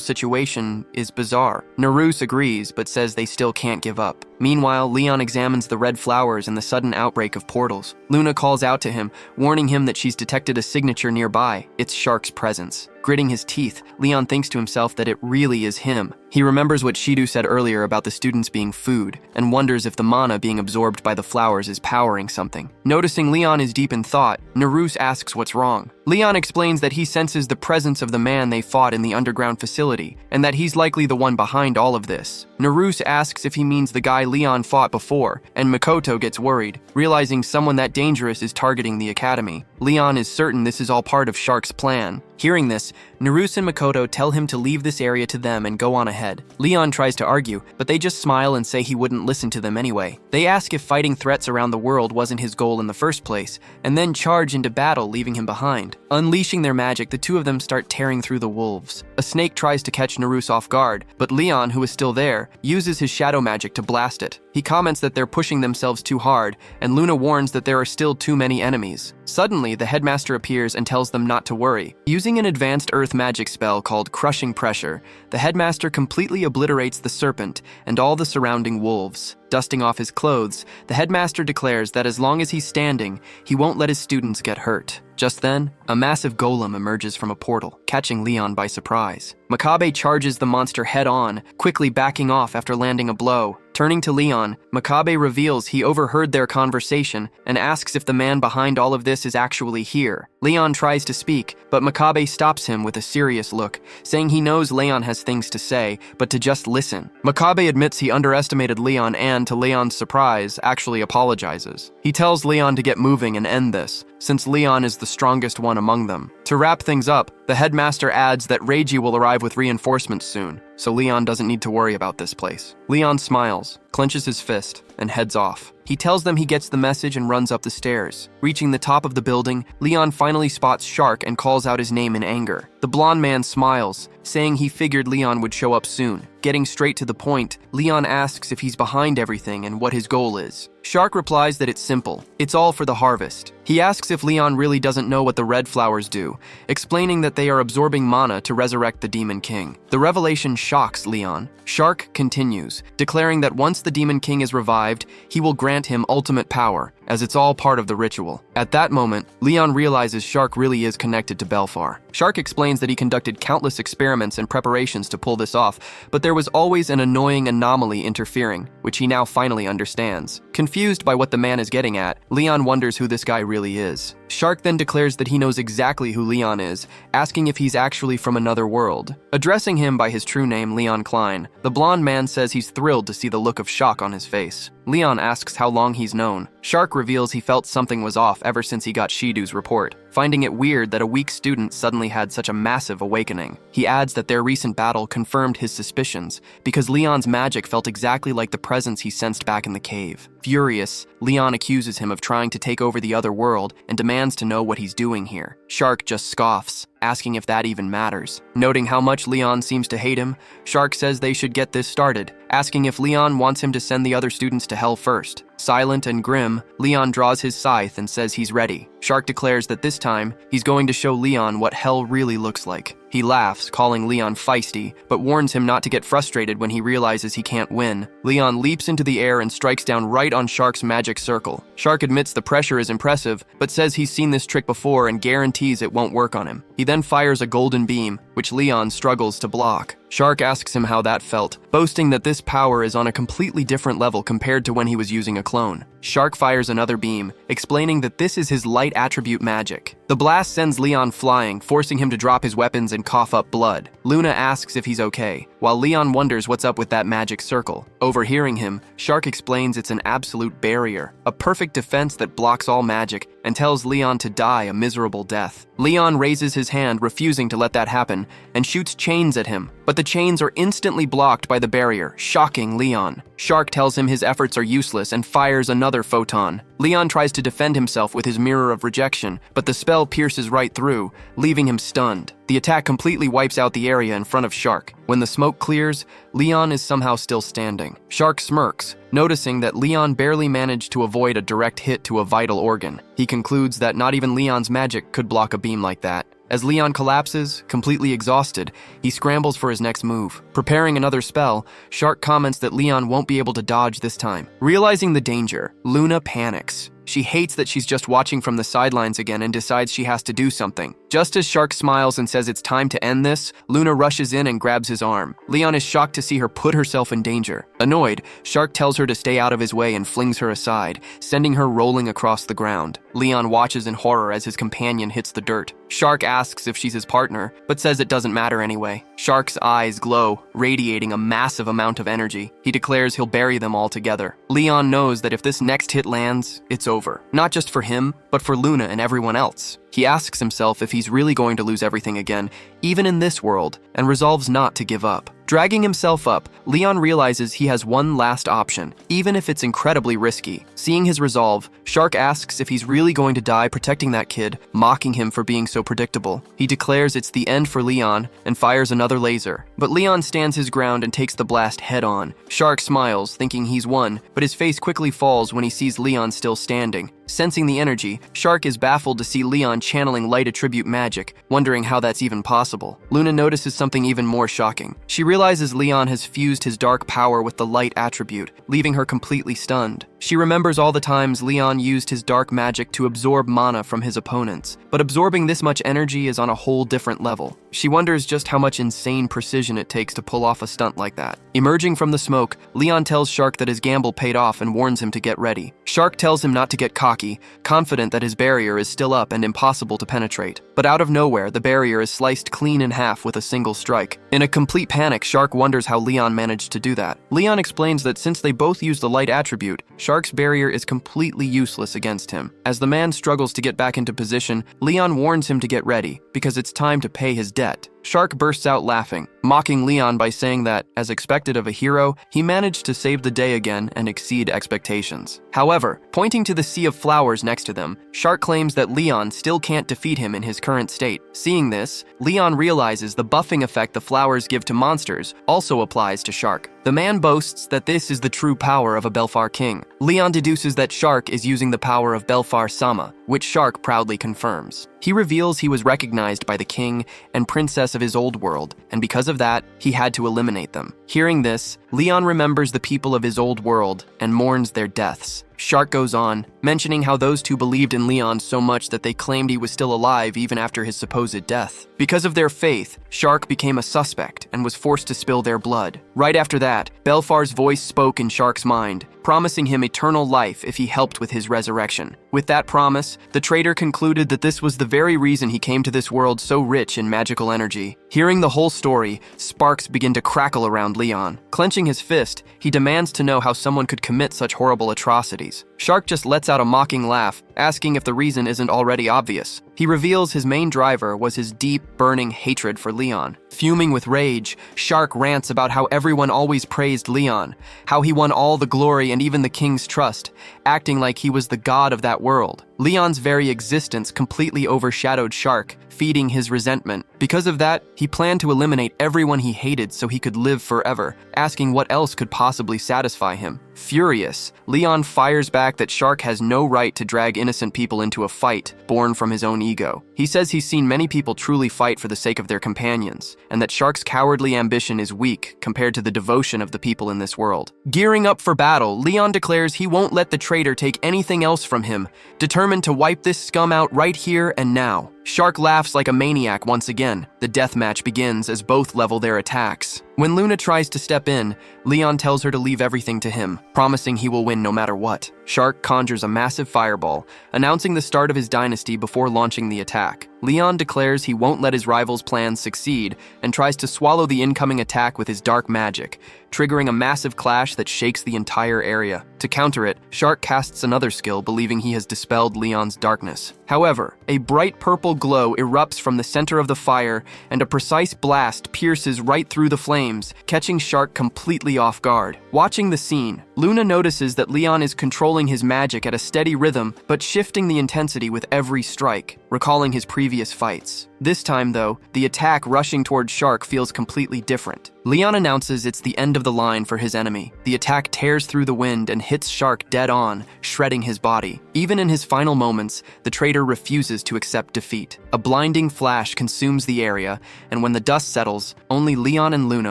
situation is bizarre. Naruse agrees, but says they still can't give up. Meanwhile, Leon examines the red flowers and the sudden outbreak of portals. Luna calls out to him, warning him that she's detected a signature nearby. It's Shark's presence. Gritting his teeth, Leon thinks to himself that it really is him. He remembers what Shidu said earlier about the students being food, and wonders if the mana being absorbed by the flowers is powering something. Noticing Leon is deep in thought, Naruse asks what's wrong. Leon explains that he senses the presence of the man they fought in the underground facility, and that he's likely the one behind all of this. Naruse asks if he means the guy Leon fought before, and Mikoto gets worried, realizing someone that dangerous is targeting the academy. Leon is certain this is all part of Shark's plan. Hearing this, Naruse and Mikoto tell him to leave this area to them and go on ahead. Leon tries to argue, but they just smile and say he wouldn't listen to them anyway. They ask if fighting threats around the world wasn't his goal in the first place, and then charge into battle, leaving him behind. Unleashing their magic, the two of them start tearing through the wolves. A snake tries to catch Naruse off guard, but Leon, who is still there, uses his shadow magic to blast it. He comments that they're pushing themselves too hard, and Luna warns that there are still too many enemies. Suddenly, the headmaster appears and tells them not to worry. Using an advanced earth magic spell called Crushing Pressure, the headmaster completely obliterates the serpent and all the surrounding wolves. Dusting off his clothes, the headmaster declares that as long as he's standing, he won't let his students get hurt. Just then, a massive golem emerges from a portal, catching Leon by surprise. Makabe charges the monster head-on, quickly backing off after landing a blow. Turning to Leon, Makabe reveals he overheard their conversation and asks if the man behind all of this is actually here. Leon tries to speak, but Makabe stops him with a serious look, saying he knows Leon has things to say, but to just listen. Makabe admits he underestimated Leon and, to Leon's surprise, actually apologizes. He tells Leon to get moving and end this, since Leon is the strongest one among them. To wrap things up, the headmaster adds that Reiji will arrive with reinforcements soon, so Leon doesn't need to worry about this place. Leon smiles, clenches his fist, and heads off. He tells them he gets the message and runs up the stairs. Reaching the top of the building, Leon finally spots Shark and calls out his name in anger. The blonde man smiles, saying he figured Leon would show up soon. Getting straight to the point, Leon asks if he's behind everything and what his goal is. Shark replies that it's simple. It's all for the harvest. He asks if Leon really doesn't know what the red flowers do, explaining that they are absorbing mana to resurrect the Demon King. The revelation shocks Leon. Shark continues, declaring that once the Demon King is revived, he will grant him ultimate power, as it's all part of the ritual. At that moment, Leon realizes Shark really is connected to Belfar. Shark explains that he conducted countless experiments and preparations to pull this off, but there was always an annoying anomaly interfering, which he now finally understands. Confused by what the man is getting at, Leon wonders who this guy really is. Shark then declares that he knows exactly who Leon is, asking if he's actually from another world. Addressing him by his true name, Leon Klein, the blonde man says he's thrilled to see the look of shock on his face. Leon asks how long he's known. Shark reveals he felt something was off ever since he got Shidu's report, finding it weird that a weak student suddenly had such a massive awakening. He adds that their recent battle confirmed his suspicions, because Leon's magic felt exactly like the presence he sensed back in the cave. Furious, Leon accuses him of trying to take over the other world and demands to know what he's doing here. Shark just scoffs, asking if that even matters. Noting how much Leon seems to hate him, Shark says they should get this started, asking if Leon wants him to send the other students to hell first. Silent and grim, Leon draws his scythe and says he's ready. Shark declares that this time, he's going to show Leon what hell really looks like. He laughs, calling Leon feisty, but warns him not to get frustrated when he realizes he can't win. Leon leaps into the air and strikes down right on Shark's magic circle. Shark admits the pressure is impressive, but says he's seen this trick before and guarantees it won't work on him. He then fires a golden beam, which Leon struggles to block. Shark asks him how that felt, boasting that this power is on a completely different level compared to when he was using a clone. Shark fires another beam, explaining that this is his light attribute magic. The blast sends Leon flying, forcing him to drop his weapons and cough up blood. Luna asks if he's okay, while Leon wonders what's up with that magic circle. Overhearing him, Shark explains it's an absolute barrier, a perfect defense that blocks all magic, and tells Leon to die a miserable death. Leon raises his hand, refusing to let that happen, and shoots chains at him, but the chains are instantly blocked by the barrier, shocking Leon. Shark tells him his efforts are useless and fires another photon. Leon tries to defend himself with his mirror of rejection, but the spell pierces right through, leaving him stunned. The attack completely wipes out the area in front of Shark. When the smoke clears, Leon is somehow still standing. Shark smirks, noticing that Leon barely managed to avoid a direct hit to a vital organ. He concludes that not even Leon's magic could block a beam like that. As Leon collapses, completely exhausted, he scrambles for his next move. Preparing another spell, Shark comments that Leon won't be able to dodge this time. Realizing the danger, Luna panics. She hates that she's just watching from the sidelines again and decides she has to do something. Just as Shark smiles and says it's time to end this, Luna rushes in and grabs his arm. Leon is shocked to see her put herself in danger. Annoyed, Shark tells her to stay out of his way and flings her aside, sending her rolling across the ground. Leon watches in horror as his companion hits the dirt. Shark asks if she's his partner, but says it doesn't matter anyway. Shark's eyes glow, radiating a massive amount of energy. He declares he'll bury them all together. Leon knows that if this next hit lands, it's over. Not just for him, but for Luna and everyone else. He asks himself if he's really going to lose everything again, even in this world, and resolves not to give up. Dragging himself up, Leon realizes he has one last option, even if it's incredibly risky. Seeing his resolve, Shark asks if he's really going to die protecting that kid, mocking him for being so predictable. He declares it's the end for Leon and fires another laser. But Leon stands his ground and takes the blast head on. Shark smiles, thinking he's won, but his face quickly falls when he sees Leon still standing. Sensing the energy, Shark is baffled to see Leon channeling light attribute magic, wondering how that's even possible. Luna notices something even more shocking. She realizes Leon has fused his dark power with the light attribute, leaving her completely stunned. She remembers all the times Leon used his dark magic to absorb mana from his opponents, but absorbing this much energy is on a whole different level. She wonders just how much insane precision it takes to pull off a stunt like that. Emerging from the smoke, Leon tells Shark that his gamble paid off and warns him to get ready. Shark tells him not to get cocky, confident that his barrier is still up and impossible to penetrate. But out of nowhere, the barrier is sliced clean in half with a single strike. In a complete panic, Shark wonders how Leon managed to do that. Leon explains that since they both use the light attribute, Shark's barrier is completely useless against him. As the man struggles to get back into position, Leon warns him to get ready, because it's time to pay his debt. Shark bursts out laughing, mocking Leon by saying that, as expected of a hero, he managed to save the day again and exceed expectations. However, pointing to the sea of flowers next to them, Shark claims that Leon still can't defeat him in his current state. Seeing this, Leon realizes the buffing effect the flowers give to monsters also applies to Shark. The man boasts that this is the true power of a Belfar king. Leon deduces that Shark is using the power of Belfar Sama, which Shark proudly confirms. He reveals he was recognized by the king and princess of his old world, and because of that, he had to eliminate them. Hearing this, Leon remembers the people of his old world and mourns their deaths. Shark goes on, mentioning how those two believed in Leon so much that they claimed he was still alive even after his supposed death. Because of their faith, Shark became a suspect and was forced to spill their blood. Right after that, Belfar's voice spoke in Shark's mind, promising him eternal life if he helped with his resurrection. With that promise, the traitor concluded that this was the very reason he came to this world so rich in magical energy. Hearing the whole story, sparks begin to crackle around Leon. Clenching his fist, he demands to know how someone could commit such horrible atrocities. Shark just lets out a mocking laugh, asking if the reason isn't already obvious. He reveals his main driver was his deep, burning hatred for Leon. Fuming with rage, Shark rants about how everyone always praised Leon, how he won all the glory and even the king's trust, acting like he was the god of that world. Leon's very existence completely overshadowed Shark, feeding his resentment. Because of that, he planned to eliminate everyone he hated so he could live forever, asking what else could possibly satisfy him. Furious, Leon fires back that Shark has no right to drag innocent people into a fight born from his own ego. He says he's seen many people truly fight for the sake of their companions, and that Shark's cowardly ambition is weak compared to the devotion of the people in this world. Gearing up for battle, Leon declares he won't let the traitor take anything else from him, determined to wipe this scum out right here and now. Shark laughs like a maniac once again. The death match begins as both level their attacks. When Luna tries to step in, Leon tells her to leave everything to him, promising he will win no matter what. Shark conjures a massive fireball, announcing the start of his dynasty before launching the attack. Leon declares he won't let his rival's plans succeed and tries to swallow the incoming attack with his dark magic, triggering a massive clash that shakes the entire area. To counter it, Shark casts another skill, believing he has dispelled Leon's darkness. However, a bright purple glow erupts from the center of the fire, and a precise blast pierces right through the flames, catching Shark completely off guard. Watching the scene, Luna notices that Leon is controlling his magic at a steady rhythm, but shifting the intensity with every strike, recalling his previous fights. This time, though, the attack rushing towards Shark feels completely different. Leon announces it's the end of the line for his enemy. The attack tears through the wind and hits Shark dead on, shredding his body. Even in his final moments, the traitor refuses to accept defeat. A blinding flash consumes the area, and when the dust settles, only Leon and Luna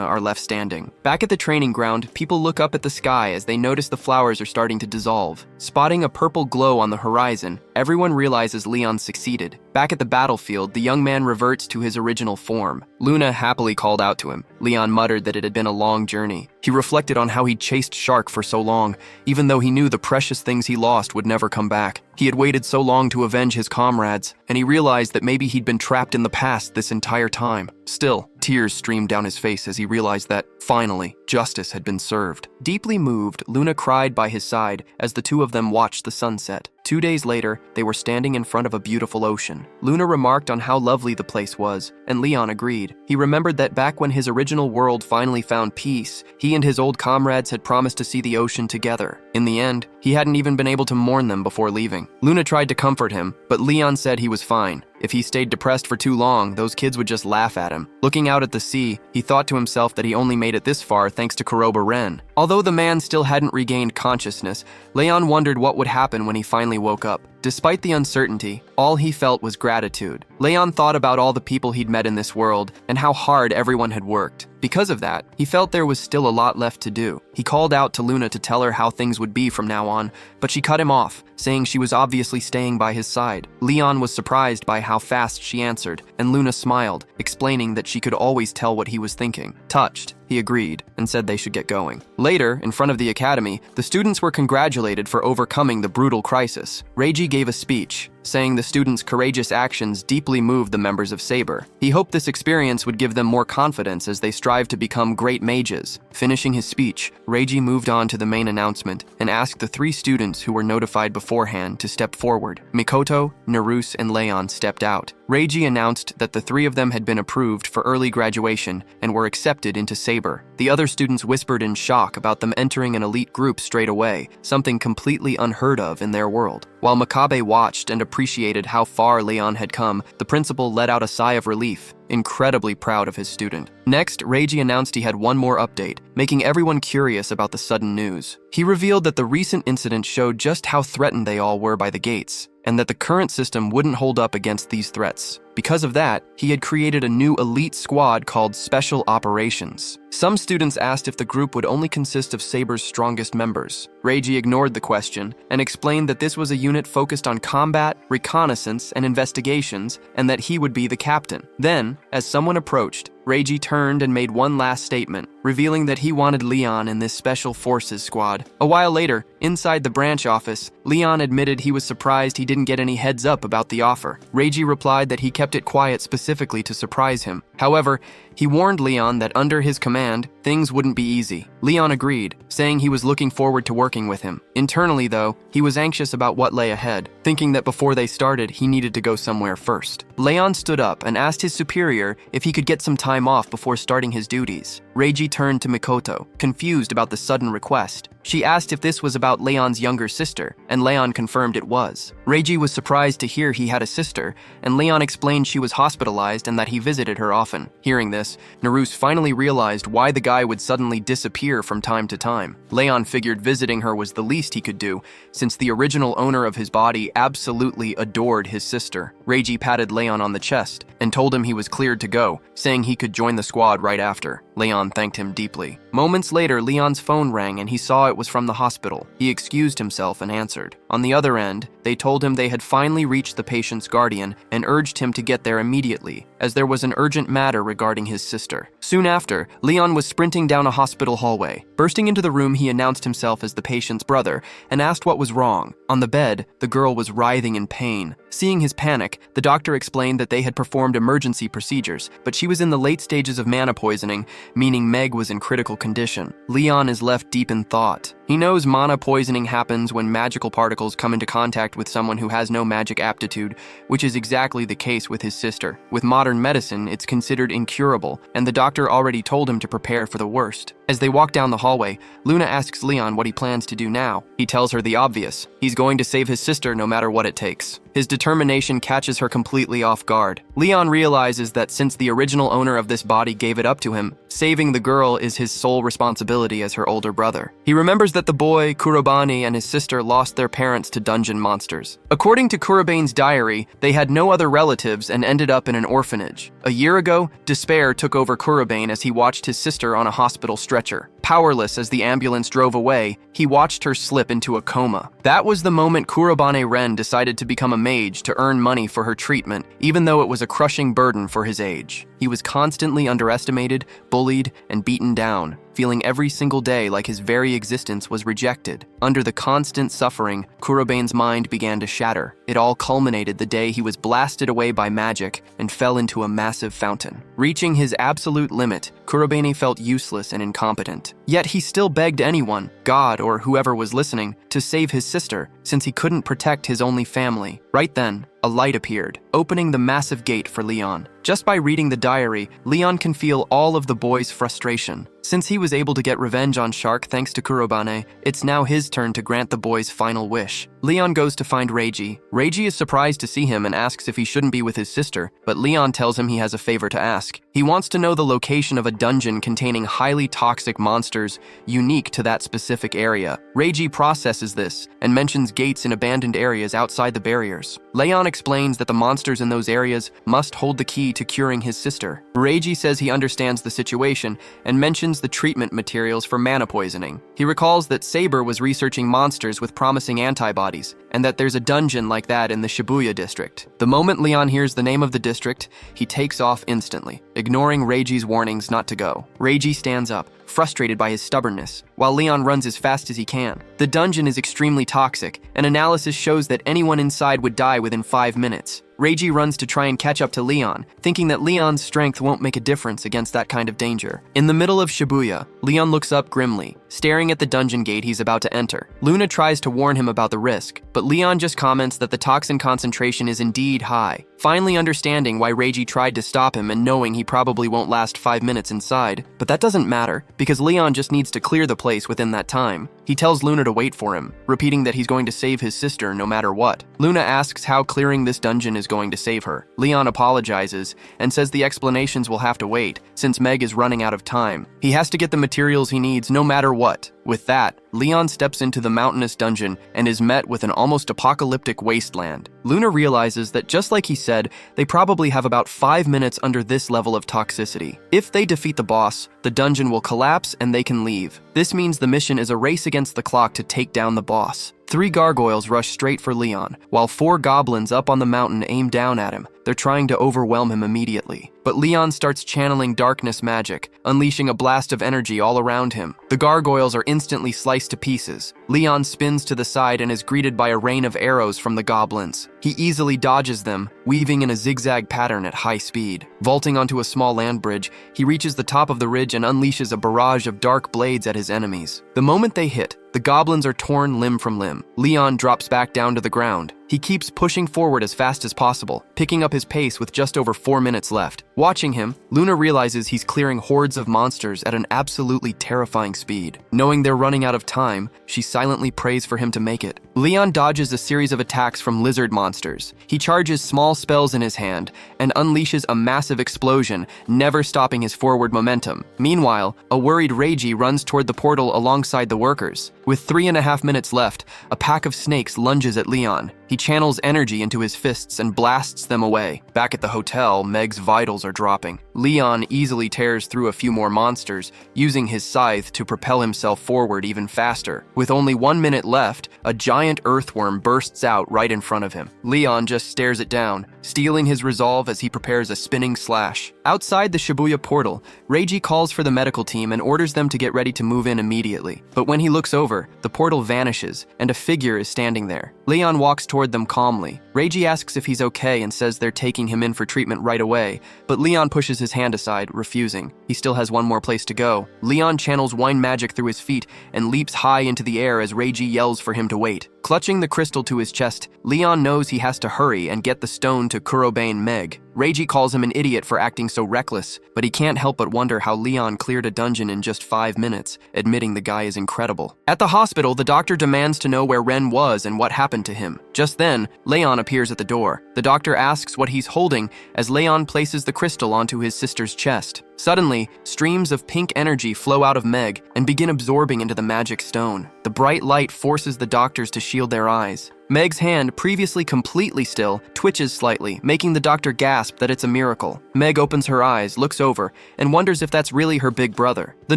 are left standing. Back at the training ground, people look up at the sky as they notice the flowers are starting to dissolve. Spotting a purple glow on the horizon, everyone realizes Leon succeeded. Back at the battlefield, the young man reverts to his original form. Luna happily called out to him. Leon muttered that it had been a long journey. He reflected on how he'd chased Shark for so long, even though he knew the precious things he lost would never come back. He had waited so long to avenge his comrades, and he realized that maybe he'd been trapped in the past this entire time. Still, tears streamed down his face as he realized that, finally, justice had been served. Deeply moved, Luna cried by his side as the two of them watched the sunset. 2 days later, they were standing in front of a beautiful ocean. Luna remarked on how lovely the place was, and Leon agreed. He remembered that back when his original world finally found peace, he and his old comrades had promised to see the ocean together. In the end, he hadn't even been able to mourn them before leaving. Luna tried to comfort him, but Leon said he was fine. If he stayed depressed for too long, those kids would just laugh at him. Looking out at the sea, he thought to himself that he only made it this far thanks to Kuroba Ren. Although the man still hadn't regained consciousness, Leon wondered what would happen when he finally woke up. Despite the uncertainty, all he felt was gratitude. Leon thought about all the people he'd met in this world and how hard everyone had worked. Because of that, he felt there was still a lot left to do. He called out to Luna to tell her how things would be from now on, but she cut him off, saying she was obviously staying by his side. Leon was surprised by how fast she answered, and Luna smiled, explaining that she could always tell what he was thinking. Touched, he agreed and said they should get going. Later, in front of the academy, the students were congratulated for overcoming the brutal crisis. Reiji gave a speech, saying the students' courageous actions deeply moved the members of Saber. He hoped this experience would give them more confidence as they strive to become great mages. Finishing his speech, Reiji moved on to the main announcement and asked the 3 students who were notified beforehand to step forward. Mikoto, Naruse, and Leon stepped out. Reiji announced that the 3 of them had been approved for early graduation and were accepted into Saber. The other students whispered in shock about them entering an elite group straight away, something completely unheard of in their world. While Makabe watched and appreciated how far Leon had come, the principal let out a sigh of relief, incredibly proud of his student. Next, Reiji announced he had one more update, making everyone curious about the sudden news. He revealed that the recent incident showed just how threatened they all were by the gates, and that the current system wouldn't hold up against these threats. Because of that, he had created a new elite squad called Special Operations. Some students asked if the group would only consist of Saber's strongest members. Reiji ignored the question and explained that this was a unit focused on combat, reconnaissance, and investigations, and that he would be the captain. Then, as someone approached, Reiji turned and made one last statement, revealing that he wanted Leon in this Special Forces squad. A while later, inside the branch office, Leon admitted he was surprised he didn't get any heads up about the offer. Reiji replied that he kept it quiet specifically to surprise him. However, he warned Leon that under his command, things wouldn't be easy. Leon agreed, saying he was looking forward to working with him. Internally, though, he was anxious about what lay ahead, thinking that before they started, he needed to go somewhere first. Leon stood up and asked his superior if he could get some time off before starting his duties. Reiji turned to Mikoto, confused about the sudden request. She asked if this was about Leon's younger sister, and Leon confirmed it was. Reiji was surprised to hear he had a sister, and Leon explained she was hospitalized and that he visited her often. Hearing this, Naruse finally realized why the guy would suddenly disappear from time to time. Leon figured visiting her was the least he could do, since the original owner of his body absolutely adored his sister. Reiji patted Leon on the chest and told him he was cleared to go, saying he could join the squad right after. Leon thanked him deeply. Moments later, Leon's phone rang and he saw it was from the hospital. He excused himself and answered. On the other end, they told him they had finally reached the patient's guardian and urged him to get there immediately, as there was an urgent matter regarding his sister. Soon after, Leon was sprinting down a hospital hallway. Bursting into the room, he announced himself as the patient's brother and asked what was wrong. On the bed, the girl was writhing in pain. Seeing his panic, the doctor explained that they had performed emergency procedures, but she was in the late stages of mana poisoning, meaning Meg was in critical condition. Leon is left deep in thought. He knows mana poisoning happens when magical particles come into contact with someone who has no magic aptitude, which is exactly the case with his sister. With modern medicine, it's considered incurable, and the doctor already told him to prepare for the worst. As they walk down the hallway, Luna asks Leon what he plans to do now. He tells her the obvious. He's going to save his sister no matter what it takes. His determination catches her completely off guard. Leon realizes that since the original owner of this body gave it up to him, saving the girl is his sole responsibility as her older brother. He remembers that the boy, Kurobane, and his sister lost their parents to dungeon monsters. According to Kurobane's diary, they had no other relatives and ended up in an orphanage. A year ago, despair took over Kurobane as he watched his sister on a hospital stretcher. Powerless as the ambulance drove away, he watched her slip into a coma. That was the moment Kurobane Ren decided to become a mage to earn money for her treatment, even though it was a crushing burden for his age. He was constantly underestimated, bullied, and beaten down, feeling every single day like his very existence was rejected. Under the constant suffering, Kurobane's mind began to shatter. It all culminated the day he was blasted away by magic and fell into a massive fountain. Reaching his absolute limit, Kurobane felt useless and incompetent. Yet he still begged anyone, God or whoever was listening, to save his sister, since he couldn't protect his only family. Right then, a light appeared, opening the massive gate for Leon. Just by reading the diary, Leon can feel all of the boy's frustration. Since he was able to get revenge on Shark thanks to Kurobane, it's now his turn to grant the boy's final wish. Leon goes to find Reiji. Reiji is surprised to see him and asks if he shouldn't be with his sister, but Leon tells him he has a favor to ask. He wants to know the location of a dungeon containing highly toxic monsters unique to that specific area. Reiji processes this and mentions gates in abandoned areas outside the barriers. Leon explains that the monsters in those areas must hold the key to curing his sister. Reiji says he understands the situation and mentions the treatment materials for mana poisoning. He recalls that Saber was researching monsters with promising antibodies, and that there's a dungeon like that in the Shibuya district. The moment Leon hears the name of the district, he takes off instantly, ignoring Reiji's warnings not to go. Reiji stands up, frustrated by his stubbornness, while Leon runs as fast as he can. The dungeon is extremely toxic, and analysis shows that anyone inside would die within 5 minutes. Reiji runs to try and catch up to Leon, thinking that Leon's strength won't make a difference against that kind of danger. In the middle of Shibuya, Leon looks up grimly, staring at the dungeon gate he's about to enter. Luna tries to warn him about the risk, but Leon just comments that the toxin concentration is indeed high. Finally understanding why Reiji tried to stop him and knowing he probably won't last 5 minutes inside. But that doesn't matter, because Leon just needs to clear the place within that time. He tells Luna to wait for him, repeating that he's going to save his sister no matter what. Luna asks how clearing this dungeon is going to save her. Leon apologizes and says the explanations will have to wait, since Meg is running out of time. He has to get the materials he needs no matter what. With that, Leon steps into the mountainous dungeon and is met with an almost apocalyptic wasteland. Luna realizes that just like he said, they probably have about 5 minutes under this level of toxicity. If they defeat the boss, the dungeon will collapse and they can leave. This means the mission is a race against the clock to take down the boss. 3 gargoyles rush straight for Leon, while 4 goblins up on the mountain aim down at him. They're trying to overwhelm him immediately. But Leon starts channeling darkness magic, unleashing a blast of energy all around him. The gargoyles are instantly sliced to pieces. Leon spins to the side and is greeted by a rain of arrows from the goblins. He easily dodges them, weaving in a zigzag pattern at high speed. Vaulting onto a small land bridge, he reaches the top of the ridge and unleashes a barrage of dark blades at his enemies. The moment they hit, the goblins are torn limb from limb. Leon drops back down to the ground. He keeps pushing forward as fast as possible, picking up his pace with just over 4 minutes left. Watching him, Luna realizes he's clearing hordes of monsters at an absolutely terrifying speed. Knowing they're running out of time, she silently prays for him to make it. Leon dodges a series of attacks from lizard monsters. He charges small spells in his hand and unleashes a massive explosion, never stopping his forward momentum. Meanwhile, a worried Reiji runs toward the portal alongside the workers. With 3.5 minutes left, a pack of snakes lunges at Leon. He channels energy into his fists and blasts them away. Back at the hotel, Meg's vitals are dropping. Leon easily tears through a few more monsters, using his scythe to propel himself forward even faster. With only 1 minute left, a giant earthworm bursts out right in front of him. Leon just stares it down, stealing his resolve as he prepares a spinning slash. Outside the Shibuya portal, Reiji calls for the medical team and orders them to get ready to move in immediately. But when he looks over, the portal vanishes, and a figure is standing there. Leon walks toward them calmly. Reiji asks if he's okay and says they're taking him in for treatment right away, but Leon pushes his hand aside, refusing. He still has one more place to go. Leon channels wine magic through his feet and leaps high into the air as Reiji yells for him to wait. Clutching the crystal to his chest, Leon knows he has to hurry and get the stone to Kurobane Meg. Reiji calls him an idiot for acting so reckless, but he can't help but wonder how Leon cleared a dungeon in just 5 minutes, admitting the guy is incredible. At the hospital, the doctor demands to know where Ren was and what happened to him. Just then, Leon appears at the door. The doctor asks what he's holding as Leon places the crystal onto his sister's chest. Suddenly, streams of pink energy flow out of Meg and begin absorbing into the magic stone. The bright light forces the doctors to shield their eyes. Meg's hand, previously completely still, twitches slightly, making the doctor gasp that it's a miracle. Meg opens her eyes, looks over, and wonders if that's really her big brother. The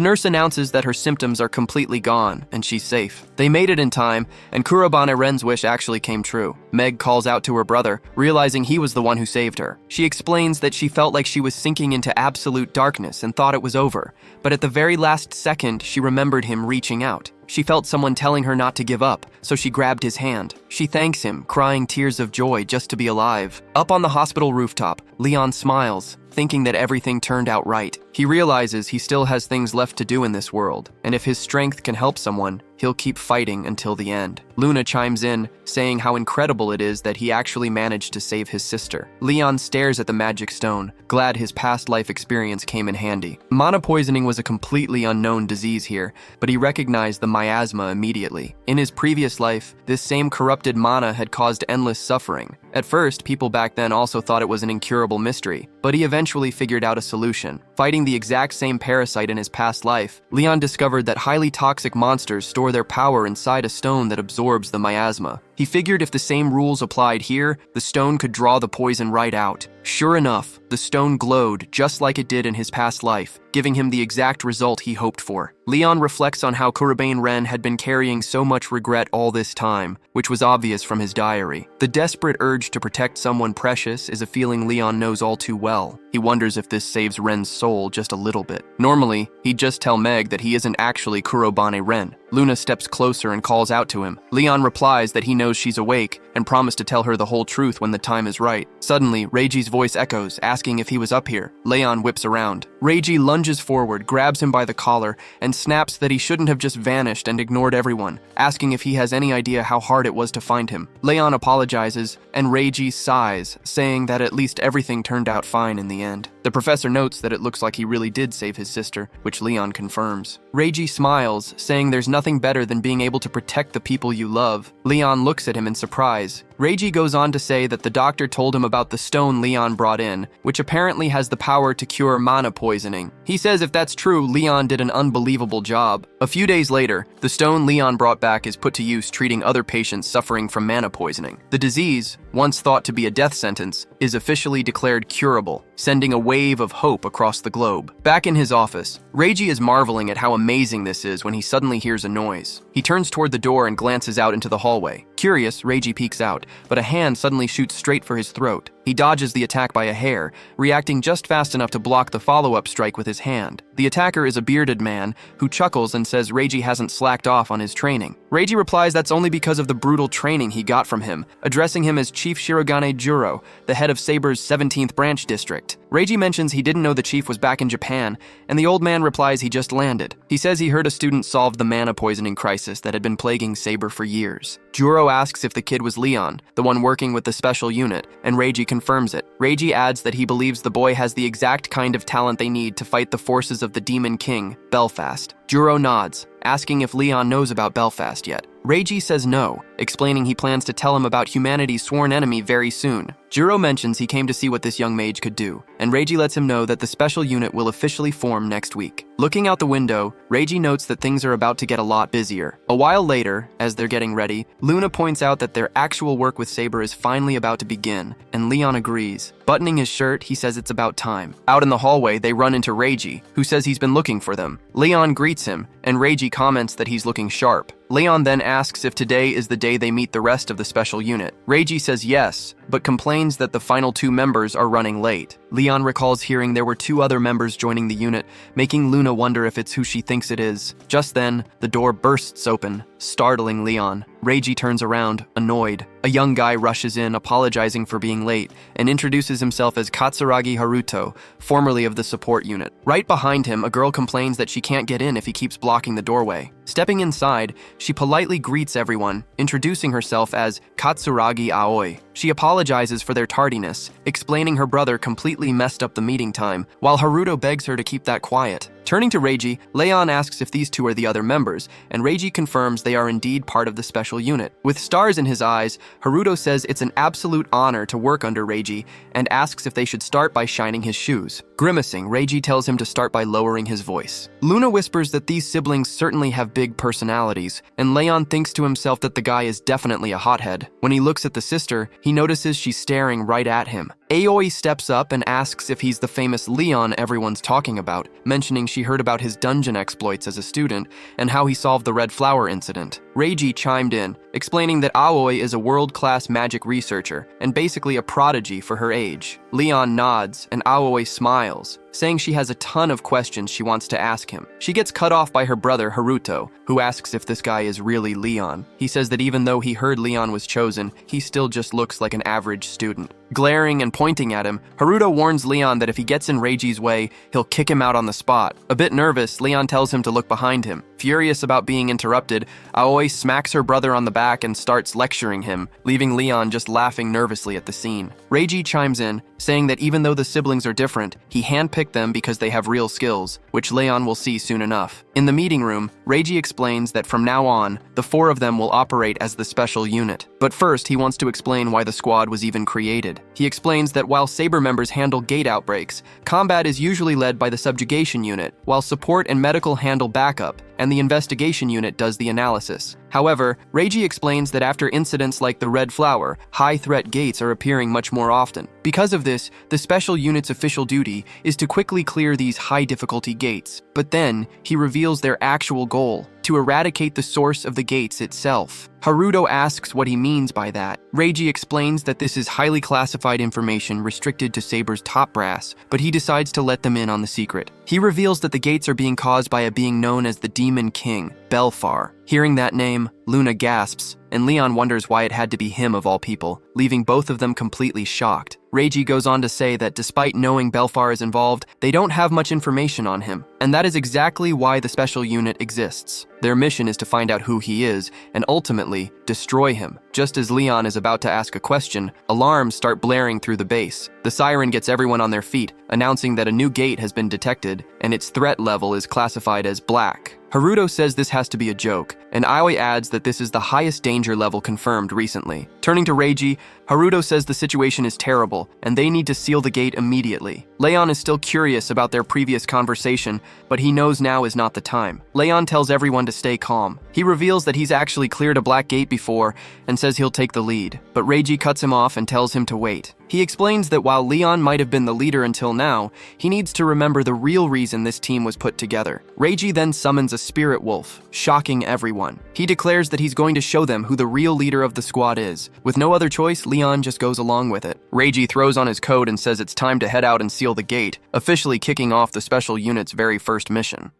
nurse announces that her symptoms are completely gone, and she's safe. They made it in time, and Kurobane Ren's wish actually came true. Meg calls out to her brother, realizing he was the one who saved her. She explains that she felt like she was sinking into absolute darkness and thought it was over, but at the very last second, she remembered him reaching out. She felt someone telling her not to give up, so she grabbed his hand. She thanks him, crying tears of joy just to be alive. Up on the hospital rooftop, Leon smiles. thinking that everything turned out right. He realizes he still has things left to do in this world, and if his strength can help someone, he'll keep fighting until the end. Luna chimes in, saying how incredible it is that he actually managed to save his sister. Leon stares at the magic stone, glad his past life experience came in handy. Mana poisoning was a completely unknown disease here, but he recognized the miasma immediately. In his previous life, this same corrupted mana had caused endless suffering. At first, people back then also thought it was an incurable mystery, but he eventually figured out a solution. Fighting the exact same parasite in his past life, Leon discovered that highly toxic monsters store their power inside a stone that absorbs the miasma. He figured if the same rules applied here, the stone could draw the poison right out. Sure enough, the stone glowed just like it did in his past life, giving him the exact result he hoped for. Leon reflects on how Kurobane Ren had been carrying so much regret all this time, which was obvious from his diary. The desperate urge to protect someone precious is a feeling Leon knows all too well. He wonders if this saves Ren's soul just a little bit. Normally, he'd just tell Meg that he isn't actually Kurobane Ren. Luna steps closer and calls out to him. Leon replies that he knows she's awake and promised to tell her the whole truth when the time is right. Suddenly, Reiji's voice echoes, asking if he was up here. Leon whips around. Reiji lunges forward, grabs him by the collar, and snaps that he shouldn't have just vanished and ignored everyone, asking if he has any idea how hard it was to find him. Leon apologizes, and Reiji sighs, saying that at least everything turned out fine in the end. The professor notes that it looks like he really did save his sister, which Leon confirms. Reiji smiles, saying there's nothing better than being able to protect the people you love. Leon looks at him in surprise. Reiji goes on to say that the doctor told him about the stone Leon brought in, which apparently has the power to cure mana poisoning. He says if that's true, Leon did an unbelievable job. A few days later, the stone Leon brought back is put to use treating other patients suffering from mana poisoning. The disease, once thought to be a death sentence, is officially declared curable, sending a wave of hope across the globe. Back in his office, Reiji is marveling at how amazing this is when he suddenly hears a noise. He turns toward the door and glances out into the hallway. Curious, Reiji peeks out, but a hand suddenly shoots straight for his throat. He dodges the attack by a hair, reacting just fast enough to block the follow-up strike with his hand. The attacker is a bearded man who chuckles and says Reiji hasn't slacked off on his training. Reiji replies that's only because of the brutal training he got from him, addressing him as Chief Shirogane Juro, the head of Saber's 17th branch district. Reiji mentions he didn't know the chief was back in Japan, and the old man replies he just landed. He says he heard a student solve the mana poisoning crisis that had been plaguing Saber for years. Juro asks if the kid was Leon, the one working with the special unit, and Reiji confirms it. Reiji adds that he believes the boy has the exact kind of talent they need to fight the forces of the Demon King, Belfast. Juro nods, asking if Leon knows about Belfast yet. Reiji says no, explaining he plans to tell him about humanity's sworn enemy very soon. Juro mentions he came to see what this young mage could do, and Reiji lets him know that the special unit will officially form next week. Looking out the window, Reiji notes that things are about to get a lot busier. A while later, as they're getting ready, Luna points out that their actual work with Saber is finally about to begin, and Leon agrees. Buttoning his shirt, he says it's about time. Out in the hallway, they run into Reiji, who says he's been looking for them. Leon greets him, and Reiji comments that he's looking sharp. Leon then asks if today is the day they meet the rest of the special unit. Reiji says yes, but complains that the final 2 members are running late. Leon recalls hearing there were 2 other members joining the unit, making Luna wonder if it's who she thinks it is. Just then, the door bursts open, startling Leon. Reiji turns around, annoyed. A young guy rushes in, apologizing for being late, and introduces himself as Katsuragi Haruto, formerly of the support unit. Right behind him, a girl complains that she can't get in if he keeps blocking the doorway. Stepping inside, she politely greets everyone, introducing herself as Katsuragi Aoi. She apologizes for their tardiness, explaining her brother completely messed up the meeting time, while Haruto begs her to keep that quiet. Turning to Reiji, Leon asks if these 2 are the other members, and Reiji confirms they are indeed part of the special unit. With stars in his eyes, Haruto says it's an absolute honor to work under Reiji, and asks if they should start by shining his shoes. Grimacing, Reiji tells him to start by lowering his voice. Luna whispers that these siblings certainly have big personalities, and Leon thinks to himself that the guy is definitely a hothead. When he looks at the sister, he notices she's staring right at him. Aoi steps up and asks if he's the famous Leon everyone's talking about, mentioning she heard about his dungeon exploits as a student and how he solved the Red Flower incident. Reiji chimed in, explaining that Aoi is a world-class magic researcher and basically a prodigy for her age. Leon nods and Aoi smiles, saying she has a ton of questions she wants to ask him. She gets cut off by her brother Haruto, who asks if this guy is really Leon. He says that even though he heard Leon was chosen, he still just looks like an average student. Glaring and pointing at him, Haruto warns Leon that if he gets in Reiji's way, he'll kick him out on the spot. A bit nervous, Leon tells him to look behind him. Furious about being interrupted, Aoi smacks her brother on the back and starts lecturing him, leaving Leon just laughing nervously at the scene. Reiji chimes in, saying that even though the siblings are different, he handpicked them because they have real skills, which Leon will see soon enough. In the meeting room, Reiji explains that from now on, the four of them will operate as the special unit. But first, he wants to explain why the squad was even created. He explains that while Saber members handle gate outbreaks, combat is usually led by the subjugation unit, while support and medical handle backup, and the investigation unit does the analysis. However, Reiji explains that after incidents like the Red Flower, high-threat gates are appearing much more often. Because of this, the special unit's official duty is to quickly clear these high-difficulty gates. But then, he reveals their actual goal: to eradicate the source of the gates itself. Haruto asks what he means by that. Reiji explains that this is highly classified information restricted to Saber's top brass, but he decides to let them in on the secret. He reveals that the gates are being caused by a being known as the Demon King, Belfar. Hearing that name, Luna gasps, and Leon wonders why it had to be him of all people, leaving both of them completely shocked. Reiji goes on to say that despite knowing Belfar is involved, they don't have much information on him, and that is exactly why the special unit exists. Their mission is to find out who he is, and ultimately, destroy him. Just as Leon is about to ask a question, alarms start blaring through the base. The siren gets everyone on their feet, announcing that a new gate has been detected, and its threat level is classified as black. Haruto says this has to be a joke, and Aoi adds that this is the highest danger level confirmed recently. Turning to Reiji, Haruto says the situation is terrible, and they need to seal the gate immediately. Leon is still curious about their previous conversation, but he knows now is not the time. Leon tells everyone to stay calm. He reveals that he's actually cleared a black gate before, and says he'll take the lead, but Reiji cuts him off and tells him to wait. He explains that while Leon might have been the leader until now, he needs to remember the real reason this team was put together. Reiji then summons a spirit wolf, shocking everyone. He declares that he's going to show them who the real leader of the squad is. With no other choice, Leon just goes along with it. Reiji throws on his coat and says it's time to head out and seal the gate, officially kicking off the special unit's very first mission.